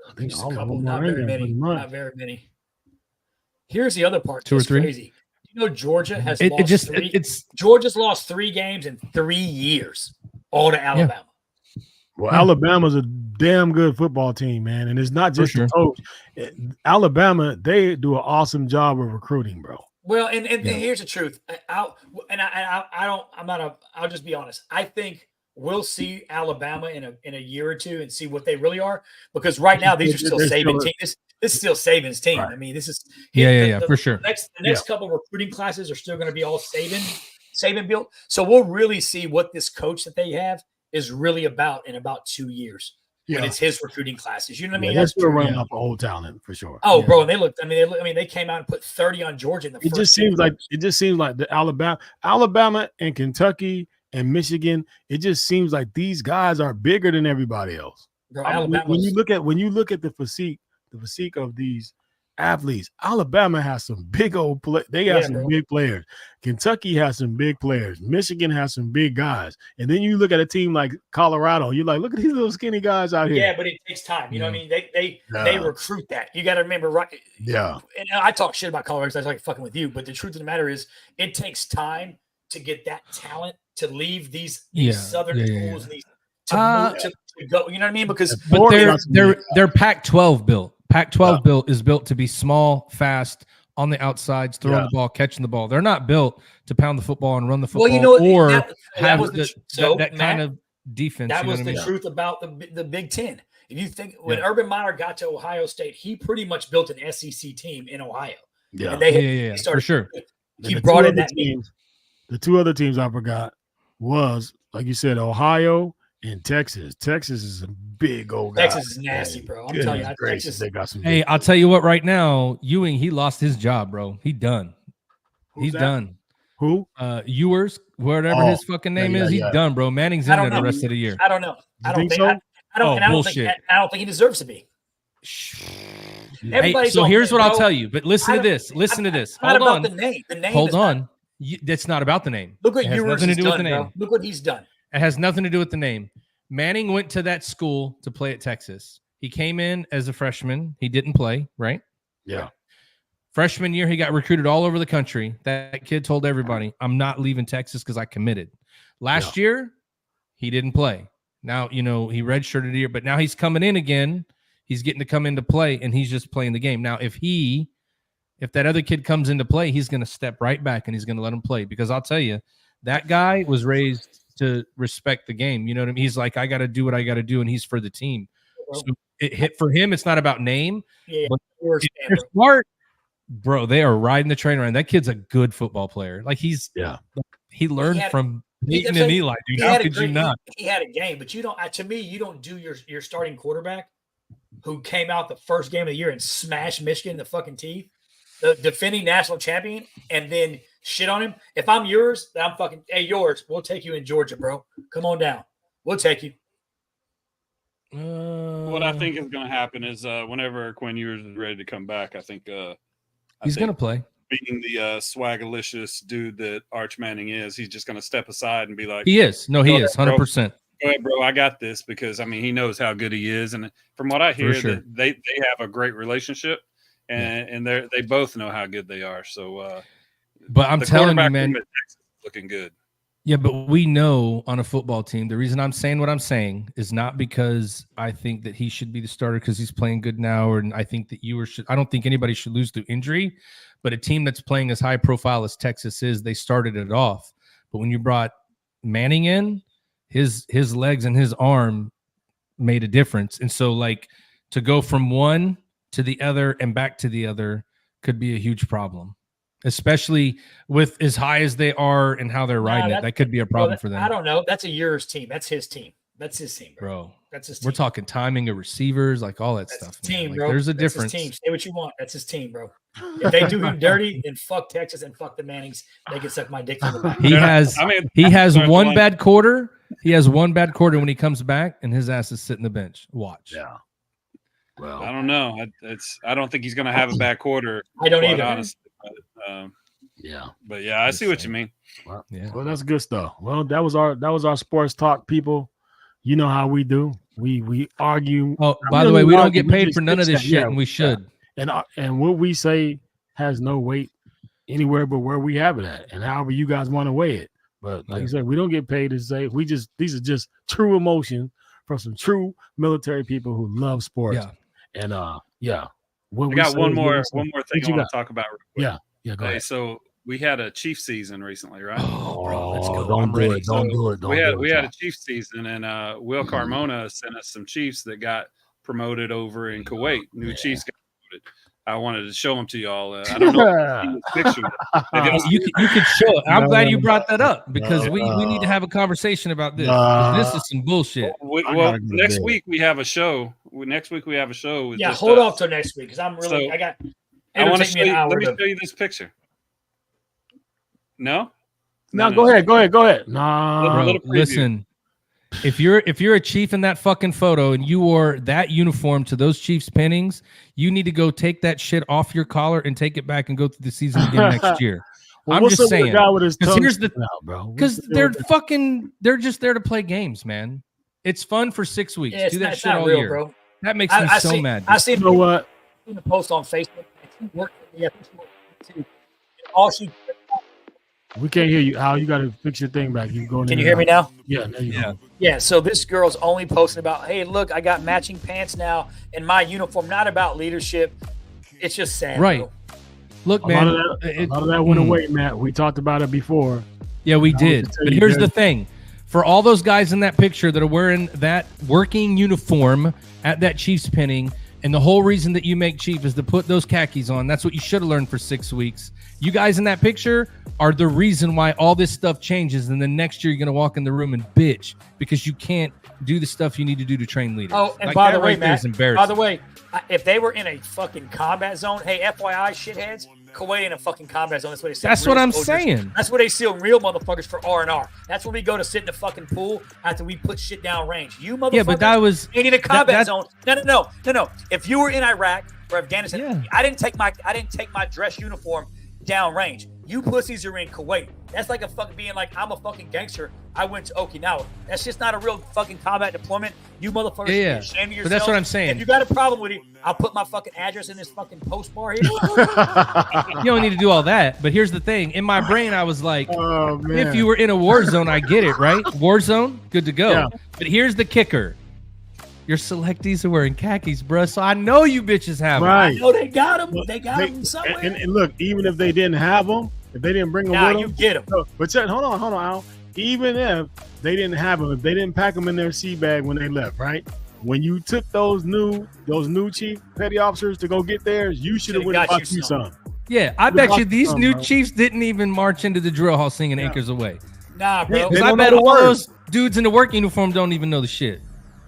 I think a couple, not very many. Not very many. Here's the other part. 2 or 3. Crazy. Georgia has Georgia's lost 3 games in 3 years, all to Alabama. Yeah. Well, Alabama's a damn good football team, man, and it's not just the coach. Alabama, they do an awesome job of recruiting, bro. Well, and here's the truth. I'll just be honest. I think we'll see Alabama in a year or two and see what they really are, because right now these are still Saban teams. This is still Saban's team. Right. I mean, this is for sure. The next couple of recruiting classes are still going to be all Saban built. So we'll really see what this coach that they have is really about in about 2 years when it's his recruiting classes. You know what I mean? That's still running up a whole talent for sure. Oh, bro, and they looked. I mean, they came out and put 30 on Georgia in the first. It just seems like the Alabama and Kentucky and Michigan, it just seems like these guys are bigger than everybody else. Bro, when you look at the physique of these athletes, Alabama has some big old they got some big players. Kentucky has some big players. Michigan has some big guys. And then you look at a team like Colorado, you're like, look at these little skinny guys out here. Yeah, but it takes time. You know what I mean? They recruit that. You got to remember, right? Yeah. And I talk shit about Colorado because I like fucking with you, but the truth of the matter is it takes time to get that talent to leave these southern schools and these to go. You know what I mean? Because they're Pac-12 built. Pac-12 built is built to be small, fast, on the outsides, throwing the ball, catching the ball. They're not built to pound the football and run the football that kind of defense. That was the truth about the Big Ten. If you think when Urban Meyer got to Ohio State, he pretty much built an SEC team in Ohio. Yeah, and he started, for sure. He brought in that team. The 2 other teams I forgot was, like you said, Ohio and Texas. Texas is a big old guy. Texas is nasty, bro. I'm telling you, Texas. They got some. Hey, I'll tell you what. Right now, Ewing, he lost his job, bro. He done. He's done. Who? Ewers, whatever his fucking name is. He's done, bro. Manning's in there the rest of the year. I don't know. I don't think so. I don't think he deserves to be. Hey, so here's what I'll tell you. But listen to this. Listen to this. Hold on. The name. Hold on. That's not about the name. Look what Ewers has done, bro. Look what he's done. It has nothing to do with the name. Manning went to that school to play at Texas. He came in as a freshman. He didn't play, right? Yeah. Freshman year, he got recruited all over the country. That kid told everybody, I'm not leaving Texas because I committed. Last year, he didn't play. Now, he redshirted a year, but now he's coming in again. He's getting to come into play, and he's just playing the game. Now, if that other kid comes into play, he's going to step right back, and he's going to let him play. Because I'll tell you, that guy was raised to respect the game. You know what I mean? He's like, I got to do what I got to do, and he's for the team. bro. So it hit for him. It's not about name. Yeah, but yours, if they're smart, bro. They are riding the train around. That kid's a good football player. Like he learned from Peyton and Eli, dude. How could you not? He had a game, but you don't. To me, you don't do your starting quarterback who came out the first game of the year and smashed Michigan in the fucking teeth, the defending national champion, and then shit on him. If I'm yours, then I'm fucking, hey, yours. We'll take you in Georgia, bro. Come on down. We'll take you. What I think is going to happen is whenever Quinn Ewers is ready to come back, I think he's going to play. Being the swagalicious dude that Arch Manning is, he's just going to step aside and be like, he is. No, he is 100%. Go ahead, bro. I got this, because I mean, he knows how good he is, and from what I hear, sure. that they have a great relationship, and they both know how good they are. So, but I'm telling you, man, looking good. Yeah, but we know on a football team, the reason I'm saying what I'm saying is not because I think that he should be the starter because he's playing good now, or I think that I don't think anybody should lose to injury. But a team that's playing as high profile as Texas is, they started it off. But when you brought Manning in, his legs and his arm made a difference. And so, like, to go from one to the other and back to the other could be a huge problem, especially with as high as they are and how they're riding it. That could be a problem for them. I don't know. That's a year's team. That's his team. That's his team, bro. That's his team. We're talking timing of receivers, like all that stuff. His team, like, bro. There's a That's difference. His team. Say what you want. That's his team, bro. If they do him dirty, then fuck Texas and fuck the Mannings. They can suck my dick in the back. He has one bad quarter. He has one bad quarter when he comes back, and his ass is sitting the bench. Watch. Yeah. Well, I don't know. I don't think he's going to have a bad quarter. I don't either. Honestly, but I see what you mean. Well, well, that's good stuff. Well, that was our sports talk, people. You know how we do. We argue. Oh, by the way, we don't get paid for none of this shit, and we should. And what we say has no weight anywhere but where we have it at, and however you guys want to weigh it. But like you said, we don't get paid to say. These are just true emotion from some true military people who love sports. Yeah. And I got one more thing I want to talk about. Yeah. Go ahead. So we had a Chief season recently, right? Oh, bro, let's go. Don't do it. We had a Chief season, and Will Carmona sent us some Chiefs that got promoted over in Kuwait. New Chiefs got promoted. I wanted to show them to y'all. I don't know if picture. You could show it. I'm glad you brought that up because we need to have a conversation about this. This is some bullshit. Well, next week we have a show. Next week we have a show. Hold off till next week because I'm really. I want to show you. Let me show you this picture. No, go ahead. No, bro, listen. If you're a Chief in that fucking photo and you wore that uniform to those Chiefs pinnings, you need to go take that shit off your collar and take it back and go through the season again next year. I'm just saying. Here's because they're just there to play games, man. It's fun for 6 weeks. Yeah, do that shit all year, bro. That makes me so mad. I see. You know what? In a post on Facebook. All she. We can't hear you, Al. You got to fix your thing back. Can you hear me now? Yeah. Yeah. So this girl's only posting about, hey, look, I got matching pants now in my uniform. Not about leadership. It's just sad. Right. Bro. Look, man. A lot of that went away, Matt. We talked about it before. Yeah, we did. But here's the thing. For all those guys in that picture that are wearing that working uniform at that Chiefs pinning, and the whole reason that you make Chief is to put those khakis on. That's what you should have learned for 6 weeks. You guys in that picture are the reason why all this stuff changes. And then next year, you're going to walk in the room and bitch because you can't do the stuff you need to do to train leaders. Oh, and by the way, Matt, by the way, if they were in a fucking combat zone, hey, FYI, shitheads, Kuwait in a fucking combat zone. That's what they say. That's what I'm saying. That's where they seal real motherfuckers for R&R. That's where we go to sit in the fucking pool after we put shit down range. You motherfuckers. Yeah, but that was ain't in a combat zone. No. If you were in Iraq or Afghanistan, I didn't take my dress uniform down range. You pussies are in Kuwait. That's like a fucking being like, I'm a fucking gangster. I went to Okinawa. That's just not a real fucking combat deployment. You motherfuckers should be ashamed of yourself. But that's what I'm saying. If you got a problem with it, I'll put my fucking address in this fucking post bar here. You don't need to do all that. But here's the thing. In my brain, I was like, if you were in a war zone, I get it, right? War zone, good to go. Yeah. But here's the kicker. Your selectees are wearing khakis, bro. So I know you bitches have them. I know they got them. They got them somewhere. And look, even if they didn't have them, if they didn't bring them with them, you get them. So, but hold on, Al. Even if they didn't have them, if they didn't pack them in their sea bag when they left, right? when you took those new chief petty officers to go get theirs, you should have went and bought you some. Yeah, I bet you these new chiefs didn't even march into the drill hall singing Acres Away. Nah, bro. They I don't bet know the all words. those dudes in the work uniform don't even know the shit.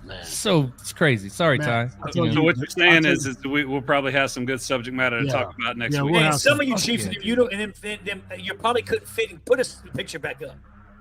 Man. So it's crazy. Sorry, Man, Ty. I told So you- what you're saying is we'll probably have some good subject matter to talk about next week. we'll Hey, have some some. of you chiefs, you know, and them, you probably couldn't fit. Put a picture back up.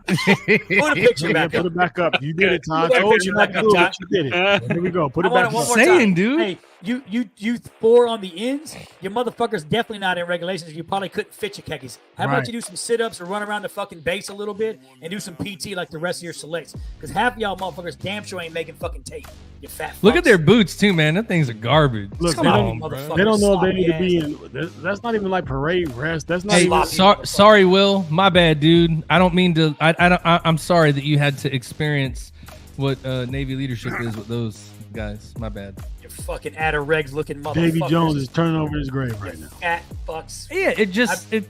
Put a picture back Put up. it back up. You did it, Tom. Put I that told picture you not back to up, do it, John. but you did it. Here we go. Put I it want back it one up. more Saying, time. dude. Hey, you 4 on the ends. Your motherfuckers definitely not in regulations. You probably couldn't fit your khakis. How about Right. you do some sit-ups or run around the fucking base a little bit and do some PT like the rest of your selects? Because half of y'all motherfuckers damn sure ain't making fucking tape. You fat. Look at fucks. their boots too, man. That things are garbage. Look, Come they on, don't, motherfuckers. they don't know if they Sloppy need to be ass. in. That's not even like parade rest. That's not Hey, even. sloppy. sorry, Will. My bad, dude. I don't mean to. I'm sorry that you had to experience what Navy leadership is with those guys. My bad. You fucking out of regs looking motherfuckers. Davy Jones is turning over his grave right now. Fat fucks. Yeah,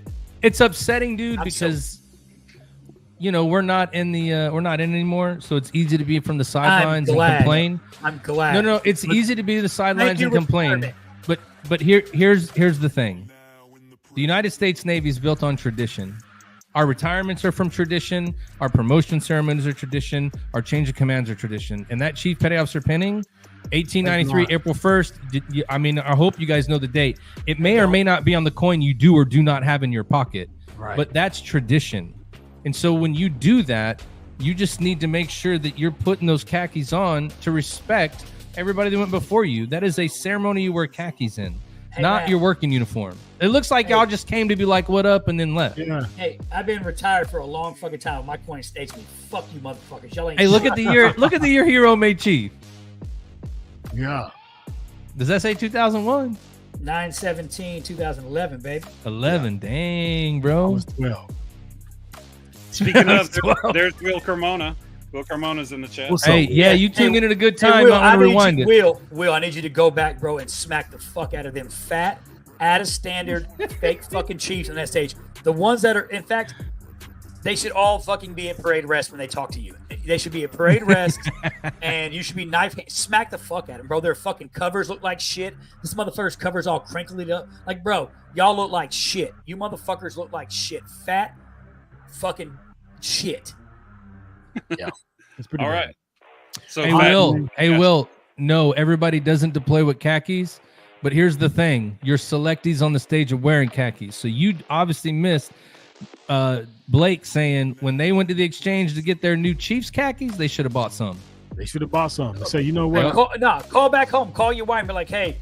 it's upsetting, dude, I'm so- because we're not in anymore, so it's easy to be from the sidelines and glad. complain. I'm glad. No, it's easy to be the sidelines you, and complain. retirement. But here's the thing. The United States Navy is built on tradition. Our retirements are from tradition. Our promotion ceremonies are tradition. Our change of commands are tradition. And that Chief Petty Officer Penning, 1893, April 1st. I mean, I hope you guys know the date. It may or may not be on the coin you do or do not have in your pocket. Right. But that's tradition. And so when you do that, you just need to make sure that you're putting those khakis on to respect everybody that went before you. That is a ceremony you wear khakis in, not man. your working uniform. It looks like y'all just came to be like, what up, and then left. Yeah. Hey, I've been retired for a long fucking time. My coin states me. Fuck you, motherfuckers. Y'all ain't. Hey, look shit. at the year. Look at the year hero made chief. Yeah. Does that say 2001? 9/17/2011, baby. 11. Dang, I bro. was 12. Speaking of, there's Will Carmona. Will Carmona's in the chat. What's Hey, up? yeah, you tuned in at a good time. Will, I'm gonna rewind it. Will, I need you to go back, bro, and smack the fuck out of them fat, out of standard, fake fucking Chiefs on that stage. The ones that are, in fact, they should all fucking be at parade rest when they talk to you. They should be at parade rest, and you should be smack the fuck at them, bro. Their fucking covers look like shit. This motherfucker's covers all crinkled up. Like, bro, y'all look like shit. You motherfuckers look like shit. Fat fucking shit. Yeah. It's pretty All bad. right. So Hey, Matt- Will. Hey, Gotcha. Will. No, everybody doesn't deploy with khakis. But here's the thing. Your selectees on the stage are wearing khakis. So you obviously missed Blake saying when they went to the exchange to get their new Chiefs khakis, they should have bought some. They should have bought some. So you know Hey, what? call back home. Call your wife and be like, hey,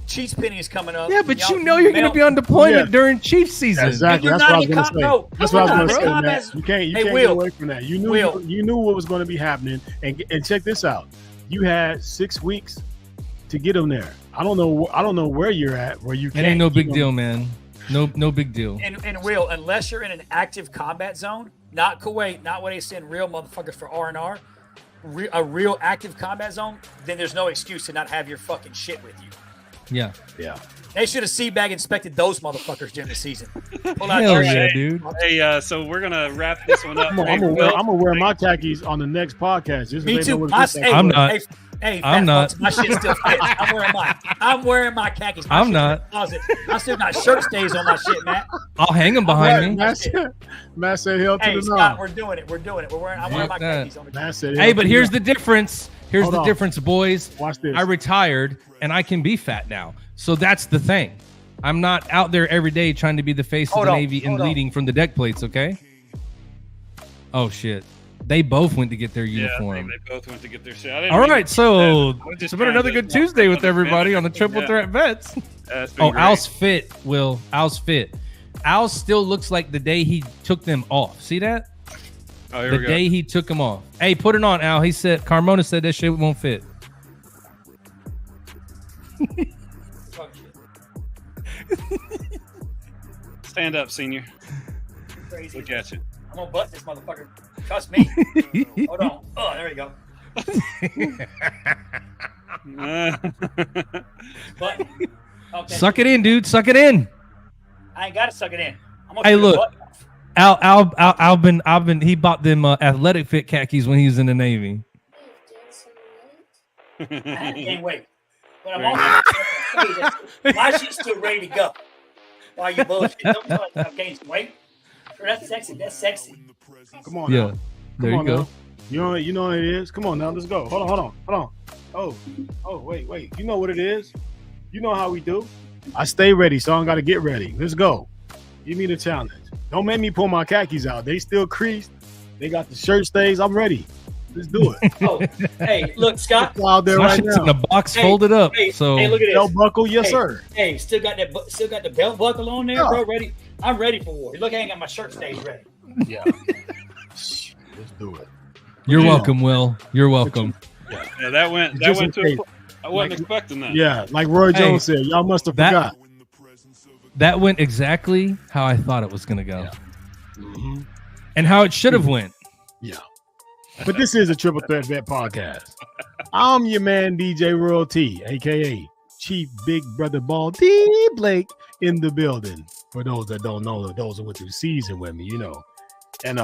Chiefs penny is coming up. Yeah, but Y'all- you know you're going to be on deployment Yeah. during Chiefs season. Exactly. You're That's what I not was in going com- to say. no, That's what I was come going to on, say, bro. Matt. You can't Hey, get Will. away from that. You knew Will. you knew what was going to be happening. And check this out. You had 6 weeks to get them there. I don't know where you're at. Where you It can't ain't no keep big them. deal, man. No big deal. And Will, unless you're in an active combat zone, not Kuwait, not what they send real motherfuckers for R&R, a real active combat zone, then there's no excuse to not have your fucking shit with you. Yeah. Yeah. They should have CBAG inspected those motherfuckers during the season. Pull out Hell their yeah, shit. dude. Hey, so we're gonna wrap this one up. I'm Hey, gonna Will, wear my khakis on the next podcast. Just so Me they know too. what My, it's hey, I'm not. Hey, I'm fat not. fucks, my shit still fits. I'm wearing mine. I'm wearing my khakis. My I'm shit's not. in the closet. I still got shirt stays on my shit, Matt. I'll hang them behind me. Matt said hell to Hey, the Scott, no. we're doing it. I'm wearing my Fuck that. khakis on the Matt said Hey, hell but to here's no. the difference. Here's Hold the on. difference, boys. Watch this. I retired and I can be fat now. So that's the thing. I'm not out there every day trying to be the face of the Navy and leading from the deck plates, okay? Oh, shit. They both went to get their yeah, uniform. they both went to get their shit. I didn't All mean right, to so do that. I'm just it's been trying another to- good Tuesday with everybody on the Triple Yeah. Threat Vets. It's been Oh, great. Al's fit, Will. Al's fit. Al still looks like the day he took them off. See that? Oh, here The we go. day he took them off. Hey, put it on, Al. He said, Carmona said that shit won't fit. Fuck you. Stand up, senior. Crazy. Look at you. I'm gonna butt this motherfucker. Trust me. Hold on. Oh, there we go. Button. Okay. Suck it in, dude. Suck it in. I ain't gotta suck it in. I'm gonna Hey, put the look. button off. He bought them athletic fit khakis when he was in the Navy. had to gain weight. But I'm also my shit's still ready to go. Why you bullshit? Don't tell us I've gained some weight. That's sexy. That's sexy. Come on. Yeah, Now. there you go. Now. You know what it is. Come on now, let's go. Hold on. Oh, wait. You know what it is. You know how we do. I stay ready, so I don't got to get ready. Let's go. Give me the challenge. Don't make me pull my khakis out. They still creased. They got the shirt stays. I'm ready. Let's do it. Oh, hey, look, Scott. It's out there My right shit's now. in a box folded up. Hey, So look at this. Belt buckle, yes Hey, sir. Hey, still got the belt buckle on there, Yeah. bro. Ready? I'm ready for war. Look, I ain't got my shirt stays ready. Yeah. Let's do it. you're Yeah. welcome, Will. You're welcome. Yeah, that went Just in to. case. I wasn't expecting that. Yeah, like Roy Hey, Jones said, y'all must have that- forgot. That went exactly how I thought it was going to go, Mhm. and how it should have went. Yeah. But this is a Triple Threat Vet podcast. I'm your man, DJ Royalty, aka Chief Big Brother Ball D Blake in the building. For those that don't know, those who went through season with me, you know. And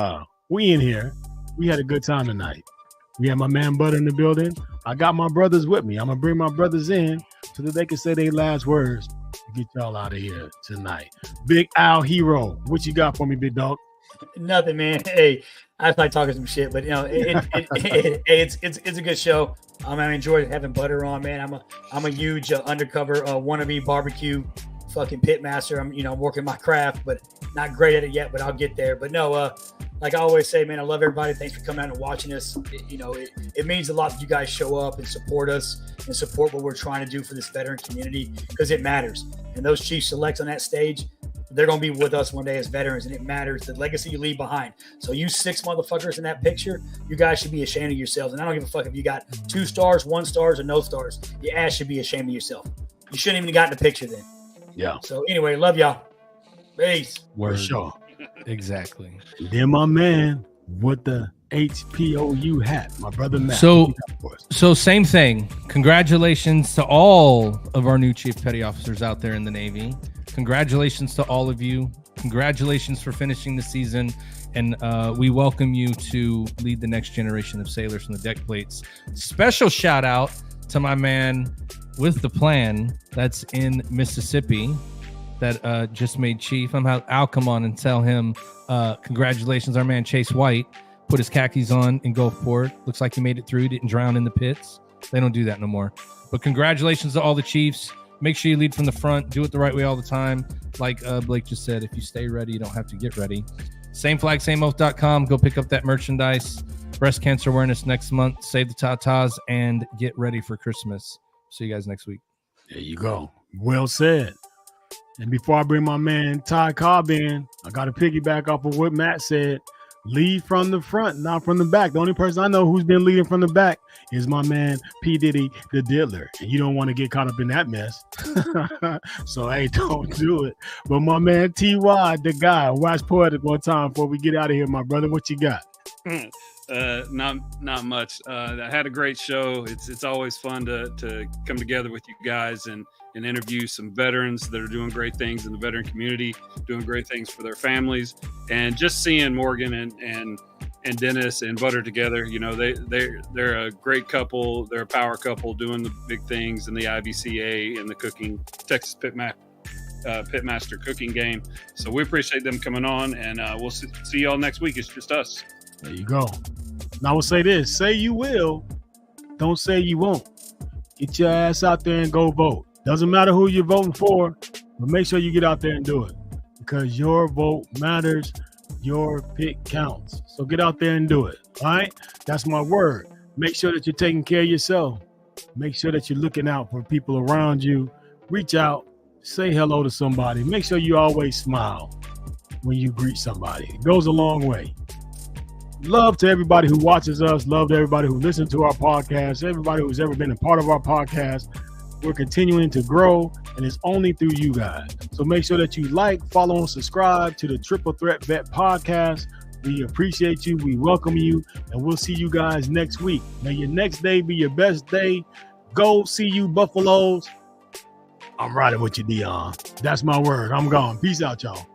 we in here. We had a good time tonight. We had my man Butter in the building. I got my brothers with me. I'm gonna bring my brothers in so that they can say their last words to get y'all out of here tonight. Big Al Hero, what you got for me, big dog? Nothing, man. Hey, I like talking some shit, but you know, it's a good show. I enjoyed having Butter on, man. I'm a huge undercover wannabe barbecue fucking pit master. I'm working my craft, but not great at it yet. But I'll get there. But no, like I always say, man, I love everybody. Thanks for coming out and watching us. It means a lot that you guys show up and support us and support what we're trying to do for this veteran community because it matters. And those chief selects on that stage, they're going to be with us one day as veterans, and it matters the legacy you leave behind. So you 6 motherfuckers in that picture, you guys should be ashamed of yourselves. And I don't give a fuck if you got 2 stars, 1 stars, or no stars. Your ass should be ashamed of yourself. You shouldn't even have gotten a picture then. Yeah, So anyway, love y'all. Peace. for Word. sure. Exactly. Then my man with the HPOU hat, my brother Matt. So same thing. Congratulations to all of our new Chief Petty Officers out there in the Navy. Congratulations to all of you. Congratulations for finishing the season. And we welcome you to lead the next generation of sailors from the deck plates. Special shout out to my man with the plan that's in Mississippi that just made Chief. I'll come on and tell him congratulations. Our man Chase White put his khakis on and go for it. Looks like he made it through, didn't drown in the pits. They don't do that no more. But congratulations to all the Chiefs. Make sure you lead from the front. Do it the right way all the time. Like Blake just said, if you stay ready, you don't have to get ready. SameFlagSameOath.com. Go pick up that merchandise. Breast cancer awareness next month. Save the tatas and get ready for Christmas. See you guys next week. there you go. Well said. And before I bring my man Ty Cobb in, I got to piggyback off of what Matt said. Lead from the front, not from the back. The only person I know who's been leading from the back is my man P. Diddy, the diddler. And you don't want to get caught up in that mess. So, hey, don't do it. But my man T.Y., the guy, watch Poetic one time before we get out of here, my brother. What you got? Not much. I had a great show. It's always fun to come together with you guys and interview some veterans that are doing great things in the veteran community, doing great things for their families, and just seeing Morgan and Dennis and Butter together. They're a great couple. They're a power couple doing the big things in the IBCA and the cooking Texas Pitmaster cooking game. So we appreciate them coming on, and we'll see y'all next week. It's just us. There you go. And I will say this: say you will, don't say you won't. Get your ass out there and go vote. Doesn't matter who you're voting for, but make sure you get out there and do it because your vote matters. Your pick counts. So get out there and do it. All right? That's my word. Make sure that you're taking care of yourself. Make sure that you're looking out for people around you. Reach out, say hello to somebody. Make sure you always smile when you greet somebody. It goes a long way. Love to everybody who watches us. Love to everybody who listens to our podcast. Everybody who's ever been a part of our podcast. We're continuing to grow, and it's only through you guys. So make sure that you like, follow, and subscribe to the Triple Threat Vet Podcast. We appreciate you. We welcome you, and we'll see you guys next week. May your next day be your best day. Go see you, Buffaloes. I'm riding with you, Dion. That's my word. I'm gone. Peace out, y'all.